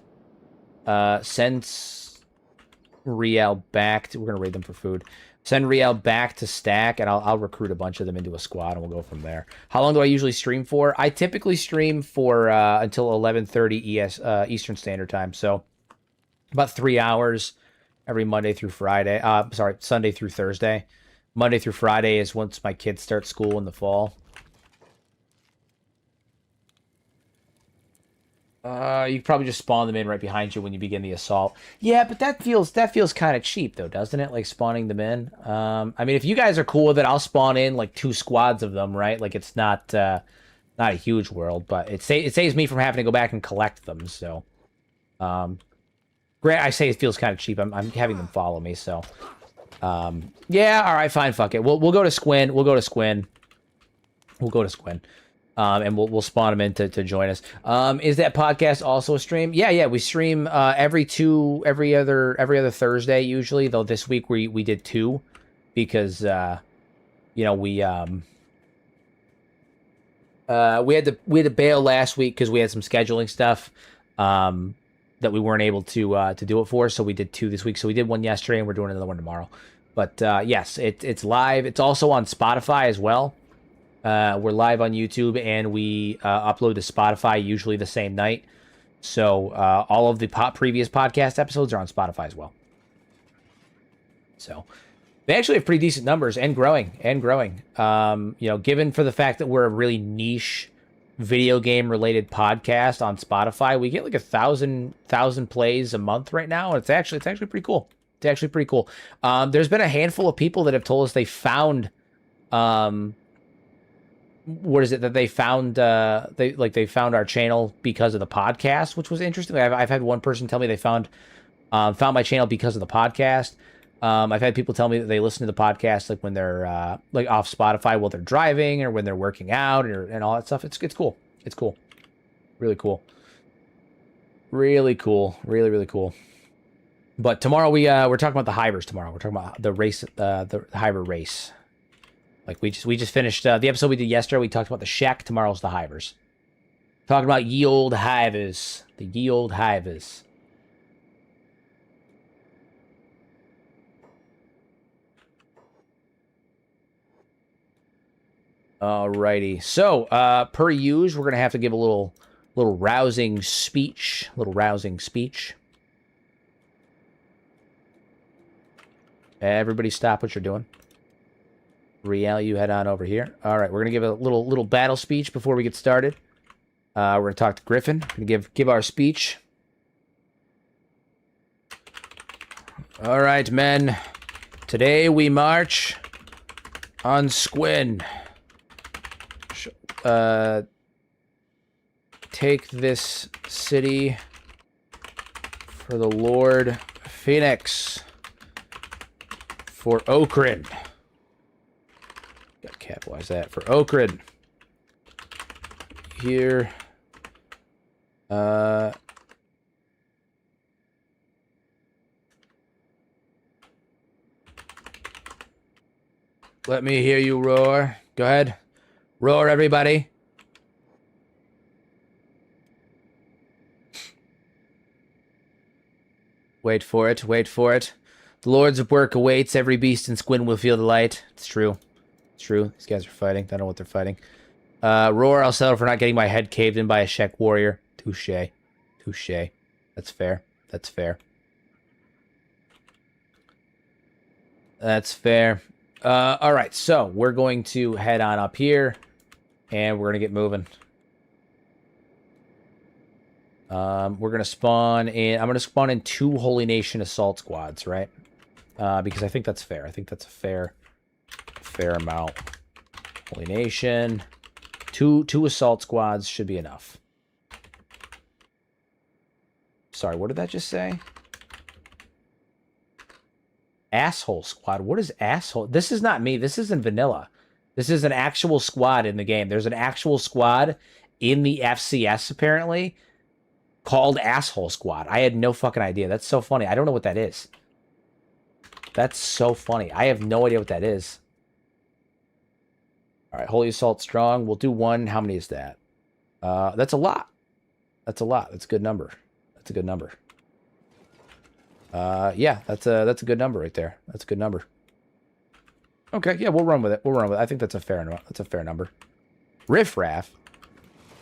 Riel back to. We're gonna raid them for food. Send Riel back to stack, and I'll recruit a bunch of them into a squad, and we'll go from there. How long do I usually stream for? I typically stream for until 11:30 Eastern Standard Time, so about 3 hours every Monday through Friday. Sorry, Sunday through Thursday. Monday through Friday is once my kids start school in the fall. You can probably just spawn them in right behind you when you begin the assault. Yeah, but that feels kind of cheap though, doesn't it? Like spawning them in. I mean, if you guys are cool with it, I'll spawn in like 2 squads of them, right? Like it's not a huge world, but it saves me from having to go back and collect them. So, Grant, I say it feels kind of cheap. I'm having them follow me, so yeah. All right, fine, fuck it. We'll go to Squin. We'll go to Squin. And we'll spawn them in to join us. Is that podcast also a stream? Yeah. We stream every other Thursday usually. Though this week we did 2 because we had to bail last week because we had some scheduling stuff that we weren't able to do it for. So we did 2 this week. So we did 1 yesterday, and we're doing another one tomorrow. But yes, it's live. It's also on Spotify as well. We're live on YouTube, and we upload to Spotify usually the same night. So all of the previous podcast episodes are on Spotify as well. So they actually have pretty decent numbers and growing. Given for the fact that we're a really niche video game related podcast on Spotify, we get like 1,000 plays a month right now, and it's actually pretty cool. There's been a handful of people that have told us they found what is it that they found they found our channel because of the podcast, which was interesting. I've had one person tell me they found my channel because of the podcast. I've had people tell me that they listen to the podcast like when they're like off Spotify while they're driving or when they're working out and all that stuff. It's cool. Really cool. Really cool. But tomorrow we're talking about the Hivers tomorrow. We're talking about the race, the Hiver race. Like we just finished the episode we did yesterday. We talked about the Shack. Tomorrow's the Hivers. Talking about ye old Hivers. The ye old Hivers. Alrighty. So, per usual, we're gonna have to give a little rousing speech. Everybody stop what you're doing. Riel, you head on over here. All right, we're gonna give a little battle speech before we get started. We're gonna talk to Griffin. We're gonna give our speech. All right, men. Today we march on Squin. Take this city for the Lord Phoenix. For Okrin. Got to capitalize that. For Okrin. Here. Let me hear you roar. Go ahead. Roar, everybody. Wait for it. Wait for it. The Lord's work awaits. Every beast in Squin will feel the light. It's true. It's true. These guys are fighting. I don't know what they're fighting. Roar, I'll settle for not getting my head caved in by a Shek warrior. Touche. Touche. That's fair. That's fair. That's fair. Alright, so we're going to head on up here, and we're going to get moving. We're going to spawn in... I'm going to spawn in 2 Holy Nation assault squads, right? Because I think that's fair. I think that's a fair amount. Holy Nation. Two assault squads should be enough. Sorry, what did that just say? Asshole squad. What is asshole? This is not me. This isn't vanilla. This is an actual squad in the game. There's an actual squad in the FCS, apparently, called Asshole Squad. I had no fucking idea. That's so funny. I don't know what that is. That's so funny. I have no idea what that is. All right, Holy Assault Strong. We'll do 1. How many is that? That's a lot. That's a lot. That's a good number. That's a good number. Yeah, that's a good number right there. That's a good number. Okay, yeah, we'll run with it. We'll run with it. I think that's a fair number. That's a fair number. Riff Raff.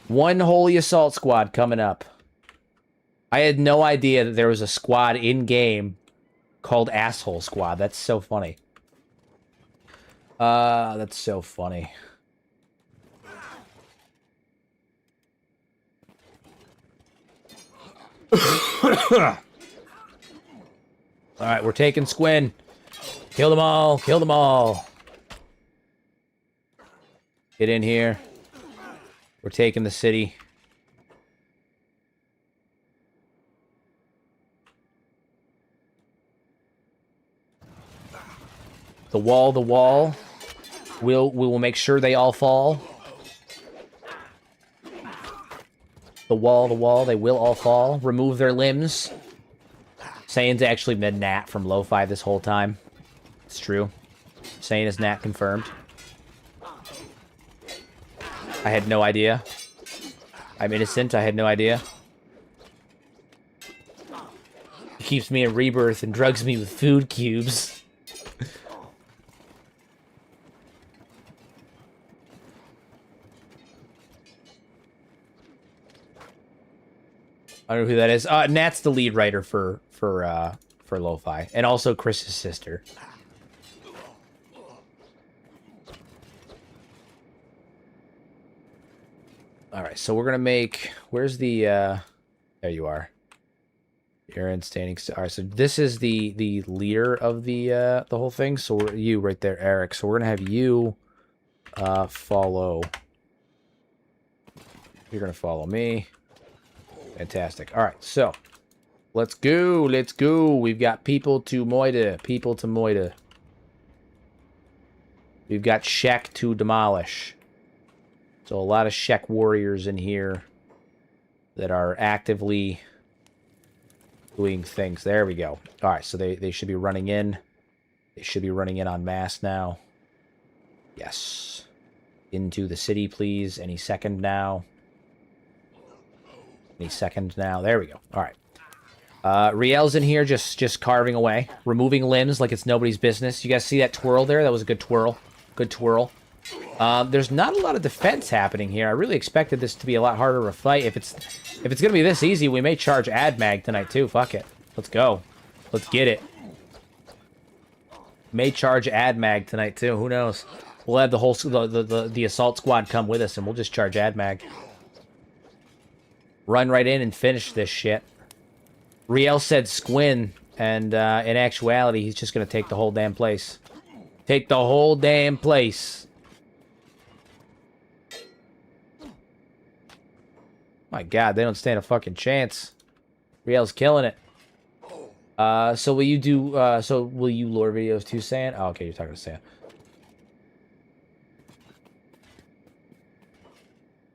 1 Holy Assault Squad coming up. I had no idea that there was a squad in-game called Asshole Squad. That's so funny. That's so funny. Alright, we're taking Squin. Kill them all. Kill them all. Get in here. We're taking the city. The wall, the wall. We will make sure they all fall. The wall, they will all fall. Remove their limbs. Saiyans actually been Nat from Lo-Fi this whole time. It's true. Saiyan is Nat confirmed. I had no idea. I'm innocent, I had no idea. He keeps me in Rebirth and drugs me with food cubes. I don't know who that is. Nat's the lead writer for Lo-Fi, and also Chris's sister. All right, so we're gonna make. Where's the? There you are. You're in standing. All right, so this is the leader of the whole thing. So you right there, Eric. So we're gonna have you follow. You're gonna follow me. Fantastic. All right, so let's go. Let's go. We've got people to Moida. People to Moida. We've got Shek to demolish. So a lot of Shek warriors in here that are actively doing things. There we go. All right, so they should be running in. They should be running in en masse now. Yes. Into the city, please. Any second now. Any second now. There we go. All right. Riel's in here just carving away. Removing limbs like it's nobody's business. You guys see that twirl there? That was a good twirl. Good twirl. There's not a lot of defense happening here. I really expected this to be a lot harder of a fight. If it's going to be this easy, we may charge AdMag tonight too. Fuck it. Let's go. Let's get it. May charge AdMag tonight too. Who knows? We'll have the whole the assault squad come with us, and we'll just charge AdMag. Run right in and finish this shit. Riel said Squin, and in actuality, he's just going to take the whole damn place. Take the whole damn place. My god, they don't stand a fucking chance. Riel's killing it. So will you do, so will you lore videos too, Saiyan? Oh, okay, you're talking to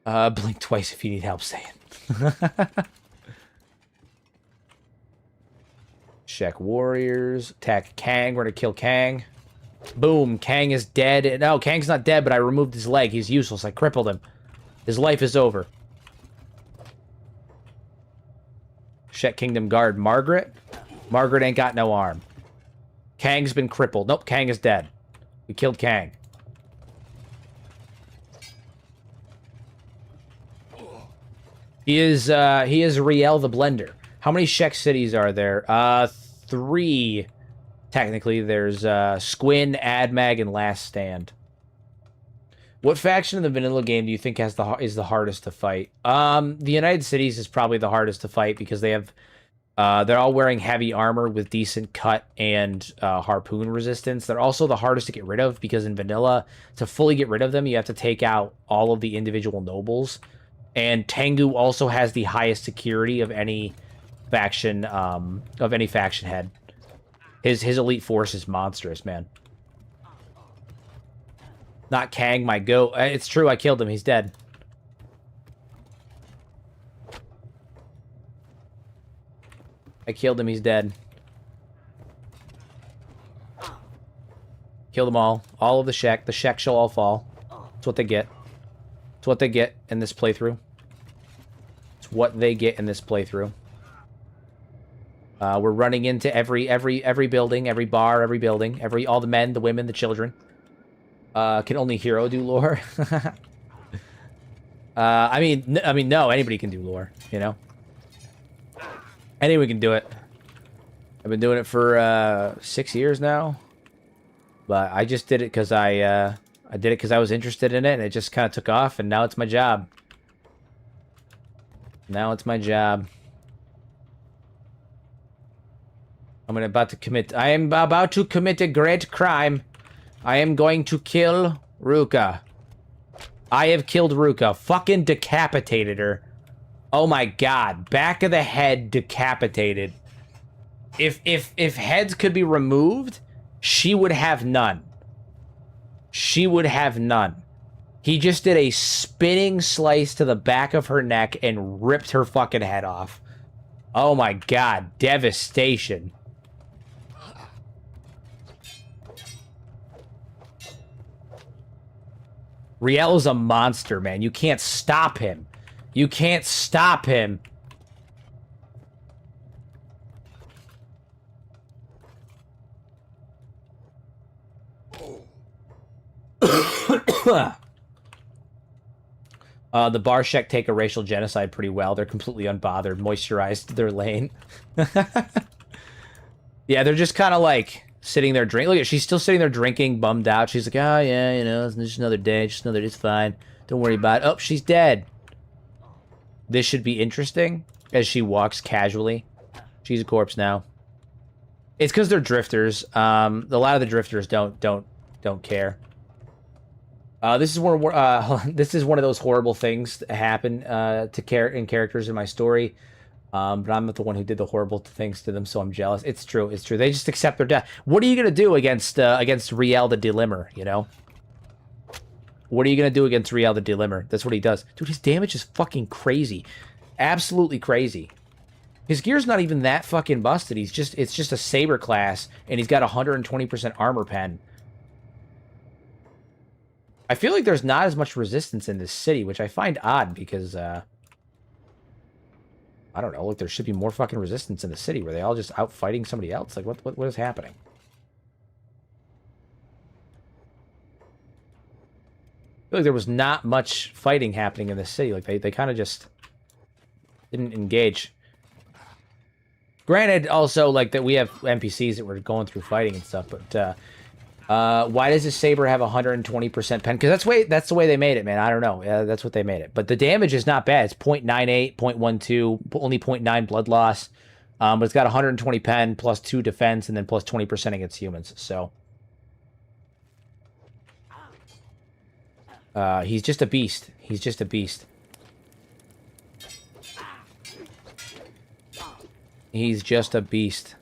Saiyan. Blink twice if you need help, Saiyan. Shek warriors. Attack Kang. We're gonna kill Kang. Boom. Kang is dead. No, Kang's not dead, but I removed his leg. He's useless. I crippled him. His life is over. Shek Kingdom Guard. Margaret. Margaret ain't got no arm. Kang's been crippled. Nope, Kang is dead. We killed Kang. He is Riel the Blender. How many Shek cities are there? 3. Technically, there's Squin, Admag, and Last Stand. What faction in the vanilla game do you think is the hardest to fight? The United Cities is probably the hardest to fight because they have they're all wearing heavy armor with decent cut and harpoon resistance. They're also the hardest to get rid of because in vanilla, to fully get rid of them, you have to take out all of the individual nobles. And Tengu also has the highest security of any faction head. His elite force is monstrous, man. Not Kang, my goat. It's true, I killed him. He's dead. I killed him. He's dead. Kill them all. All of the Shek. The Shek shall all fall. That's what they get. It's what they get in this playthrough. It's what they get in this playthrough. We're running into every building, every bar, every building, all the men, the women, the children. Can only Hero do lore? I mean, no, anybody can do lore, you know? Anyone can do it. I've been doing it for 6 years now. But I just did it because I did it because I was interested in it, and it just kind of took off, and now it's my job. Now it's my job. I am about to commit a great crime. I am going to kill Ruka. I have killed Ruka. Fucking decapitated her. Oh my god. Back of the head decapitated. If heads could be removed, she would have none. She would have none. He just did a spinning slice to the back of her neck and ripped her fucking head off. Oh my god. Devastation. Riel is a monster, man. You can't stop him. You can't stop him. The Barshek take a racial genocide pretty well. They're completely unbothered, moisturized their lane. Yeah, they're just kind of like sitting there drinking. Look at, she's still sitting there drinking, bummed out. She's like, oh yeah, you know, it's just another day, just another, it's fine. Don't worry about it. Oh, she's dead. This should be interesting as she walks casually. She's a corpse now. It's because they're drifters. A lot of the drifters don't care. This is one of those horrible things that happen in characters in my story. But I'm not the one who did the horrible things to them, so I'm jealous. It's true. It's true. They just accept their death. What are you gonna do against Riel the Delimmer? You know. What are you gonna do against Riel the Delimmer? That's what he does, dude. His damage is fucking crazy, absolutely crazy. His gear's not even that fucking busted. It's just a saber class, and he's got 120% armor pen. I feel like there's not as much resistance in this city, which I find odd because, I don't know, like there should be more fucking resistance in the city. Were they all just out fighting somebody else? Like, what is happening? I feel like there was not much fighting happening in this city. Like, they kind of just didn't engage. Granted, also, like, that we have NPCs that were going through fighting and stuff, but, why does this saber have 120% pen? Because that's the way they made it, man. I don't know. That's what they made it. But the damage is not bad. It's 0.98, 0.12, only 0.9 blood loss. But it's got 120 pen, plus 2 defense, and then plus 20% against humans. So he's just a beast. He's just a beast. He's just a beast.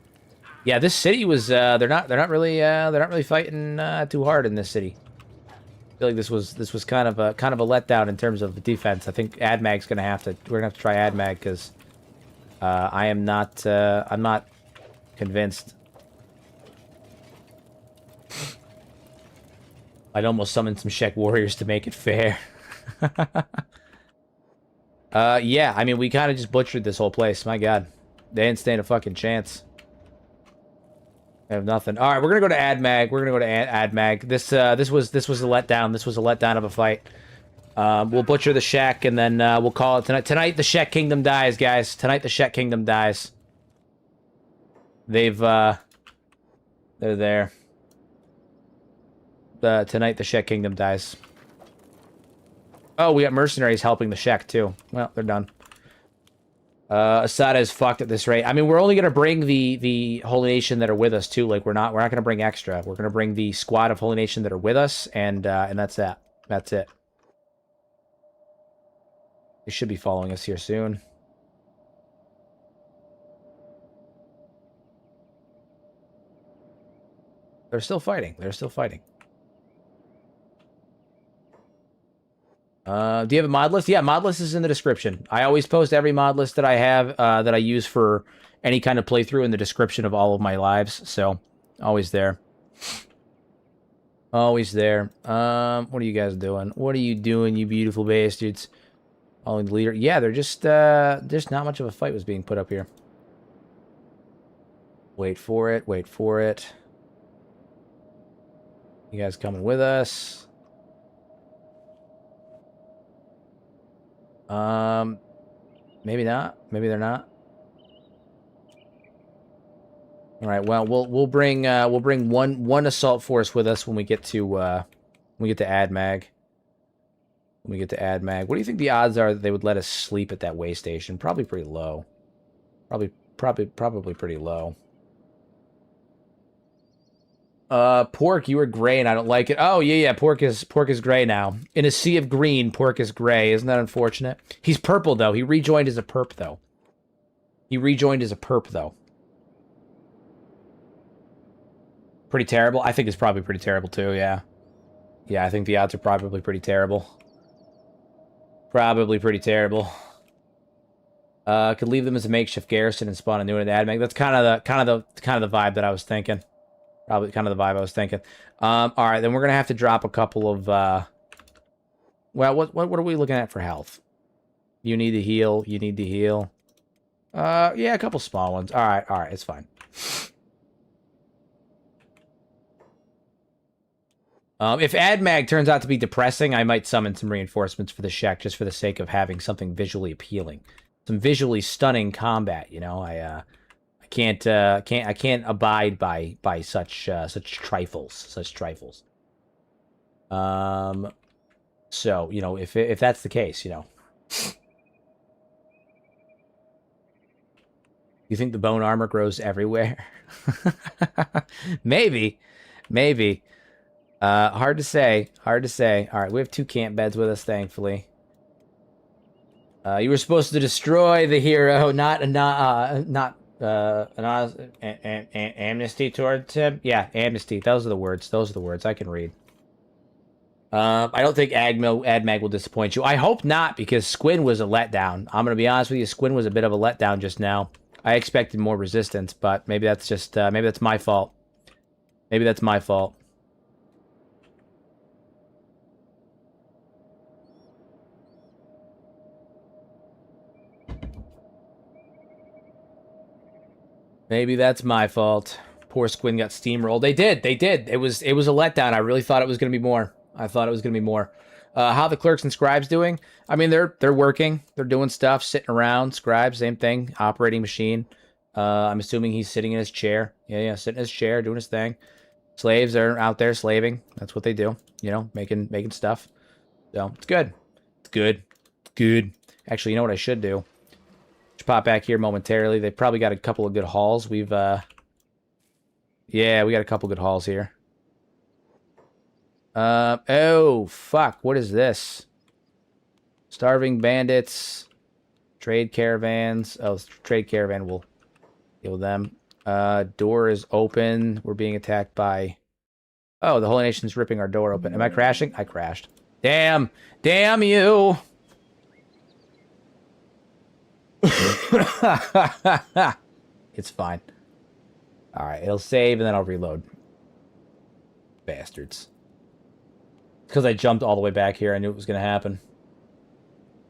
Yeah, this city was they're not really fighting too hard in this city. I feel like this was kind of a letdown in terms of the defense. I think Admag's we're gonna have to try Admag because I'm not convinced. I'd almost summon some Shek warriors to make it fair. Yeah, I mean we kind of just butchered this whole place. My God, they didn't stand a fucking chance. I have nothing. All right, we're gonna go to AdMag. We're gonna go to AdMag. This was a letdown. This was a letdown of a fight. We'll butcher the Shek, and then we'll call it tonight. Tonight, the Shek Kingdom dies, guys. Tonight, the Shek Kingdom dies. They're there. Tonight, the Shek Kingdom dies. Oh, we got mercenaries helping the Shek, too. Well, they're done. Asada is fucked at this rate. I mean, we're only gonna bring the Holy Nation that are with us too. Like we're not gonna bring extra. We're gonna bring the squad of Holy Nation that are with us, and that's that. That's it. They should be following us here soon. They're still fighting. They're still fighting. Do you have a mod list? Yeah, mod list is in the description. I always post every mod list that I have that I use for any kind of playthrough in the description of all of my lives. So, always there. Always there. What are you guys doing? What are you doing, you beautiful bastards? Following the leader. Yeah, they're just not much of a fight was being put up here. Wait for it. Wait for it. You guys coming with us? Maybe not. Maybe they're not. All right. Well, we'll bring one assault force with us when we get to AdMag. When we get to AdMag, what do you think the odds are that they would let us sleep at that way station? Probably pretty low. Probably pretty low. Pork, you were gray and I don't like it. Oh, yeah, pork is gray now. In a sea of green, pork is gray. Isn't that unfortunate? He's purple, though. He rejoined as a perp, though. Pretty terrible? I think it's probably pretty terrible, too, yeah. Yeah, I think the odds are probably pretty terrible. Probably pretty terrible. Could leave them as a makeshift garrison and spawn a new one in AdMag. That's kind of the vibe that I was thinking. Probably kind of the vibe I was thinking. All right, then we're gonna have to drop a couple of. Well, what are we looking at for health? You need to heal. You need to heal. Yeah, a couple small ones. All right, it's fine. If AdMag turns out to be depressing, I might summon some reinforcements for the Shek just for the sake of having something visually appealing, some visually stunning combat. You know, I can't abide by such trifles. So, you know, if that's the case, you know. You think the bone armor grows everywhere? Maybe. Hard to say. All right, we have 2 camp beds with us, thankfully. You were supposed to destroy the hero, not amnesty towards him. Yeah, amnesty. Those are the words. I can read. I don't think AdMag will disappoint you. I hope not, because Squin was a letdown. I'm gonna be honest with you. Squin was a bit of a letdown just now. I expected more resistance, but maybe that's just maybe that's my fault. Maybe that's my fault. Maybe that's my fault. Poor Squin got steamrolled. They did. It was a letdown. I really thought it was going to be more. How the clerks and scribes doing? I mean, they're working. They're doing stuff, sitting around. Scribe, same thing. Operating machine. I'm assuming he's sitting in his chair. Yeah, sitting in his chair, doing his thing. Slaves are out there slaving. That's what they do. You know, making stuff. So it's good. Good. Actually, you know what I should do? Should pop back here momentarily. They probably got a couple of good hauls. Yeah, we got a couple good hauls here. Oh, fuck. What is this? Starving bandits. Trade caravans. Oh, trade caravan will deal with them. Door is open. We're being attacked by... Oh, the Holy Nation's ripping our door open. Am I crashing? I crashed. Damn you! It's fine. Alright, it'll save and then I'll reload. Bastards. Because I jumped all the way back here. I knew it was going to happen.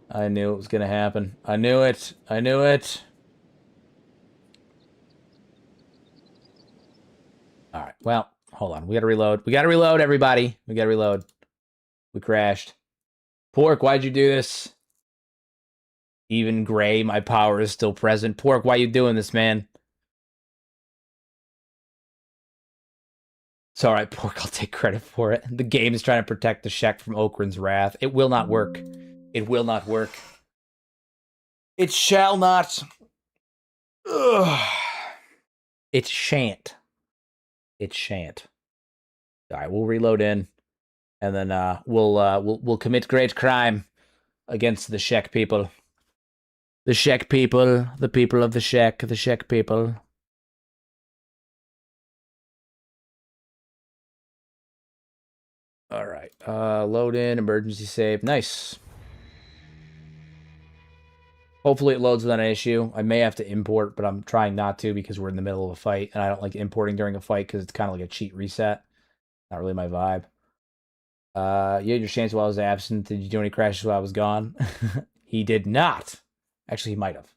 I knew it. Well, hold on. We gotta reload. We gotta reload, everybody. We gotta reload. We crashed. Pork, why'd you do this? Even gray, my power is still present. Pork, why you doing this, man? It's all right, Pork. I'll take credit for it. The game is trying to protect the Shek from Okran's wrath. It will not work. It will not work. It shall not. Ugh. It shan't. It shan't. All right, we'll reload in, and then we'll commit great crime against the Shek people. The Shek people, the people of the Shek people. All right, load in, emergency save. Nice. Hopefully it loads without an issue. I may have to import, but I'm trying not to because we're in the middle of a fight, and I don't like importing during a fight because it's kind of like a cheat reset. Not really my vibe. You had your chance while I was absent. Did you do any crashes while I was gone? He did not. Actually, he might have.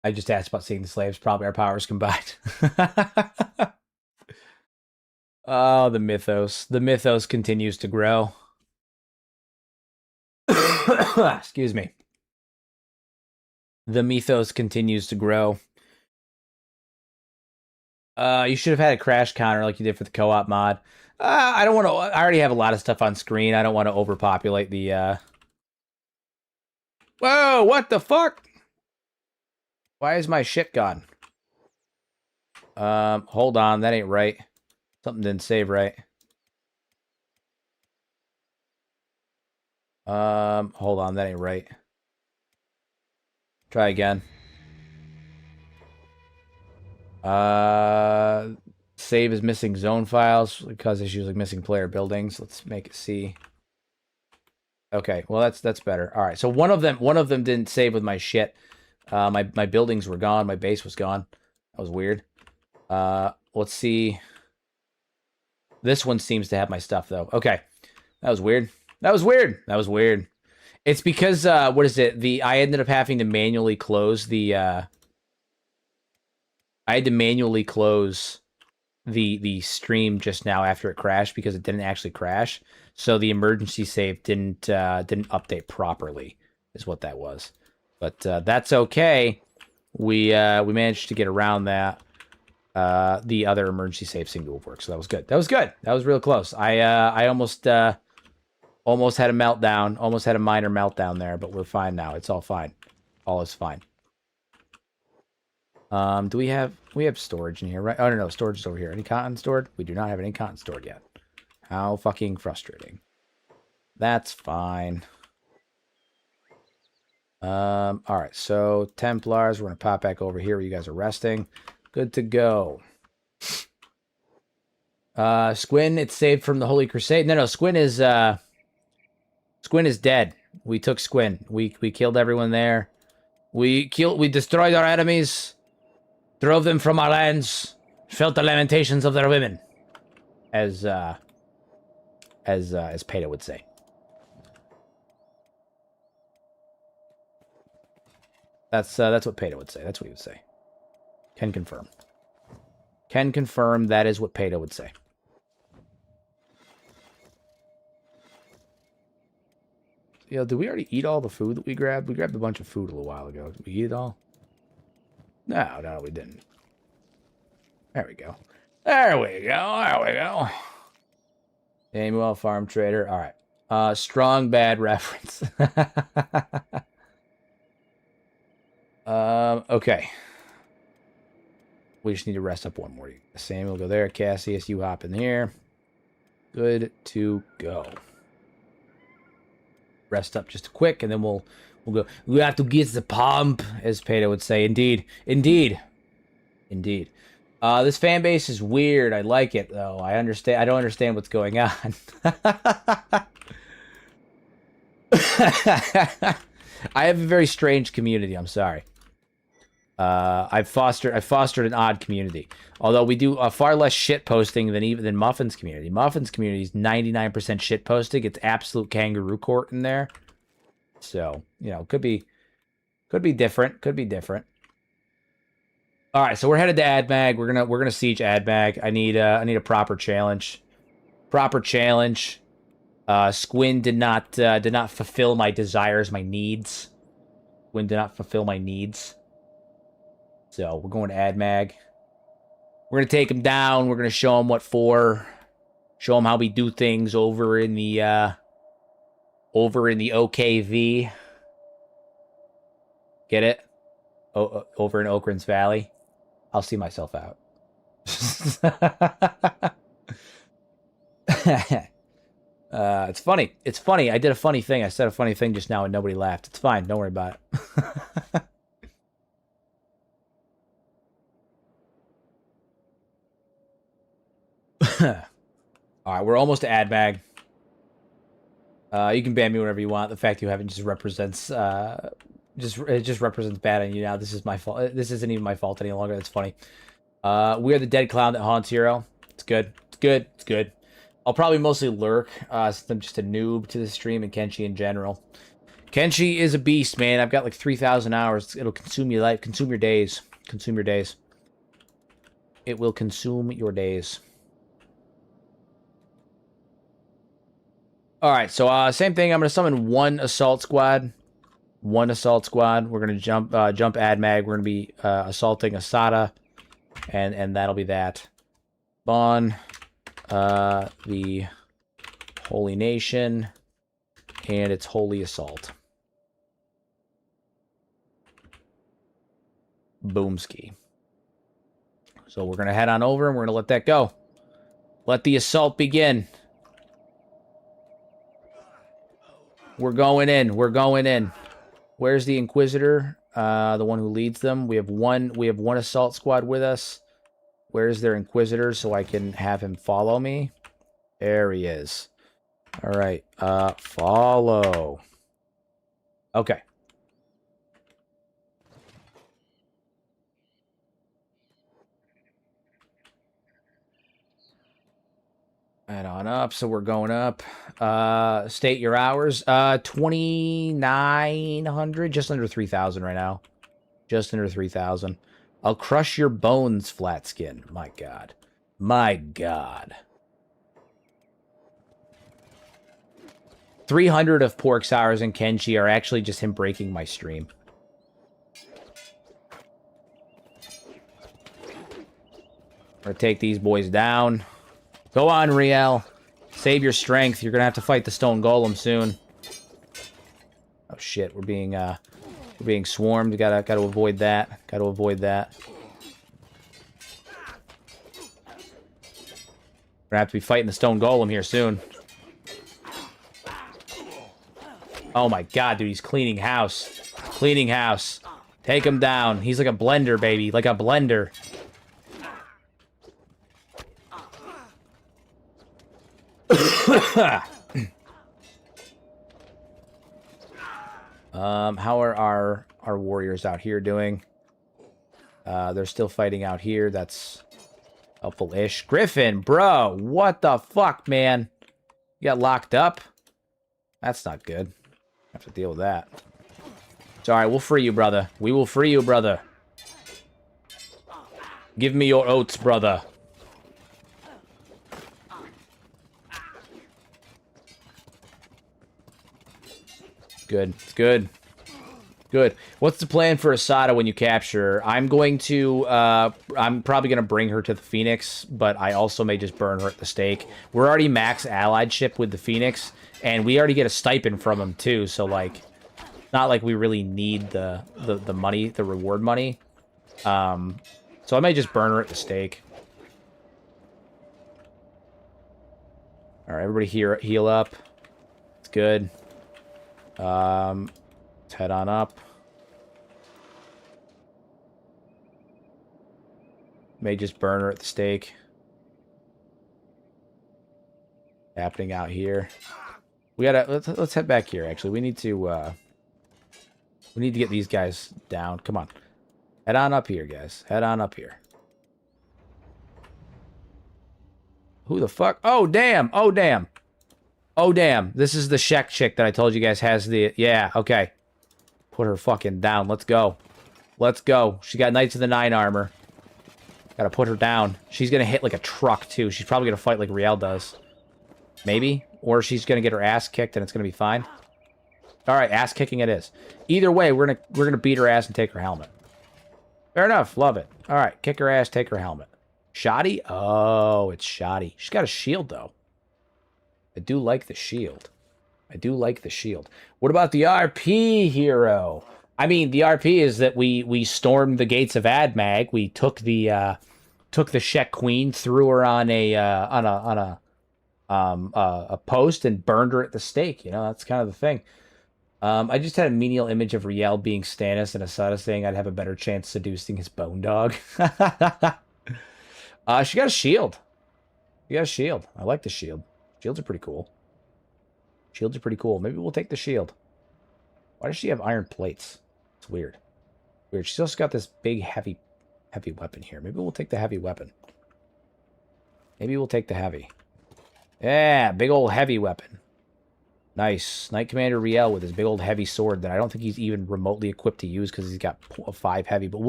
I just asked about seeing the slaves. Probably our powers combined. Oh, the mythos. The mythos continues to grow. Excuse me. The mythos continues to grow. You should have had a crash counter like you did for the co-op mod. I don't want to... I already have a lot of stuff on screen. I don't want to overpopulate the... Whoa, what the fuck? Why is my shit gone? Hold on. That ain't right. Something didn't save right. Hold on. That ain't right. Try again. Save is missing zone files because it's usually missing player buildings. Let's make it see. Okay, well that's better. All right, so one of them didn't save with my shit. My buildings were gone. My base was gone. That was weird. Let's see. This one seems to have my stuff though. Okay, that was weird. That was weird. That was weird. It's because what is it? I ended up having to manually close the. I had to manually close the stream just now after it crashed because it didn't actually crash. So the emergency save didn't update properly, is what that was. But that's okay. We managed to get around that. The other emergency save seemed to have worked, so that was good. That was good. That was real close. I almost had a meltdown. Almost had a minor meltdown there, but we're fine now. It's all fine. All is fine. Do we have storage in here, right? Oh, no, storage is over here. Any cotton stored? We do not have any cotton stored yet. How fucking frustrating. That's fine. All right, so Templars, we're gonna pop back over here where you guys are resting. Good to go. Squin, it's saved from the Holy Crusade. No, Squin is dead. We took Squin. We killed everyone there. We destroyed our enemies. Drove them from our lands, felt the lamentations of their women, as Peter would say. That's what Peter would say. That's what he would say. Can confirm. Can confirm that is what Peter would say. Yo, did we already eat all the food that we grabbed? We grabbed a bunch of food a little while ago. Did we eat it all? No, we didn't. There we go. There we go. Samuel, farm trader. All right. Strong bad reference. Okay. We just need to rest up one more. Samuel, go there. Cassius, you hop in here. Good to go. Rest up just quick, and then we'll go. We have to get the pump, as Peter would say. Indeed. This fan base is weird. I like it though. I don't understand what's going on. I have a very strange community. I'm sorry. I've fostered an odd community. Although we do far less shit posting than Muffin's community. Muffin's community is 99% shit posting. It's absolute kangaroo court in there. So, you know, could be different. Could be different. All right, so we're headed to AdMag. We're gonna siege AdMag. I need a proper challenge. Proper challenge. Squin did not fulfill my desires, my needs. Squin did not fulfill my needs. So we're going to AdMag. We're gonna take him down. We're gonna show him what for. Show him how we do things over in the OKV. Get it? Over in Oakran's Valley. I'll see myself out. It's funny. It's funny. I did a funny thing. I said a funny thing just now and nobody laughed. It's fine. Don't worry about it. All right, we're almost to AdMag. You can ban me whenever you want. The fact you haven't just represents it just represents bad on you now. This is my fault. This isn't even my fault any longer. That's funny. We are the dead clown that haunts Hero. It's good. It's good. It's good. I'll probably mostly lurk since I'm just a noob to the stream and Kenshi in general. Kenshi is a beast, man. I've got like 3,000 hours. It'll consume your life, consume your days. Consume your days. It will consume your days. All right, so same thing. I'm going to summon one assault squad. One assault squad. We're going to jump AdMag. We're going to be assaulting Asada. And that'll be that. Spawn the Holy Nation and its Holy Assault. Boomski. So we're going to head on over and we're going to let that go. Let the assault begin. We're going in. We're going in. Where's the Inquisitor? The one who leads them. We have one assault squad with us. Where's their Inquisitor so I can have him follow me? There he is. All right. Follow. Okay. Head on up. So we're going up. State your hours. 2,900. Just under 3,000 right now. Just under 3,000. I'll crush your bones, flat skin. My God. My God. 300 of pork sours and Kenshi are actually just him breaking my stream. We're gonna take these boys down. Go on, Riel. Save your strength. You're gonna have to fight the stone golem soon. Oh shit, we're being swarmed. Gotta avoid that. Gotta avoid that. We're gonna have to be fighting the stone golem here soon. Oh my God, dude, he's cleaning house. Cleaning house. Take him down. He's like a blender, baby. Like a blender. How are our warriors out here doing? They're still fighting out here. That's helpful-ish. Griffin, bro, what the fuck, man? You got locked up? That's not good. Have to deal with that. It's alright, we'll free you, brother. We will free you, brother. Give me your oats, brother. Good. It's good. Good. What's the plan for Asada when you capture her? I'm going to, I'm probably going to bring her to the Phoenix, but I also may just burn her at the stake. We're already max alliedship with the Phoenix, and we already get a stipend from him, too, so, like, not like we really need the money, the reward money. So I may just burn her at the stake. Alright, everybody here, heal up. It's good. Let's head on up. May just burn her at the stake. Happening out here. We gotta let's head back here. Actually, we need to get these guys down. Come on, head on up here, guys. Head on up here. Who the fuck? Oh damn! Oh damn! Oh, damn. This is the Shek chick that I told you guys has the... Yeah, okay. Put her fucking down. Let's go. Let's go. She got Knights of the Nine armor. Gotta put her down. She's gonna hit like a truck, too. She's probably gonna fight like Riel does. Maybe. Or she's gonna get her ass kicked and it's gonna be fine. Alright, ass kicking it is. Either way, we're gonna beat her ass and take her helmet. Fair enough. Love it. Alright, kick her ass, take her helmet. Shoddy? Oh, it's shoddy. She's got a shield, though. I do like the shield. I do like the shield. What about the RP hero? I mean, the RP is that we stormed the gates of Admag. We took the Shek Queen, threw her on a post and burned her at the stake. You know, that's kind of the thing. I just had a menial image of Riel being Stannis and Asada saying I'd have a better chance seducing his bone dog. She got a shield. She got a shield. I like the shield. Shields are pretty cool. Shields are pretty cool. Maybe we'll take the shield. Why does she have iron plates? It's weird. Weird. She's also got this big, heavy weapon here. Maybe we'll take the heavy weapon. Maybe we'll take the heavy. Yeah, big old heavy weapon. Nice. Knight Commander Riel with his big old heavy sword that I don't think he's even remotely equipped to use because he's got a 5 heavy. But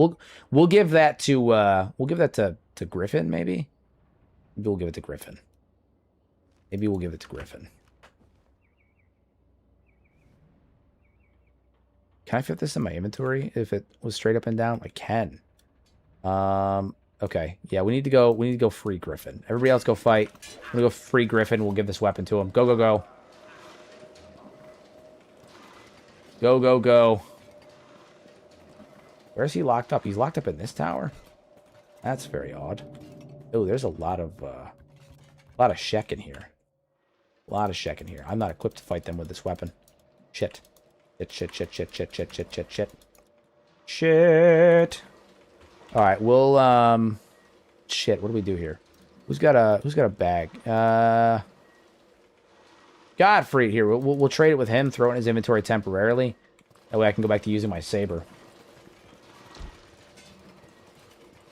we'll give that to Griffin, maybe? Maybe we'll give it to Griffin. Maybe we'll give it to Griffin. Can I fit this in my inventory if it was straight up and down? I can. Okay. Yeah, we need to go free Griffin. Everybody else go fight. I'm gonna go free Griffin. We'll give this weapon to him. Go, go, go. Go, go, go. Where is he locked up? He's locked up in this tower? That's very odd. Oh, there's a lot of Shek in here. A lot of Shek in here. I'm not equipped to fight them with this weapon. Shit. Shit. Alright, we'll, shit, what do we do here? Who's got a bag? Godfrey here. We'll trade it with him, throw it in his inventory temporarily. That way I can go back to using my saber.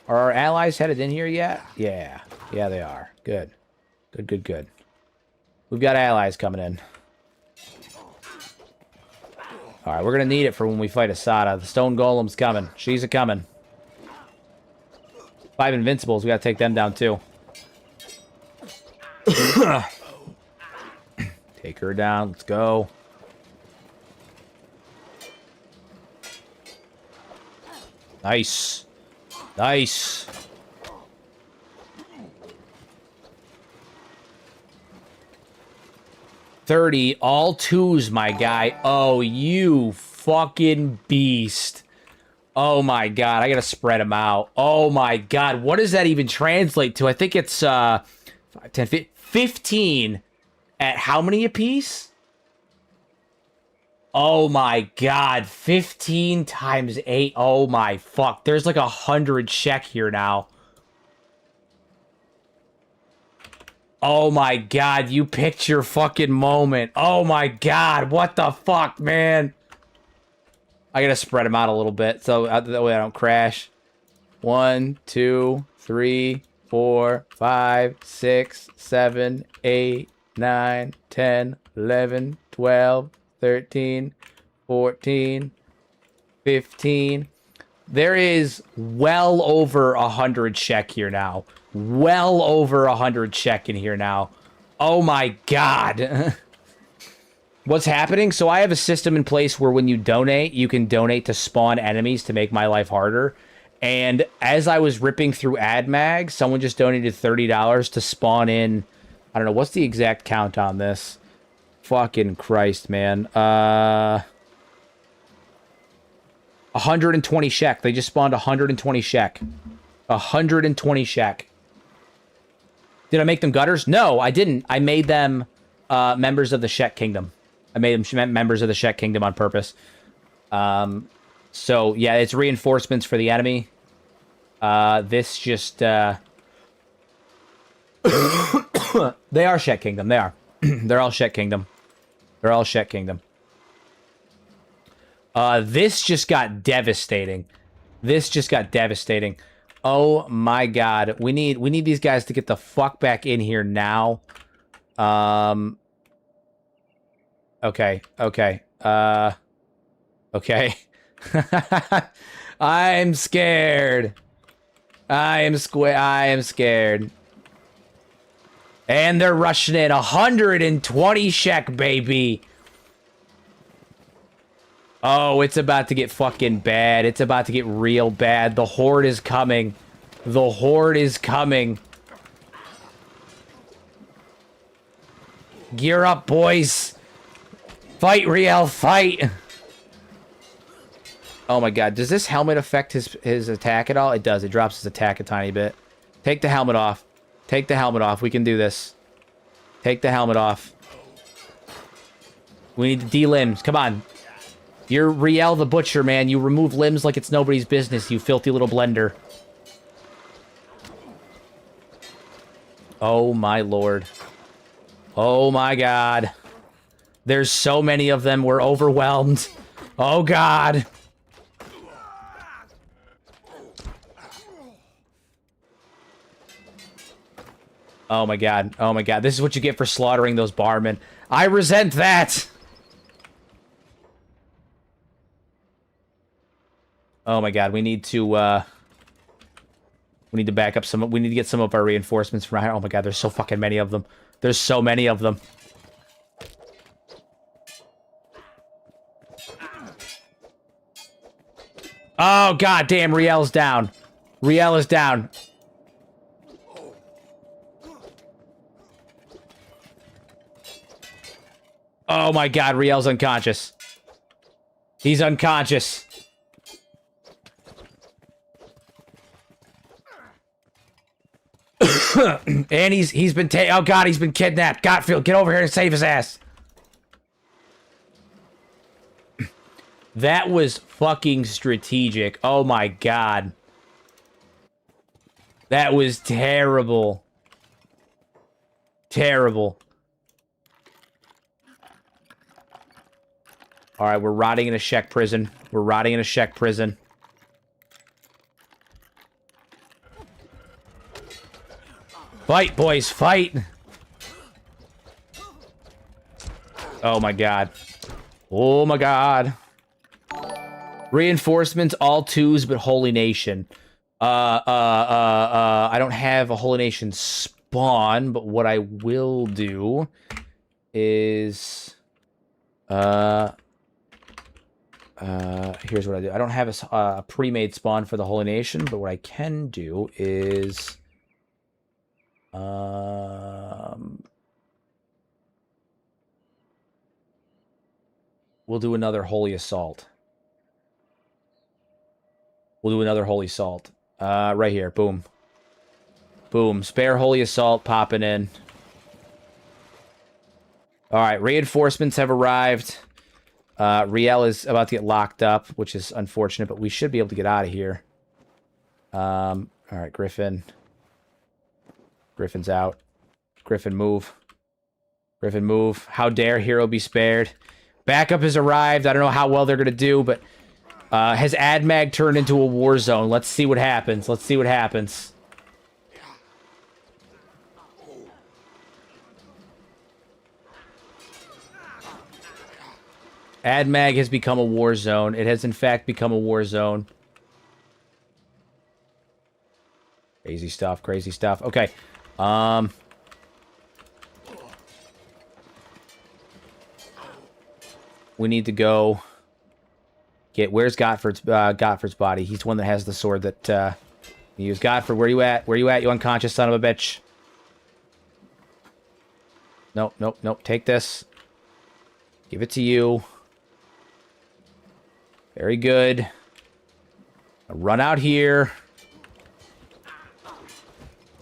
Are our allies headed in here yet? Yeah. Yeah, they are. Good. Good, good, good. We've got allies coming in. Alright, we're going to need it for when we fight Asada. The stone golem's coming. She's a-coming. 5 invincibles. We got to take them down, too. Take her down. Let's go. Nice. Nice. $30. All 2s, my guy. Oh, you fucking beast. Oh, my God. I got to spread them out. Oh, my God. What does that even translate to? I think it's 5, 10, 15 at how many apiece? Oh, my God. 15 times 8. Oh, my fuck. There's like 100 Shek here now. Oh my God, you picked your fucking moment. Oh my God, what the fuck, man? I gotta spread them out a little bit so that way I don't crash. 1, 2, 3, 4, 5, 6, 7, 8, 9, 10, 11, 12, 13, 14, 15. There is well over 100 Shek here now. Well over 100 Shek in here now. Oh my God. What's happening? So I have a system in place where when you donate, you can donate to spawn enemies to make my life harder. And as I was ripping through AdMag, someone just donated $30 to spawn in. I don't know. What's the exact count on this? Fucking Christ, man. 120 Shek. They just spawned 120 Shek. 120 Shek. Did I make them gutters? No, I didn't. I made them members of the Shek Kingdom. I made them members of the Shek Kingdom on purpose. So, yeah, it's reinforcements for the enemy. This just... They are Shek Kingdom. They are. They're all Shek Kingdom. They're all Shek Kingdom. This just got devastating. This just got devastating. Oh my God. We need these guys to get the fuck back in here now. Okay. Okay. Okay. I'm scared. I am scared. And they're rushing in. 120 Shek, baby. Oh, it's about to get fucking bad. It's about to get real bad. The horde is coming. The horde is coming. Gear up, boys. Fight, Riel, fight. Oh my god, does this helmet affect his attack at all? It does. It drops his attack a tiny bit. Take the helmet off. Take the helmet off. We can do this. Take the helmet off. We need to de-limbs. Come on. You're Riel the Butcher, man. You remove limbs like it's nobody's business, you filthy little blender. Oh my lord. Oh my god. There's so many of them. We're overwhelmed. Oh god. Oh my god. Oh my god. This is what you get for slaughtering those barmen. I resent that. Oh my god. We need to back up some. We need to get some of our reinforcements from. Oh my god. There's so fucking many of them. There's so many of them. Oh god damn. Riel's down. Riel is down. Oh my god, Riel's unconscious. He's unconscious. And he's been oh god, he's been kidnapped. Gotfield, get over here and save his ass. That was fucking strategic. Oh my god. That was terrible. Terrible. Alright, we're rotting in a Shek prison. We're rotting in a Shek prison. Fight, boys, fight! Oh my god. Oh my god. Reinforcements, all twos, but Holy Nation. I don't have a Holy Nation spawn, but what I will do is... here's what I do. I don't have a pre-made spawn for the Holy Nation, but what I can do is... we'll do another Holy Assault. We'll do another Holy Assault. Right here. Boom. Boom. Spare Holy Assault popping in. Alright, reinforcements have arrived. Riel is about to get locked up, which is unfortunate, but we should be able to get out of here. Alright, Griffin. Griffin's out. Griffin, move. Griffin, move. How dare Hero be spared? Backup has arrived. I don't know how well they're going to do, but has AdMag turned into a war zone? Let's see what happens. Let's see what happens. AdMag has become a war zone. It has, in fact, become a war zone. Crazy stuff, crazy stuff. Okay. We need to go get... Where's Gottfried's body? He's the one that has the sword that... use Gottfried. Where you at? Where you at, you unconscious son of a bitch? Nope, nope, nope. Take this. Give it to you. Very good. Run out here.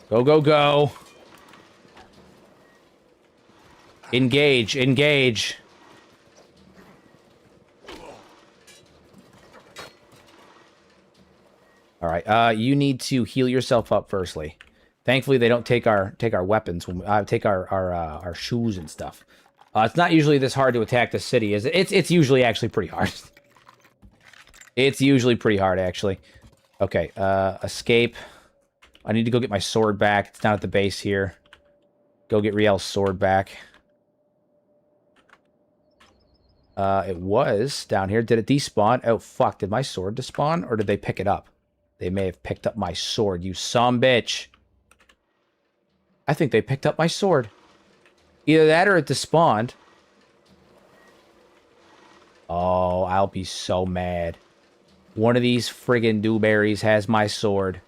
Go, go, go. Engage, engage. All right, you need to heal yourself up firstly. Thankfully, they don't take our weapons when take our shoes and stuff. It's not usually this hard to attack the city, is it? It's usually actually pretty hard. It's usually pretty hard, actually. Okay, escape. I need to go get my sword back. It's down at the base here. Go get Riel's sword back. It was down here. Did it despawn? Oh, fuck. Did my sword despawn, or did they pick it up? They may have picked up my sword, you sumbitch. I think they picked up my sword. Either that or it despawned. Oh, I'll be so mad. One of these friggin' dewberries has my sword.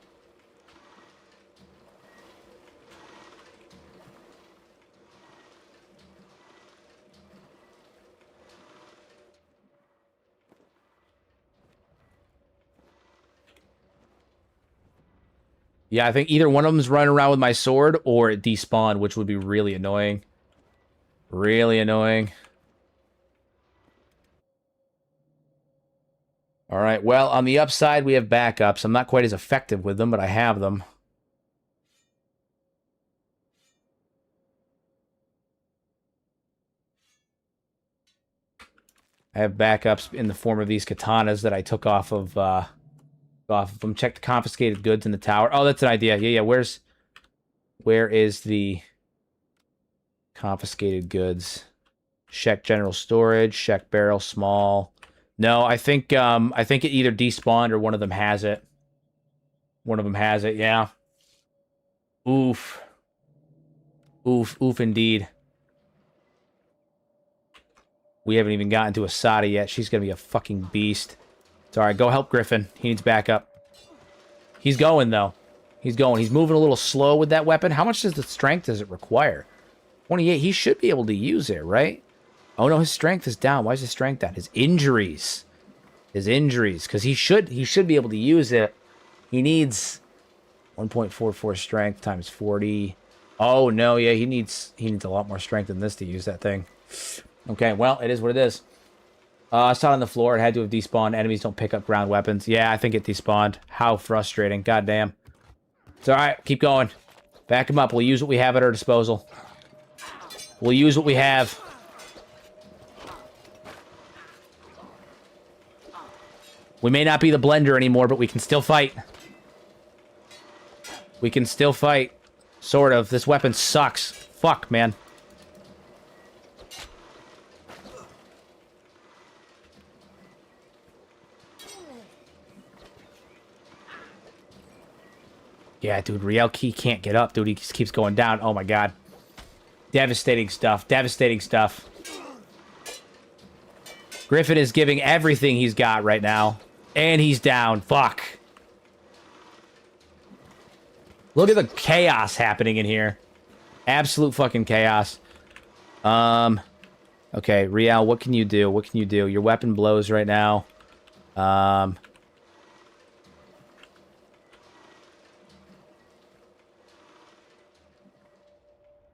Yeah, I think either one of them's running around with my sword or it despawned, which would be really annoying. Really annoying. All right, well, on the upside, we have backups. I'm not quite as effective with them, but I have them. I have backups in the form of these katanas that I took off of them. Check the confiscated goods in the tower. Oh, that's an idea. Yeah. Where is the confiscated goods? Check general storage. Check barrel small. No, I think it either despawned or one of them has it. One of them has it. Yeah. Oof. Oof indeed. We haven't even gotten to Asada yet. She's gonna be a fucking beast. It's alright, go help Griffin. He needs backup. He's going, though. He's going. He's moving a little slow with that weapon. How much strength does it require? 28. He should be able to use it, right? Oh, no, his strength is down. Why is his strength down? His injuries. His injuries. Because he should be able to use it. He needs 1.44 strength times 40. Oh, no, yeah, he needs a lot more strength than this to use that thing. Okay, well, it is what it is. I saw it on the floor. It had to have despawned. Enemies don't pick up ground weapons. Yeah, I think it despawned. How frustrating. Goddamn. It's alright. Keep going. Back him up. We'll use what we have at our disposal. We'll use what we have. We may not be the blender anymore, but we can still fight. We can still fight. Sort of. This weapon sucks. Fuck, man. Yeah, dude, Rielke can't get up, dude. He just keeps going down. Oh, my God. Devastating stuff. Devastating stuff. Griffin is giving everything he's got right now. And he's down. Fuck. Look at the chaos happening in here. Absolute fucking chaos. Okay, Riel, what can you do? What can you do? Your weapon blows right now.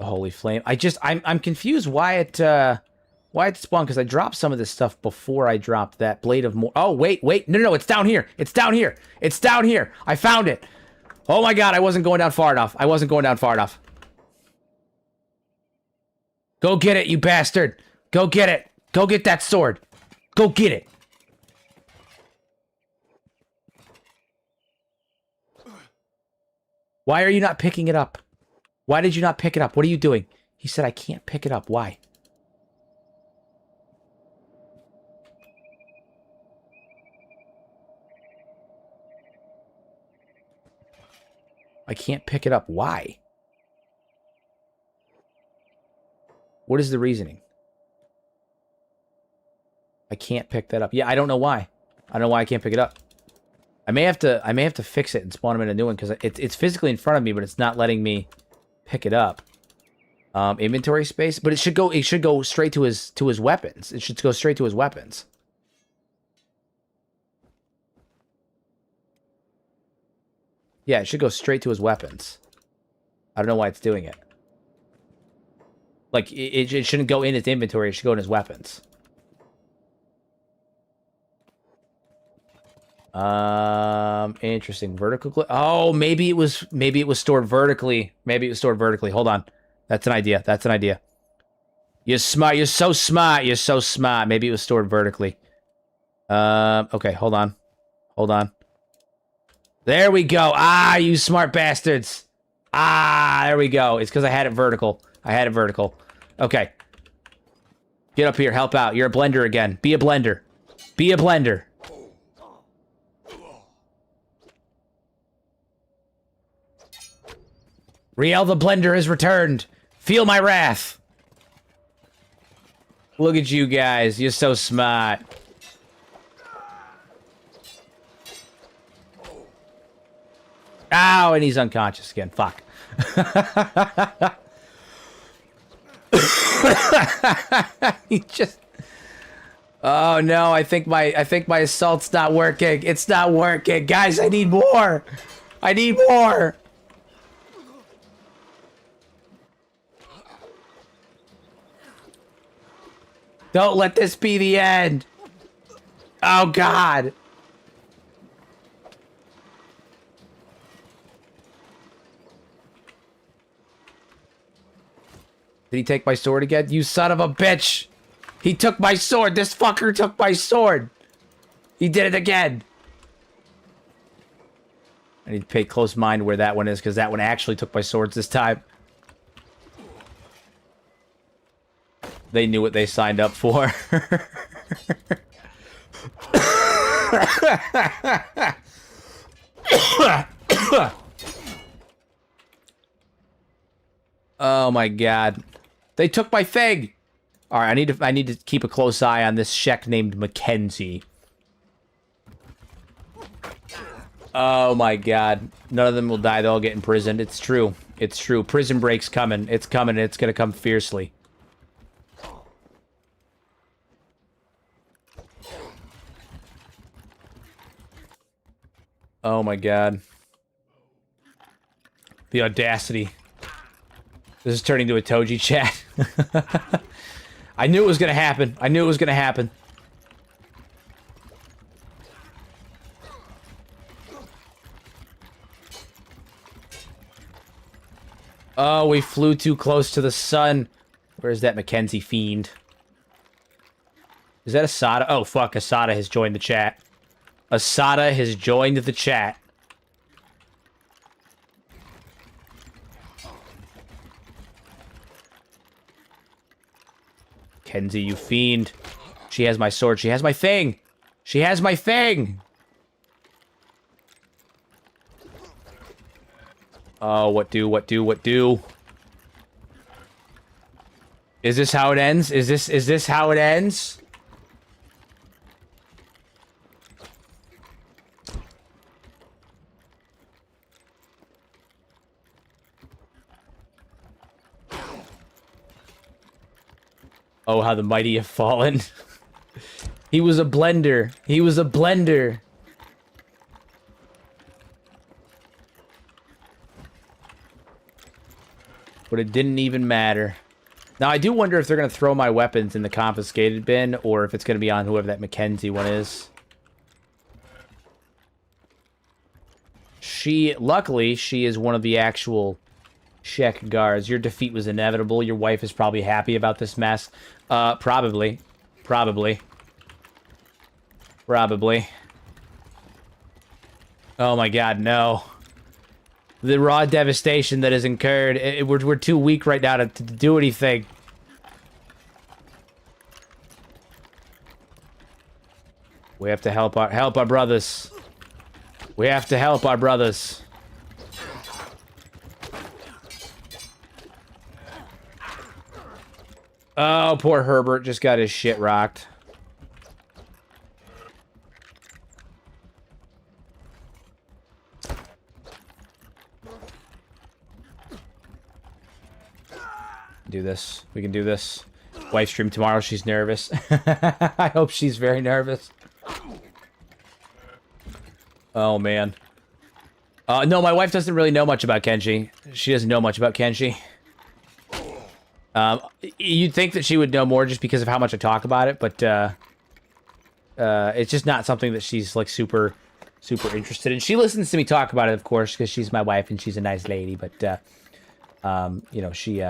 Holy flame. I'm confused why it spawned, because I dropped some of this stuff before I dropped that blade of more. Oh, wait. No, it's down here. It's down here. It's down here. I found it. Oh my God, I wasn't going down far enough. Go get it, you bastard. Go get it. Go get that sword. Go get it. Why are you not picking it up? Why did you not pick it up? What are you doing? He said, I can't pick it up. Why? I can't pick it up. Why? What is the reasoning? I can't pick that up. Yeah, I don't know why. I don't know why I can't pick it up. I may have to fix it and spawn him in a new one, because it's physically in front of me, but it's not letting me pick it up. Inventory space, but it should go straight to his weapons. It should go straight to his weapons. Yeah, it should go straight to his weapons. I don't know why it's doing it. Like, it shouldn't go in his inventory, it should go in his weapons. Interesting. Vertical. Oh, maybe it was stored vertically. Hold on. That's an idea. You're smart. You're so smart. Maybe it was stored vertically. Okay, hold on. There we go. Ah, you smart bastards. Ah, there we go. It's because I had it vertical. Okay. Get up here. Help out. You're a blender again. Be a blender. Be a blender. Riel the blender has returned. Feel my wrath. Look at you guys. You're so smart. Ow, and he's unconscious again. Fuck. He just... Oh no, I think my assault's not working. It's not working. Guys, I need more. I need more. Don't let this be the end. Oh god. Did he take my sword again? You son of a bitch! He took my sword! This fucker took my sword! He did it again! I need to pay close mind where that one is, because that one actually took my swords this time. They knew what they signed up for. Oh my god. They took my thing! Alright, I need to keep a close eye on this Shek named Mackenzie. Oh my god. None of them will die, they'll all get imprisoned. It's true. It's true. Prison break's coming. It's coming, it's gonna come fiercely. Oh my god. The audacity. This is turning to a Toji chat. I knew it was gonna happen. I knew it was gonna happen. Oh, we flew too close to the sun. Where's that Mackenzie fiend? Is that Asada? Oh, fuck. Asada has joined the chat. Asada has joined the chat. Kenzie, you fiend. She has my sword. She has my thing. She has my thing. Oh, what do, what do, what do? Is this how it ends? Is this how it ends? Oh, how the mighty have fallen. He was a blender. He was a blender. But it didn't even matter. Now, I do wonder if they're going to throw my weapons in the confiscated bin, or if it's going to be on whoever that Mackenzie one is. Luckily, she is one of the actual Shek guards. Your defeat was inevitable. Your wife is probably happy about this mess. Probably. Probably. Probably. Oh my god, no. The raw devastation that is incurred. We're too weak right now to do anything. We have to help our brothers. We have to help our brothers. Oh, poor Herbert just got his shit rocked. Do this. We can do this. Wife stream tomorrow. She's nervous. I hope she's very nervous. Oh, man. No, my wife doesn't really know much about Kenshi. She doesn't know much about Kenshi. You'd think that she would know more just because of how much I talk about it, but it's just not something that she's like super interested in. She listens to me talk about it, of course, because she's my wife and she's a nice lady, but you know, she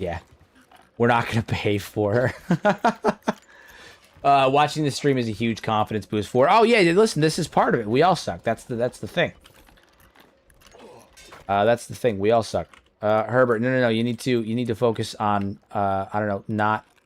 yeah, we're not gonna pay for her. Watching the stream is a huge confidence boost for her. Oh yeah, listen, this is part of it. We all suck. That's the thing. That's the thing. We all suck. Herbert, no. You need to focus on, I don't know, not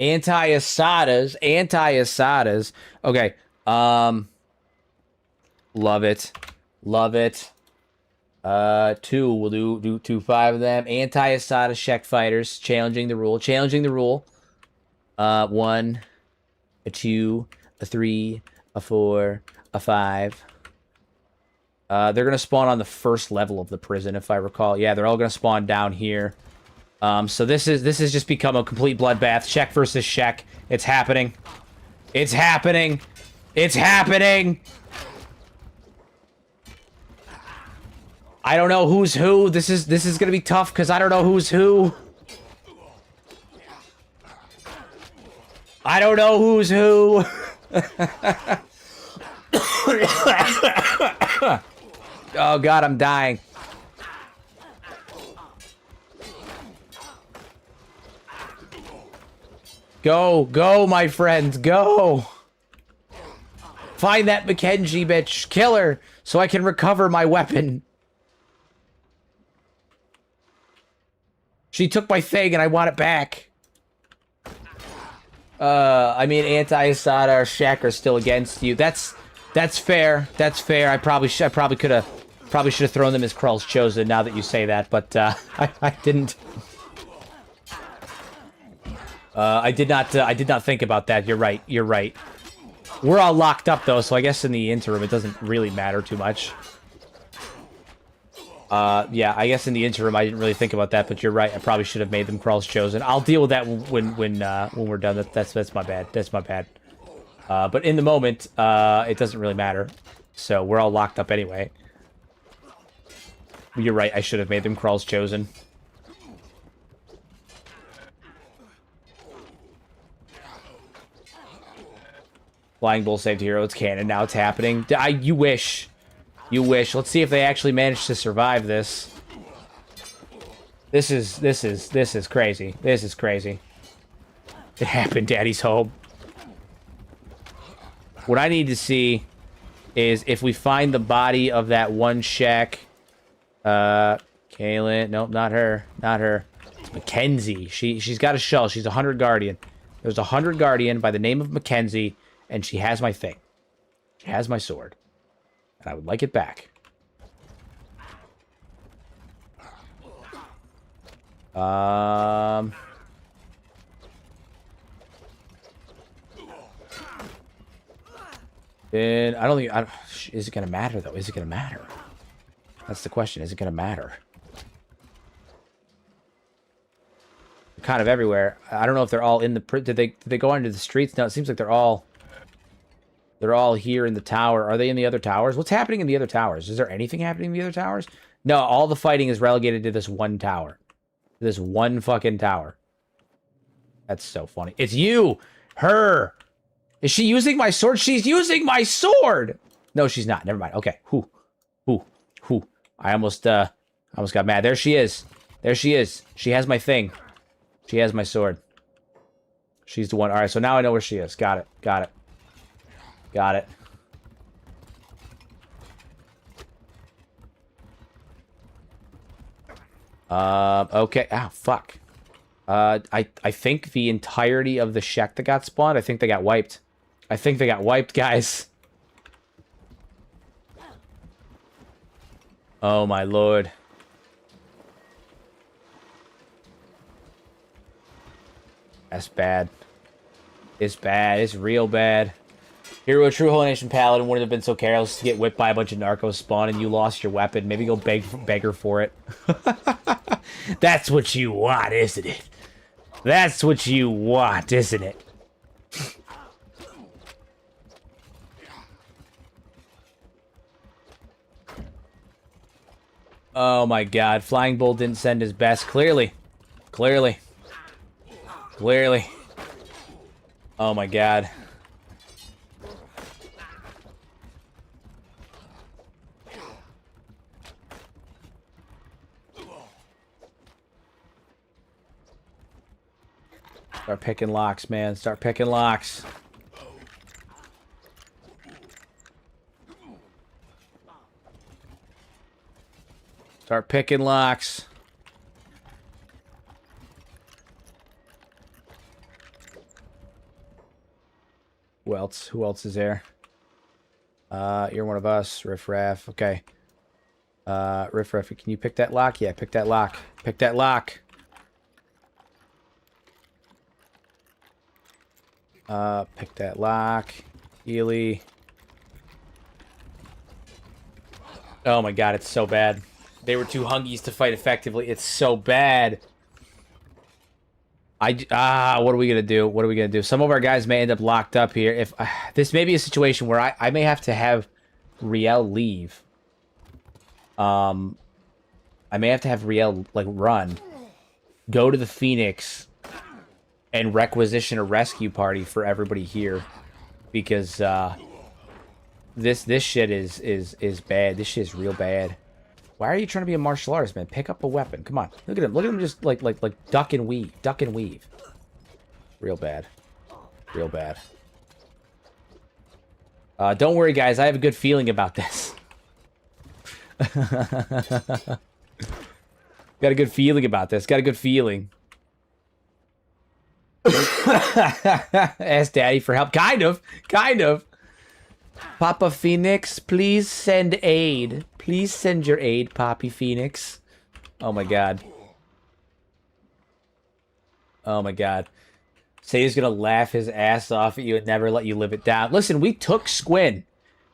Anti-Asadas. Anti-Asadas. Okay. Love it. Love it. Two. We'll do 5 of them. Anti-Asada Shek fighters. Challenging the rule. Challenging the rule. 1, a 2, a 3, a 4, a 5. They're gonna spawn on the first level of the prison, if I recall. Yeah, they're all gonna spawn down here. So this has just become a complete bloodbath. Shek versus Shek. It's happening. It's happening. It's happening. I don't know who's who. This is gonna be tough because I don't know who's who. I don't know who's who. Oh god, I'm dying. Go, go, my friends, go. Find that Kenshi bitch. Kill her so I can recover my weapon. She took my thing and I want it back. I mean, Anti-Asada or Shek are still against you. That's fair. That's fair. I probably should have thrown them as Krull's chosen now that you say that, but I didn't. I did not think about that. You're right. You're right. We're all locked up though, so I guess in the interim it doesn't really matter too much. Yeah, I guess in the interim I didn't really think about that, but you're right. I probably should have made them Krull's chosen. I'll deal with that when we're done. That's my bad. That's my bad. But in the moment, it doesn't really matter. So we're all locked up anyway. You're right. I should have made them Krull's chosen. Flying Bull saved hero. It's canon. Now it's happening. You wish. You wish. Let's see if they actually manage to survive this. This is crazy. This is crazy. It happened. Daddy's home. What I need to see is if we find the body of that one Shek. Kaylin. Nope, not her. Not her. It's Mackenzie. She's got a shell. She's a 100 Guardian. There's a 100 Guardian by the name of Mackenzie, and she has my thing. She has my sword. And I would like it back. Then I don't think. Is it gonna matter though? Is it gonna matter? That's the question. Is it gonna matter? They're kind of everywhere. I don't know if they're all in the. Did they go into the streets? No, it seems like they're all here in the tower. Are they in the other towers? What's happening in the other towers? Is there anything happening in the other towers? No, all the fighting is relegated to this one tower. This one fucking tower. That's so funny. It's you! Her! Is she using my sword? She's using my sword! No, she's not. Never mind. Okay. Whew. I almost got mad. There she is. There she is. She has my thing. She has my sword. She's the one. Alright, so now I know where she is. Got it. Got it. Got it. Okay. Ah, fuck. I think the entirety of the Shek that got spawned, I think they got wiped. I think they got wiped, guys. Oh, my lord. That's bad. It's bad. It's real bad. Hero, a true Holy Nation Paladin wouldn't have been so careless to get whipped by a bunch of narcos spawn and you lost your weapon. Maybe go beg her for it. That's what you want, isn't it? That's what you want, isn't it? Oh my god. Flying Bull didn't send his best. Clearly. Clearly. Clearly. Oh my god. Start picking locks, man. Start picking locks. Start picking locks. Who else? Who else is there? You're one of us. Riff Raff. Okay. Riff Raff, can you pick that lock? Yeah, pick that lock. Pick that lock. Pick that lock. Ely. Oh my god, it's so bad. They were too hungies to fight effectively. It's so bad. What are we gonna do? What are we gonna do? Some of our guys may end up locked up here. If this may be a situation where I may have to have Riel leave. I may have to have Riel like run, go to the Phoenix, and requisition a rescue party for everybody here, because this shit is bad. This shit is real bad. Why are you trying to be a martial artist, man? Pick up a weapon. Come on. Look at him. Look at him just like duck and weave. Duck and weave. Real bad. Real bad. Don't worry, guys. I have a good feeling about this. Got a good feeling about this. Got a good feeling. Ask Daddy for help. Kind of. Kind of. Papa Phoenix, please send aid. Please send your aid, Poppy Phoenix. Oh my god. Oh my god. Say he's gonna laugh his ass off at you and never let you live it down. Listen, we took Squin.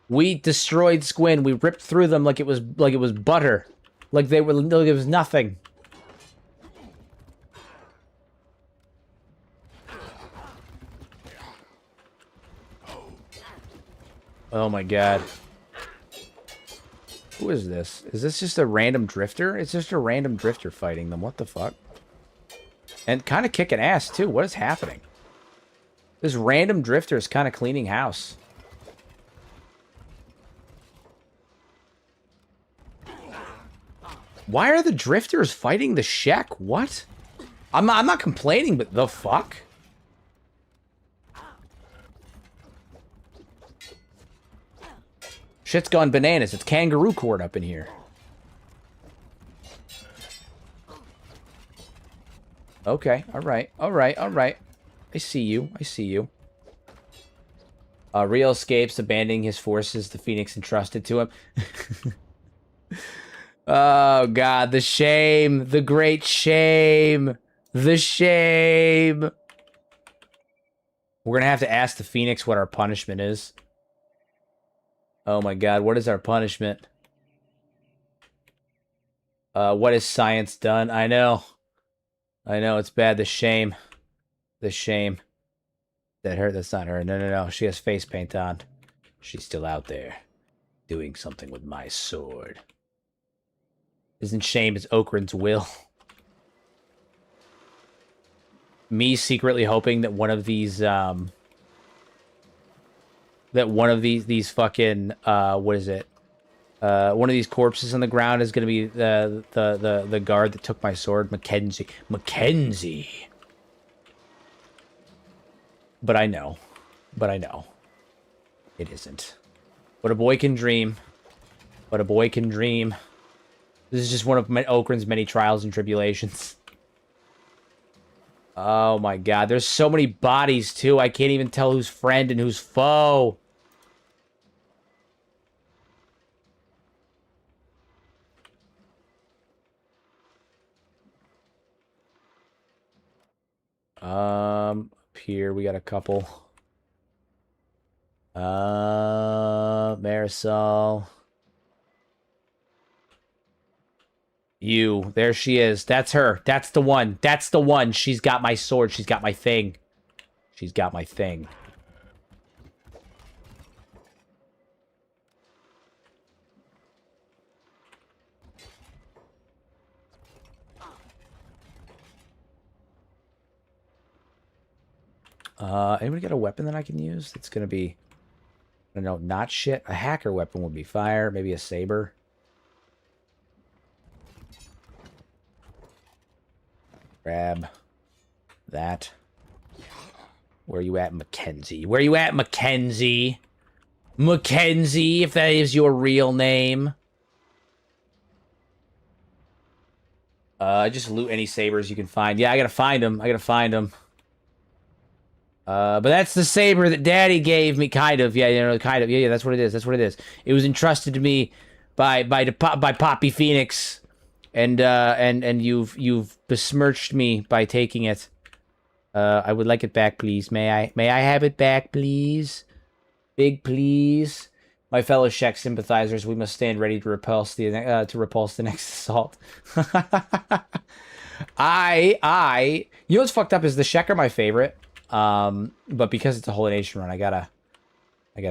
We destroyed Squin. We ripped through them like it was butter. Like it was nothing. Oh my god. Who is this? Is this just a random drifter? It's just a random drifter fighting them. What the fuck? And kind of kicking ass, too. What is happening? This random drifter is kind of cleaning house. Why are the drifters fighting the Shek? What? I'm not complaining, but the fuck? Shit's gone bananas. It's kangaroo court up in here. Okay, alright, alright, alright. I see you, I see you. Rio escapes, abandoning his forces the Phoenix entrusted to him. Oh, God, the shame. The great shame. The shame. We're gonna have to ask the Phoenix what our punishment is. Oh my god, what is our punishment? What has science done? I know. I know, it's bad. The shame. The shame. That her? That's not her. No, no, no. She has face paint on. She's still out there. Doing something with my sword. Isn't shame is Okran's will. Me secretly hoping that one of these, that one of these fucking, what is it? One of these corpses on the ground is going to be the guard that took my sword, Mackenzie. Mackenzie! But I know. But I know. It isn't. But a boy can dream. But a boy can dream. This is just one of Okran's many trials and tribulations. Oh my god, there's so many bodies too, I can't even tell who's friend and who's foe. Up here we got a couple. Marisol. You. There she is. That's her. That's the one. That's the one. She's got my sword. She's got my thing. She's got my thing. Anybody got a weapon that I can use? It's gonna be, I don't know, not shit. A hacker weapon would be fire. Maybe a saber. Grab that. Where you at, Mackenzie? Where you at, Mackenzie? Mackenzie, if that is your real name. Just loot any sabers you can find. Yeah, I gotta find them. I gotta find them. But that's the saber that Daddy gave me, kind of. Yeah, you know, kind of. Yeah, that's what it is. That's what it is. It was entrusted to me by Poppy Phoenix, and you've besmirched me by taking it. I would like it back, please. May I have it back, please? Big please. My fellow Shek sympathizers, we must stand ready to repulse the next assault. You know what's fucked up is the Shek are my favorite. But because it's a Holy Nation run, I gotta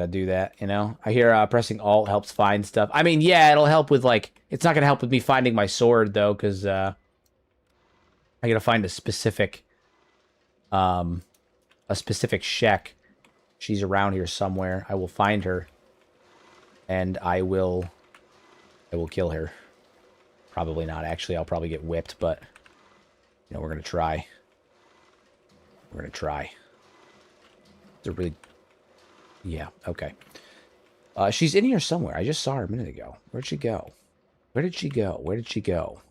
do that, you know? I hear pressing Alt helps find stuff. I mean, yeah, it'll help with, like, it's not gonna help with me finding my sword, though, because, I gotta find a specific Shek. She's around here somewhere. I will find her, and I will kill her. Probably not, actually. I'll probably get whipped, but, you know, we're gonna try. We're gonna try. They're really... Yeah, okay. She's in here somewhere. I just saw her a minute ago. Where'd she go? Where did she go? Where did she go?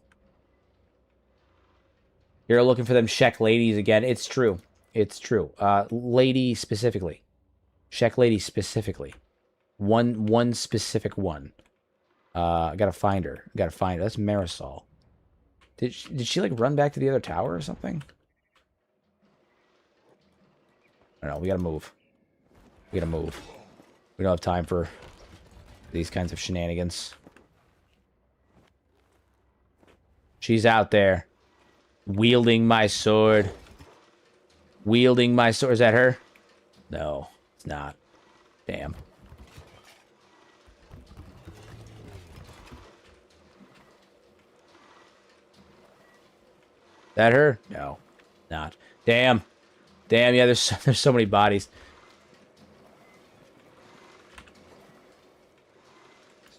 You're looking for them Shek ladies again. It's true. It's true. Lady specifically. Shek lady specifically. One specific one. I gotta find her. Gotta find her. That's Marisol. Did she like run back to the other tower or something? I don't know. We gotta move. We gotta move. We don't have time for these kinds of shenanigans. She's out there. Wielding my sword. Wielding my sword. Is that her? No, it's not. Damn. That her? No, not. Damn. Damn, yeah, there's so many bodies.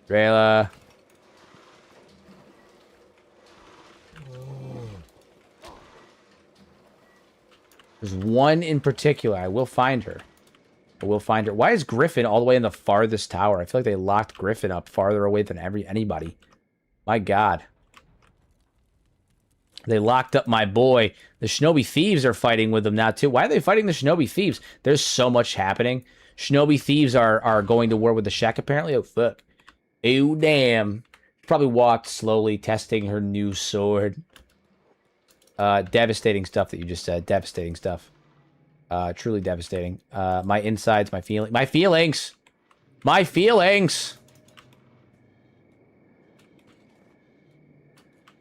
Strela. There's one in particular. I will find her. I will find her. Why is Griffin all the way in the farthest tower? I feel like they locked Griffin up farther away than anybody. My God. They locked up my boy. The Shinobi Thieves are fighting with them now, too. Why are they fighting the Shinobi Thieves? There's so much happening. Shinobi Thieves are going to war with the Shek, apparently. Oh, fuck. Oh, damn. Probably walked slowly, testing her new sword. Devastating stuff that you just said. Devastating stuff. Truly devastating. My insides, my feelings. My feelings! My feelings!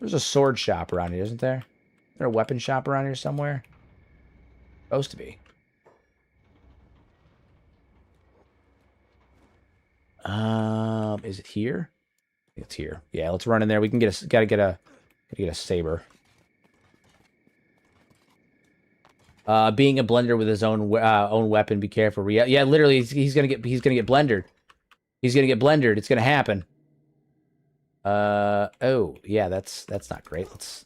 There's a sword shop around here, isn't there? Is there a weapon shop around here somewhere? Supposed to be. Is it here? I think it's here. Yeah, let's run in there. We can get a gotta get a saber. Being a blender with his own weapon. Be careful. Yeah, literally, he's gonna get blendered. He's gonna get blendered. It's gonna happen. Oh, yeah, that's not great. Let's,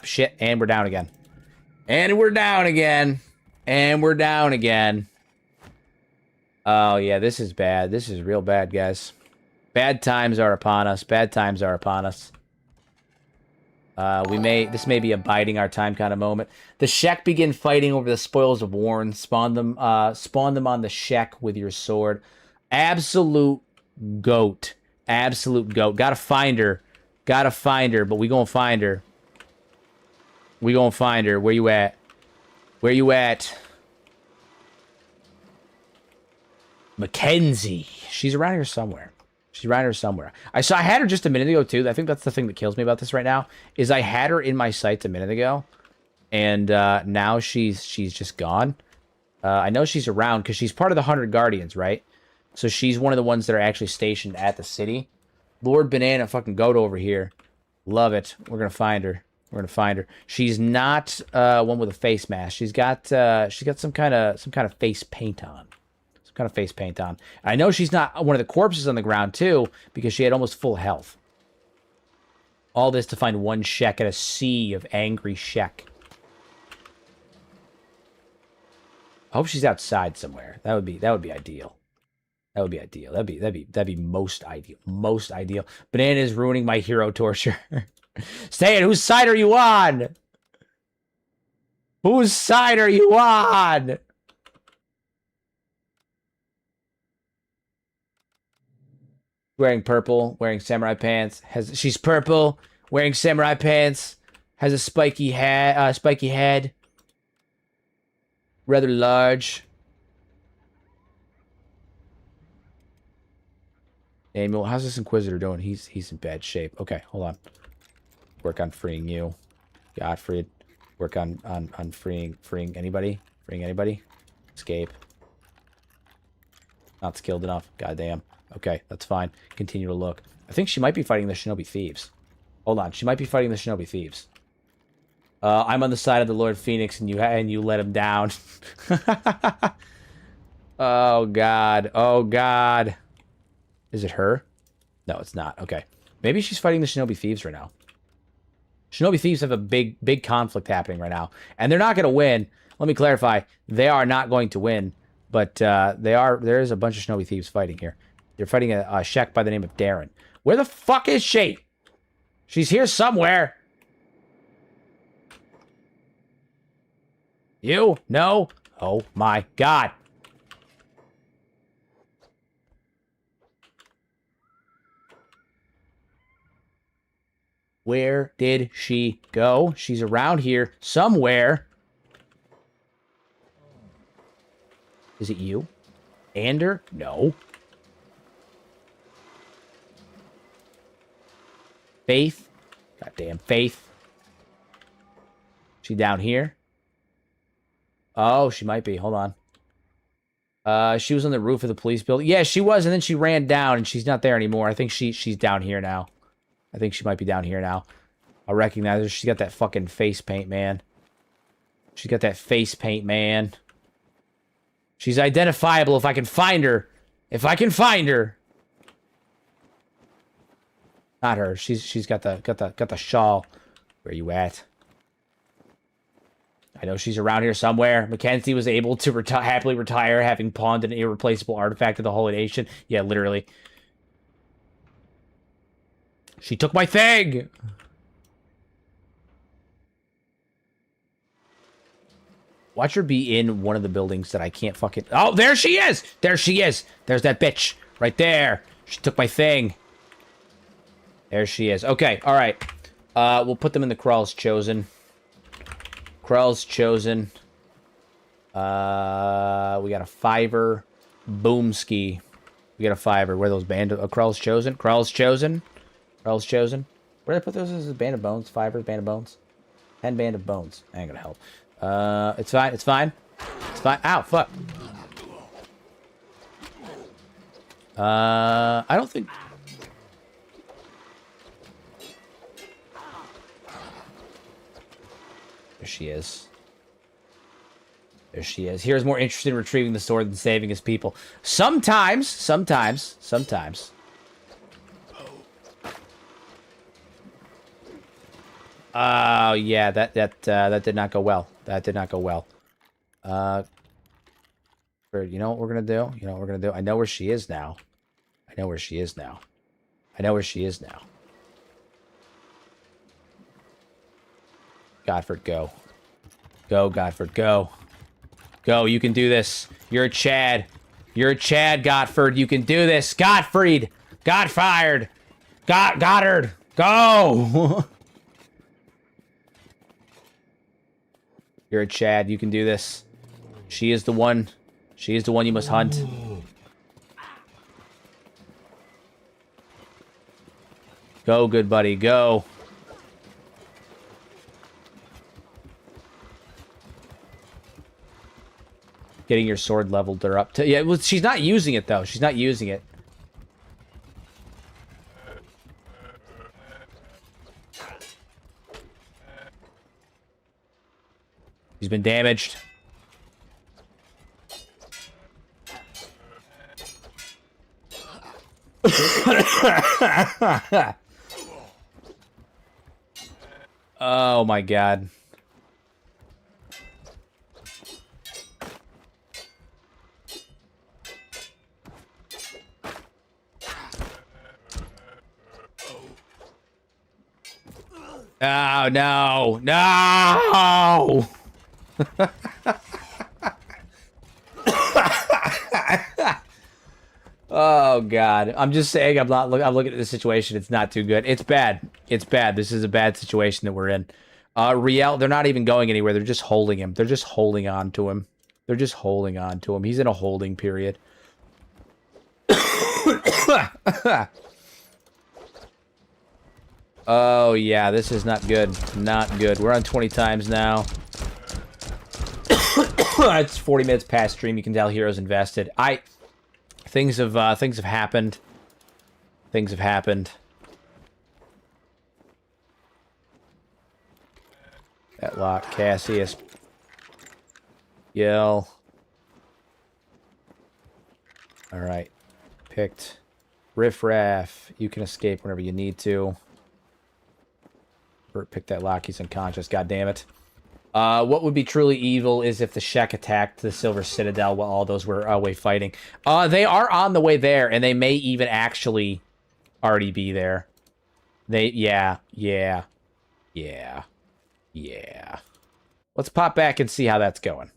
shit, and we're down again. And we're down again. And we're down again. Oh, yeah, this is bad. This is real bad, guys. Bad times are upon us. Bad times are upon us. This may be a biding our time kind of moment. The Shek begin fighting over the spoils of war and spawn them on the Shek with your sword. Absolute goat. Absolute goat. Gotta find her. Gotta find her, but we gonna find her. We gonna find her. Where you at? Where you at? Mackenzie. She's around here somewhere. She's around here somewhere. I had her just a minute ago, too. I think that's the thing that kills me about this right now, is I had her in my sights a minute ago, and now she's just gone. I know she's around, because she's part of the 100 Guardians, right? So she's one of the ones that are actually stationed at the city. Lord Banana fucking goat over here. Love it. We're gonna find her. We're gonna find her. She's not one with a face mask. She's got some kind of face paint on. Some kind of face paint on. I know she's not one of the corpses on the ground too, because she had almost full health. All this to find one Shek at a sea of angry Shek. I hope she's outside somewhere. That would be ideal. That would be ideal. That'd be most ideal. Most ideal. Banana is ruining my hero torture. Stay it. Whose side are you on? Whose side are you on? Wearing purple, wearing samurai pants. She's purple, wearing samurai pants. Has a spiky head. Rather large. Samuel, how's this Inquisitor doing? He's in bad shape. Okay, hold on. Work on freeing you. Gottfried. Work on freeing anybody. Freeing anybody. Escape. Not skilled enough. Goddamn. Okay, that's fine. Continue to look. I think she might be fighting the Shinobi Thieves. Hold on. She might be fighting the Shinobi Thieves. I'm on the side of the Lord Phoenix, and you let him down. Oh, God. Oh, God. Is it her? No, it's not. Okay. Maybe she's fighting the Shinobi Thieves right now. Shinobi Thieves have a big conflict happening right now. And they're not going to win. Let me clarify. They are not going to win. But there is a bunch of Shinobi Thieves fighting here. They're fighting a Shek by the name of Darren. Where the fuck is she? She's here somewhere. You? No? Oh my God. Where did she go? She's around here somewhere. Is it you? Ander? No. Faith? Goddamn Faith. She down here? Oh, she might be. Hold on. She was on the roof of the police building. Yeah, she was, and then she ran down, and she's not there anymore. I think she's down here now. I think she might be down here now. I'll recognize her. She's got that fucking face paint, man. She's got that face paint, man. She's identifiable if I can find her. If I can find her. Not her. She's got the shawl. Where you at? I know she's around here somewhere. Mackenzie was able to happily retire, having pawned an irreplaceable artifact of the Holy Nation. Yeah, literally. She took my thing! Watch her be in one of the buildings that I can't fucking... Oh, there she is! There she is! There's that bitch. Right there. She took my thing. There she is. Okay, alright. We'll put them in the Krall's Chosen. Krall's Chosen. We got a fiver. Boomski. We got a fiver. Where are those band of... Krall's Chosen? Krall's Chosen? Krall's Chosen? Where did I put those as a band of bones? Fivers, band of bones? 10 band of bones. Ain't gonna help. It's fine. It's fine. It's fine. Ow, fuck. I don't think... There she is. There she is. Here's more interested in retrieving the sword than saving his people. Sometimes. Oh, yeah, that did not go well. That did not go well. You know what we're gonna do? You know what we're gonna do? I know where she is now. I know where she is now. I know where she is now. Godford, go. Go, Godford, go. Go, you can do this. You're a Chad. You're a Chad, Godford. You can do this. Gottfried. Godfired. Goddard. Go! You're a Chad. You can do this. She is the one. She is the one you must hunt. Go, good buddy. Go. Getting your sword leveled her up to... Yeah, well, she's not using it, though. She's not using it. He's been damaged. Oh my god. Oh no. No! Oh God, I'm just saying. I'm not. I'm looking at the situation. It's not too good. It's bad. It's bad. This is a bad situation that we're in. Riel, they're not even going anywhere. They're just holding him. They're just holding on to him. They're just holding on to him. He's in a holding period. Oh yeah, this is not good. Not good. We're on 20 times now. It's 40 minutes past stream. You can tell heroes invested. Things have happened. Things have happened. That lock, Cassius. Yell. All right. Picked. Riff Raff. You can escape whenever you need to. Bert picked that lock. He's unconscious. God damn it. What would be truly evil is if the Shek attacked the Silver Citadel while all those were away fighting. They are on the way there, and they may even actually already be there. Yeah. Let's pop back and see how that's going.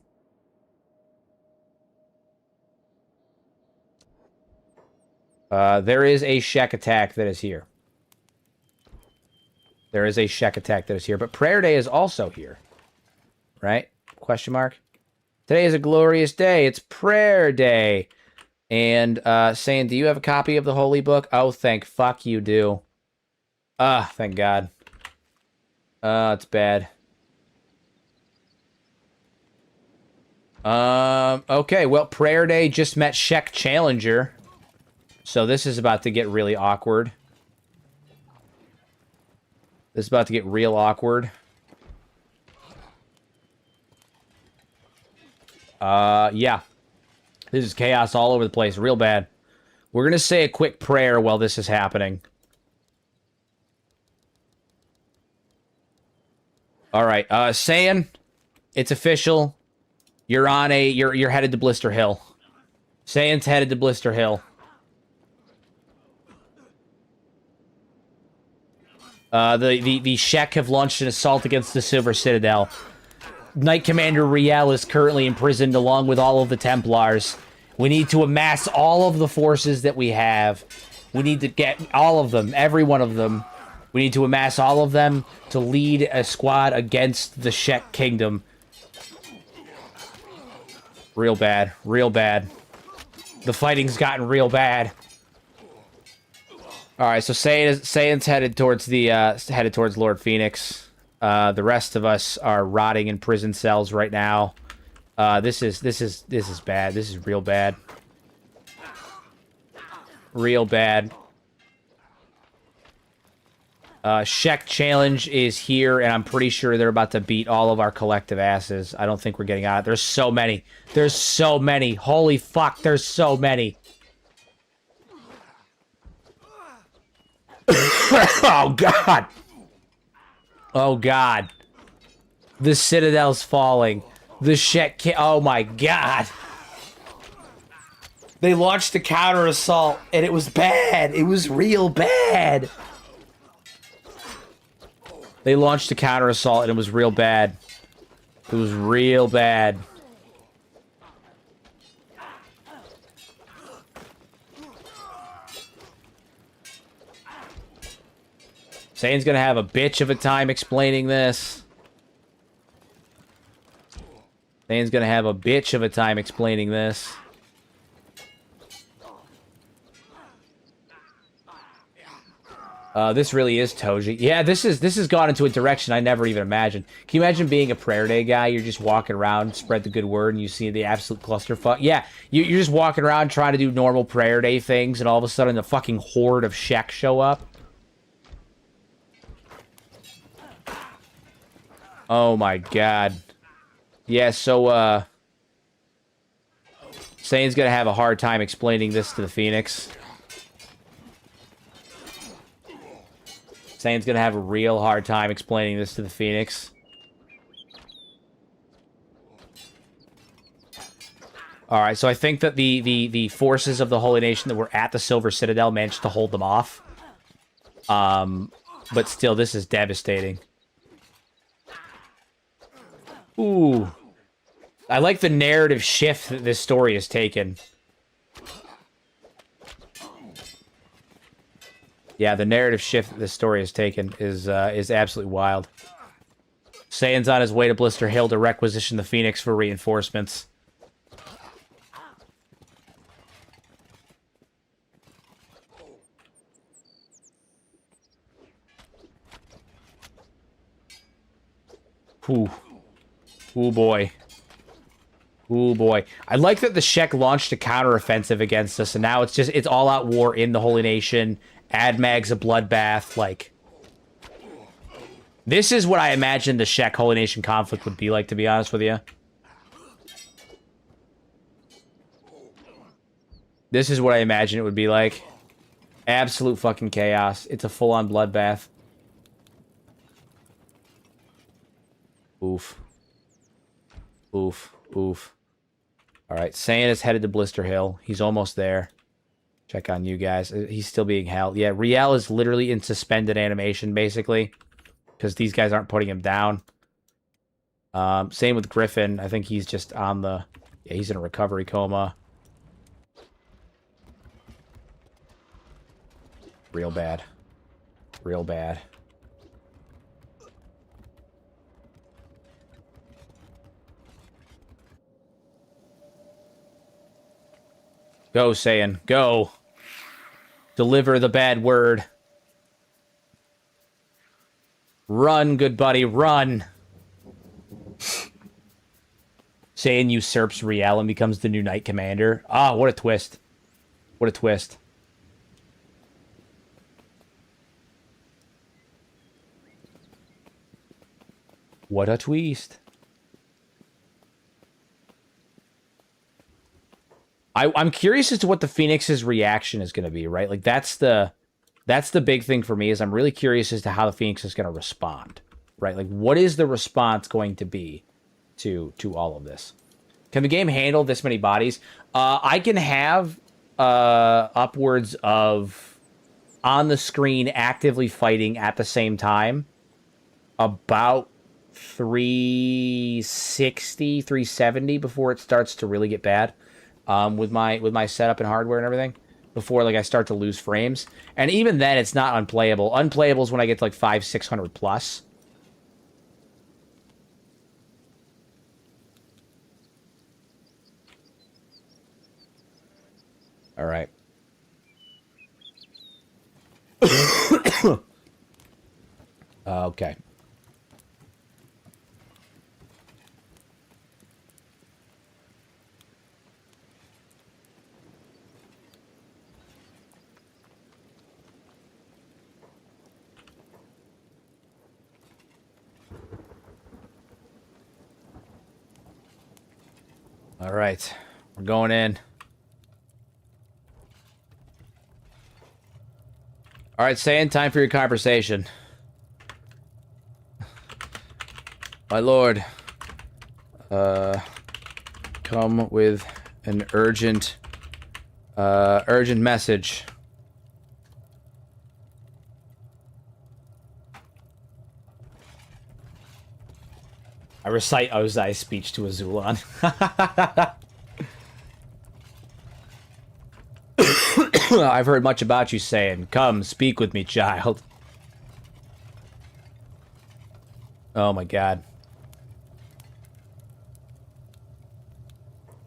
There is a Shek attack that is here. There is a Shek attack that is here, but Prayer Day is also here. Right? Question mark. Today is a glorious day. It's Prayer Day. And saying, do you have a copy of the Holy Book? Oh, thank fuck you do. Thank God. It's bad. Okay, well, Prayer Day just met Shek Challenger. So this is about to get really awkward. This is about to get real awkward. Yeah. This is chaos all over the place. Real bad. We're going to say a quick prayer while this is happening. All right. Saiyan, it's official. You're on a... You're headed to Blister Hill. Saiyan's headed to Blister Hill. The Shek have launched an assault against the Silver Citadel. Knight Commander Riel is currently imprisoned along with all of the Templars. We need to amass all of the forces that we have. We need to get all of them, every one of them. We need to amass all of them to lead a squad against the Shek Kingdom. Real bad, real bad. The fighting's gotten real bad. All right, so Saiyan's headed towards the towards Lord Phoenix. The rest of us are rotting in prison cells right now. This is bad. This is real bad. Real bad. Shek Challenge is here, and I'm pretty sure they're about to beat all of our collective asses. I don't think we're getting out. There's so many. There's so many. Holy fuck, there's so many. Oh, God. Oh, God. The Citadel's falling. The Shek... Oh, my God. They launched a counter-assault, and it was bad. It was real bad. They launched a counter-assault, and it was real bad. It was real bad. Saiyan's gonna have a bitch of a time explaining this. Saiyan's gonna have a bitch of a time explaining this. This really is Toji. Yeah, this has gone into a direction I never even imagined. Can you imagine being a Prayer Day guy? You're just walking around, spread the good word, and you see the absolute clusterfuck. Yeah, you're just walking around trying to do normal Prayer Day things, and all of a sudden the fucking horde of Shek show up. Oh my God. Yeah, so, Saiyan's gonna have a hard time explaining this to the Phoenix. Saiyan's gonna have a real hard time explaining this to the Phoenix. Alright, so I think that the forces of the Holy Nation that were at the Silver Citadel managed to hold them off. But still, this is devastating. Ooh. I like the narrative shift that this story has taken. Yeah, the narrative shift that this story has taken is absolutely wild. Saiyan's on his way to Blister Hill to requisition the Phoenix for reinforcements. Ooh. Ooh, boy. Ooh, boy. I like that the Shek launched a counteroffensive against us, and now it's all-out war in the Holy Nation. AdMag's a bloodbath, like... This is what I imagined the Shek Holy Nation conflict would be like, to be honest with you. This is what I imagine it would be like. Absolute fucking chaos. It's a full-on bloodbath. Oof. Oof. Oof. Alright, Saiyan is headed to Blister Hill. He's almost there. Check on you guys. He's still being held. Yeah, Riel is literally in suspended animation, basically. Because these guys aren't putting him down. Same with Griffin. I think he's just on the... Yeah, he's in a recovery coma. Real bad. Real bad. Go, Saiyan. Go. Deliver the bad word. Run, good buddy, run. Saiyan usurps Riel and becomes the new Knight Commander. Ah, what a twist. What a twist. What a twist. I'm curious as to what the Phoenix's reaction is going to be, right? Like, that's the big thing for me, is I'm really curious as to how the Phoenix is going to respond, right? Like, what is the response going to be to all of this? Can the game handle this many bodies? I can have upwards of on the screen actively fighting at the same time about 360, 370 before it starts to really get bad. With my setup and hardware and everything, before like I start to lose frames, and even then it's not unplayable. Unplayable is when I get to like 500-600 plus. All right. Okay. All right, we're going in. All right, Saiyan, time for your conversation. My lord, come with an urgent message. I recite Ozai's speech to Azulon. I've heard much about you, Saiyan. Come, speak with me, child. Oh my god.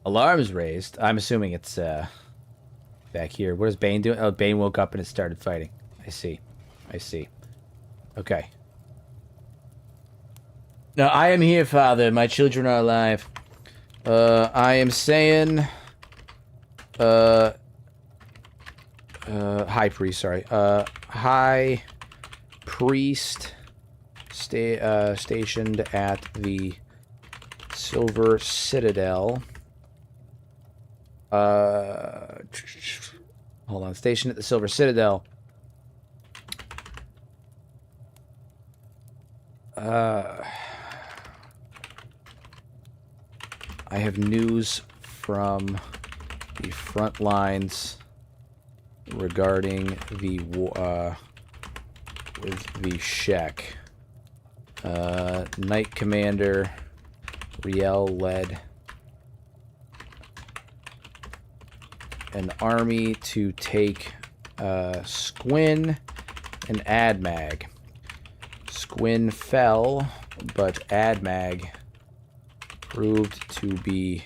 Alarm's raised. I'm assuming it's back here. What is Bane doing? Oh, Bane woke up and it started fighting. I see. I see. Okay. No, I am here, father. My children are alive. I am saying... High priest, sorry. High priest stationed at the Silver Citadel. Hold on. Stationed at the Silver Citadel. I have news from the front lines regarding the with the Shek. Knight Commander Riel led an army to take Squin an AdMag. Squin fell, but AdMag proved to be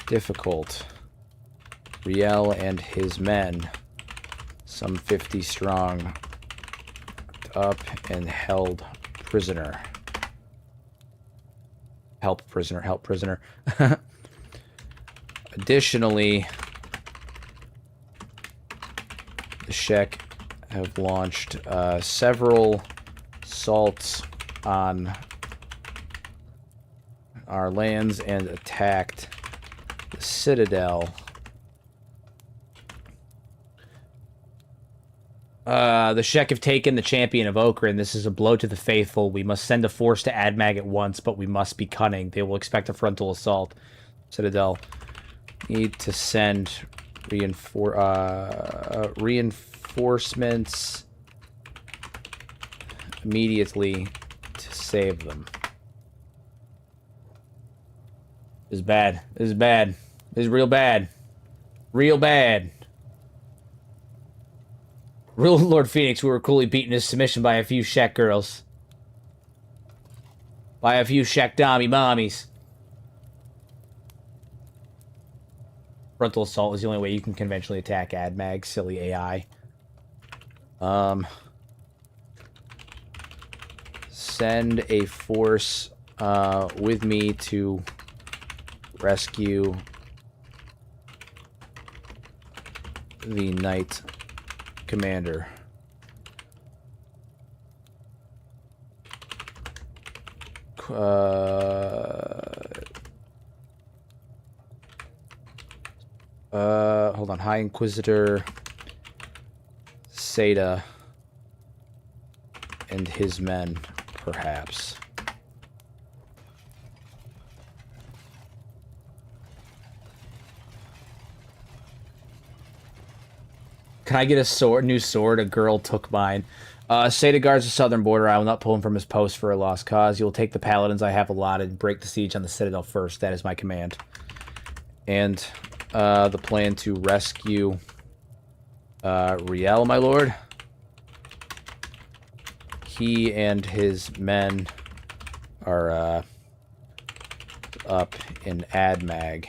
difficult. Riel and his men, some 50 strong, up and held prisoner. Help prisoner, help prisoner. Additionally, the Shek have launched several assaults on our lands and attacked the citadel. The Shek have taken the champion of Okran. This is a blow to the faithful. We must send a force to AdMag at once, but we must be cunning. They will expect a frontal assault. Citadel need to send reinforcements immediately to save them. This is bad. This is bad. This is real bad. Real bad. Real Lord Phoenix, we were coolly beaten to submission by a few Shek girls. By a few Shek Dami mommies. Frontal assault is the only way you can conventionally attack AdMag, silly AI. Send a force with me to rescue the Knight Commander. Hold on. High Inquisitor Seda and his men, perhaps. Can I get a sword? New sword? A girl took mine. Seda guards the southern border. I will not pull him from his post for a lost cause. You will take the paladins I have allotted and break the siege on the citadel first. That is my command. And the plan to rescue Riel, my lord. He and his men are up in AdMag.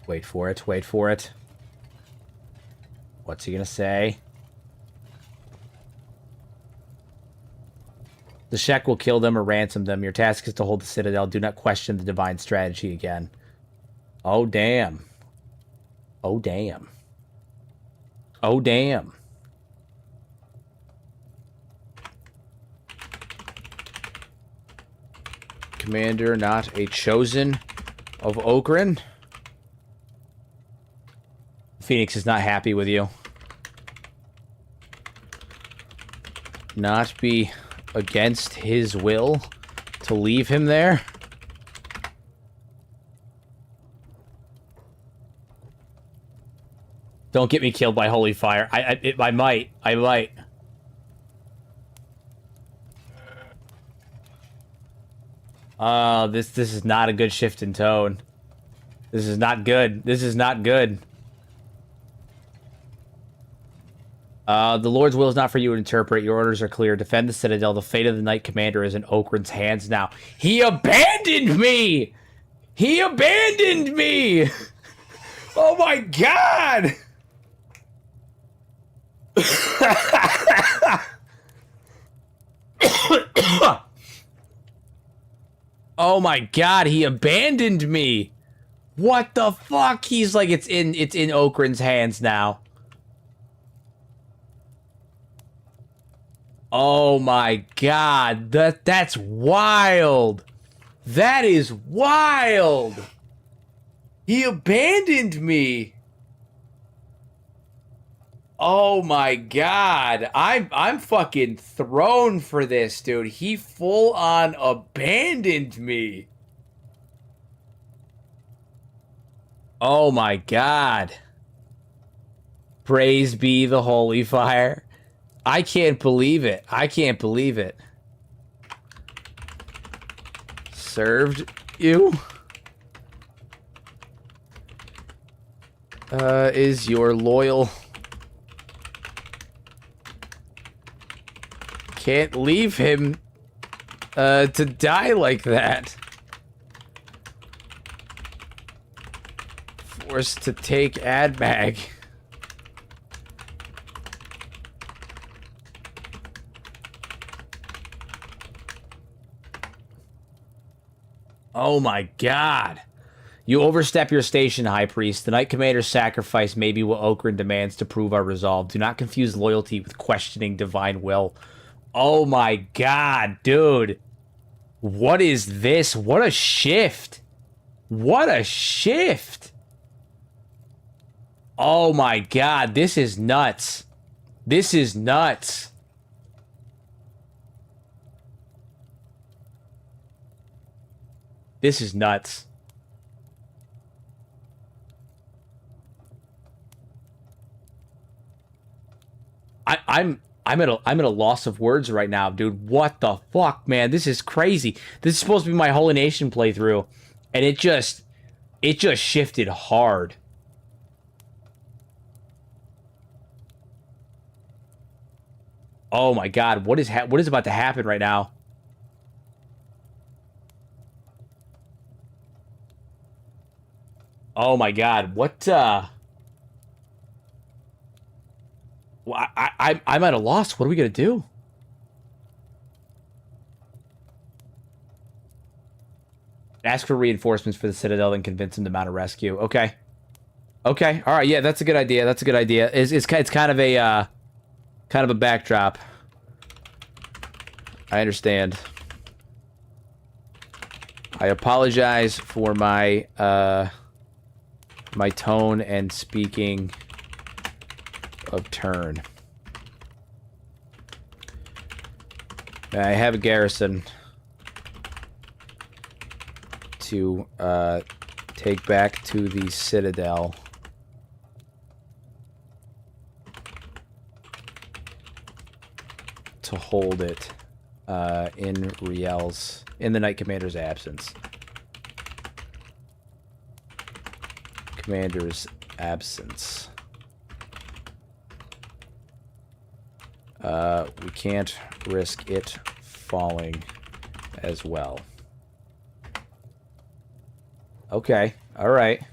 Wait for it, wait for it. What's he gonna say? The Shek will kill them or ransom them. Your task is to hold the citadel. Do not question the divine strategy again. Oh, damn. Oh, damn. Oh, damn. Commander, not a chosen of Okran. Phoenix is not happy with you. Not be against his will to leave him there. Don't get me killed by holy fire. I might. I might. This is not a good shift in tone. This is not good. This is not good. The Lord's will is not for you to interpret. Your orders are clear. Defend the citadel. The fate of the Knight Commander is in Okran's hands now. He abandoned me! He abandoned me! Oh my god! Oh my god, he abandoned me! What the fuck? He's like, it's in Okran's hands now. Oh my god, that's wild. That is wild. He abandoned me. Oh my god. I'm fucking thrown for this, dude. He full on abandoned me. Oh my god. Praise be the holy fire. I can't believe it. I can't believe it. Served you is your loyal. Can't leave him to die like that. Forced to take ad bag. Oh my god. You overstep your station, High Priest. The Knight Commander's sacrifice may be what Okran demands to prove our resolve. Do not confuse loyalty with questioning divine will. Oh my god, dude. What is this? What a shift. What a shift. Oh my god, this is nuts. This is nuts. This is nuts. I'm at a loss of words right now, dude. What the fuck, man? This is crazy. This is supposed to be my Holy Nation playthrough, and it just shifted hard. Oh my god, what is about to happen right now? Oh my god, what well, I'm at a loss. What are we gonna do? Ask for reinforcements for the Citadel and convince him to mount a rescue. Okay. Okay. All right. Yeah, that's a good idea. That's a good idea. It's kind of a backdrop. I understand. I apologize for my my tone and speaking of turn. I have a garrison to take back to the Citadel. To hold it in in the Knight Commander's absence. Commander's absence. We can't risk it falling as well. Okay, alright.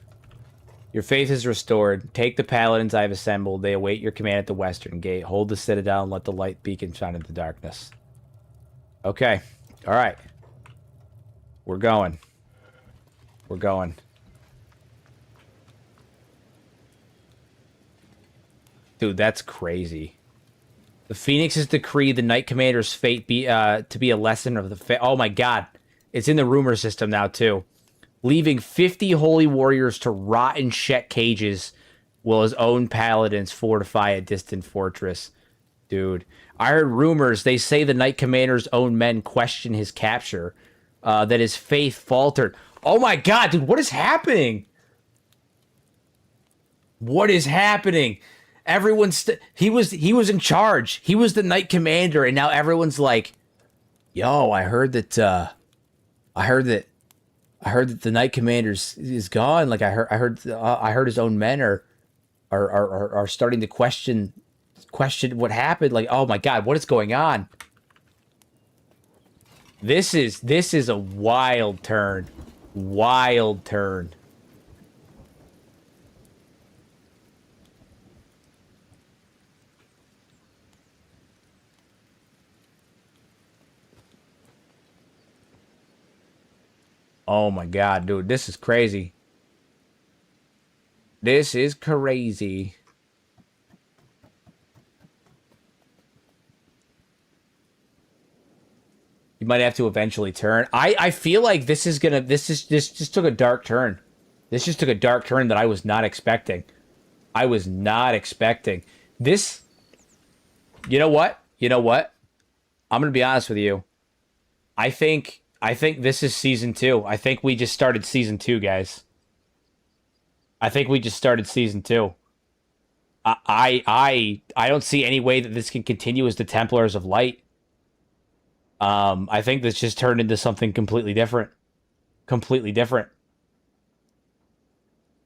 Your faith is restored. Take the paladins I have assembled. They await your command at the western gate. Hold the citadel and let the light beacon shine into the darkness. Okay, alright. We're going. We're going. Dude, that's crazy. The Phoenixes decree the Knight Commander's fate be to be a lesson of the fate. Oh my god. It's in the rumor system now, too. Leaving 50 holy warriors to rot in Shet cages while his own paladins fortify a distant fortress. Dude. I heard rumors. They say the Knight Commander's own men question his capture. That his faith faltered. Oh my god, dude. What is happening? What is happening? Everyone's he was in charge. He was the Knight Commander, and now everyone's like, "Yo, I heard that the Knight Commander is gone. Like I heard his own men are starting to question what happened. Like, oh my god, what is going on? This is a wild turn. Wild turn. Oh my god, dude, this is crazy. This is crazy. You might have to eventually turn. I feel like this just took a dark turn. This just took a dark turn that I was not expecting. I was not expecting. This, you know what? You know what? I'm going to be honest with you. I think this is season 2. I think we just started season 2, guys. I think we just started season 2. I don't see any way that this can continue as the Templars of Light. I think this just turned into something completely different. Completely different.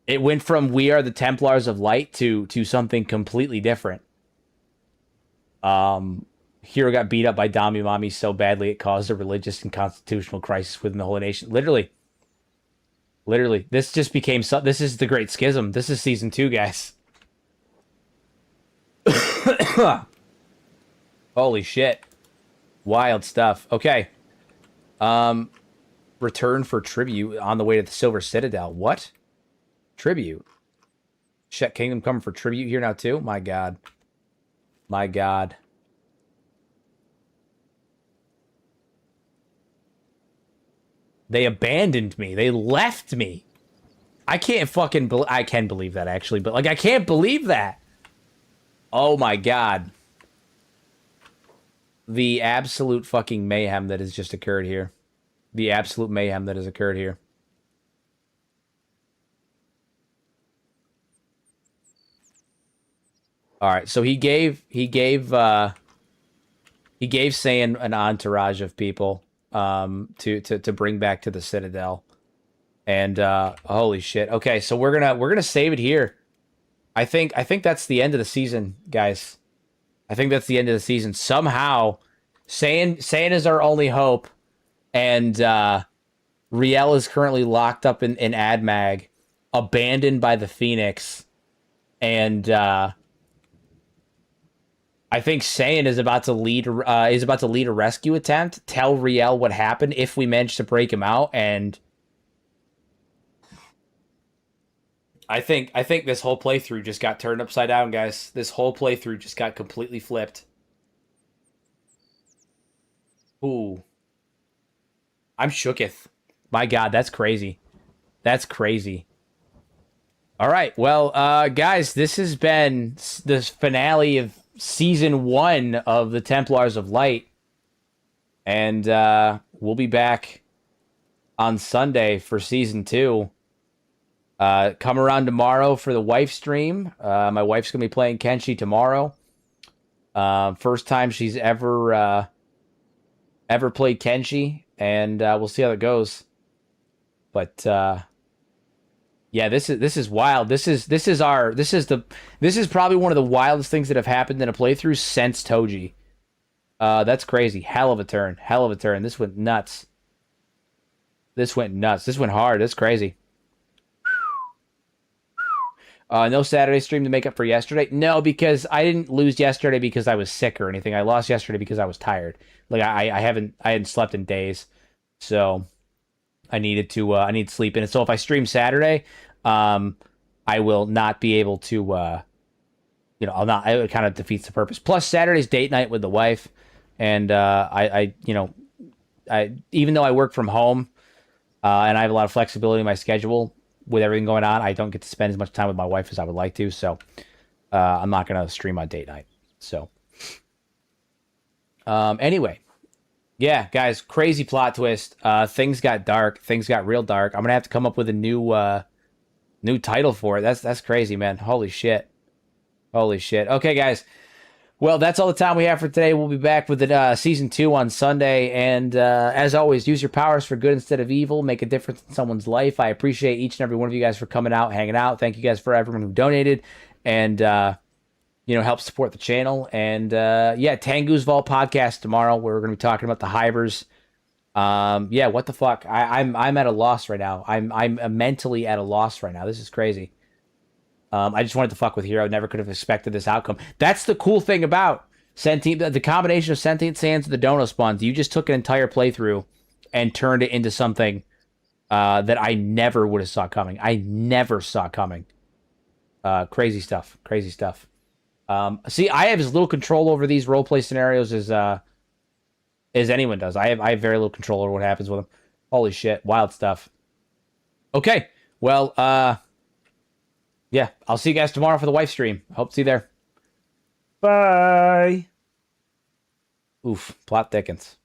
It went from we are the Templars of Light to something completely different. Hero got beat up by Dami Mami so badly it caused a religious and constitutional crisis within the Holy Nation. Literally, literally, this just became so. This is the Great Schism. This is season 2, guys. Holy shit, wild stuff. Okay, return for tribute on the way to the Silver Citadel. What? Tribute? Shet Kingdom coming for tribute here now too? My god. My god. They abandoned me. They left me. I can't fucking I can believe that actually, but like I can't believe that. Oh my god. The absolute fucking mayhem that has just occurred here. The absolute mayhem that has occurred here. All right, so he gave Saiyan an entourage of people to bring back to the Citadel. And holy shit. Okay, so we're gonna save it here. I think that's the end of the season, guys. I think that's the end of the season. Somehow, Saiyan is our only hope, and Riel is currently locked up in AdMag, abandoned by the Phoenix, and I think Saiyan is about to lead a rescue attempt. Tell Riel what happened if we manage to break him out, and I think this whole playthrough just got turned upside down, guys. This whole playthrough just got completely flipped. Ooh, I'm shooketh. My God, that's crazy. That's crazy. All right, well, guys, this has been the finale of season 1 of the Templars of Light, and we'll be back on Sunday for season 2. Come around tomorrow for the wife stream. My wife's gonna be playing Kenshi tomorrow. First time she's ever played Kenshi, and we'll see how it goes. But yeah, this is wild. This is probably one of the wildest things that have happened in a playthrough since Toji. That's crazy. Hell of a turn. Hell of a turn. This went nuts. This went nuts. This went hard. That's crazy. No Saturday stream to make up for yesterday. No, because I didn't lose yesterday because I was sick or anything. I lost yesterday because I was tired. Like I hadn't slept in days, so I needed to sleep in. And so if I stream Saturday, I will not be able to. I'll not. It kind of defeats the purpose. Plus Saturday's date night with the wife, and I even though I work from home, and I have a lot of flexibility in my schedule. With everything going on, I don't get to spend as much time with my wife as I would like to, so I'm not going to stream on date night. So, anyway, yeah, guys, crazy plot twist. Things got dark. Things got real dark. I'm going to have to come up with a new title for it. That's crazy, man. Holy shit. Holy shit. Okay, guys. Well, that's all the time we have for today. We'll be back with season 2 on Sunday. And as always, use your powers for good instead of evil. Make a difference in someone's life. I appreciate each and every one of you guys for coming out, hanging out. Thank you guys for everyone who donated and, help support the channel. And, yeah, Tengu's Vault podcast tomorrow. We're going to be talking about the Hybers. Yeah, what the fuck? I'm at a loss right now. I'm mentally at a loss right now. This is crazy. I just wanted to fuck with Hero. Never could have expected this outcome. That's the cool thing about the combination of Sentient Sands and the Dono Spawns. You just took an entire playthrough and turned it into something that I never would have saw coming. I never saw coming. Crazy stuff. Crazy stuff. See, I have as little control over these roleplay scenarios as anyone does. I have very little control over what happens with them. Holy shit. Wild stuff. Okay. Well, yeah, I'll see you guys tomorrow for the wife stream. Hope to see you there. Bye. Oof, plot thickens.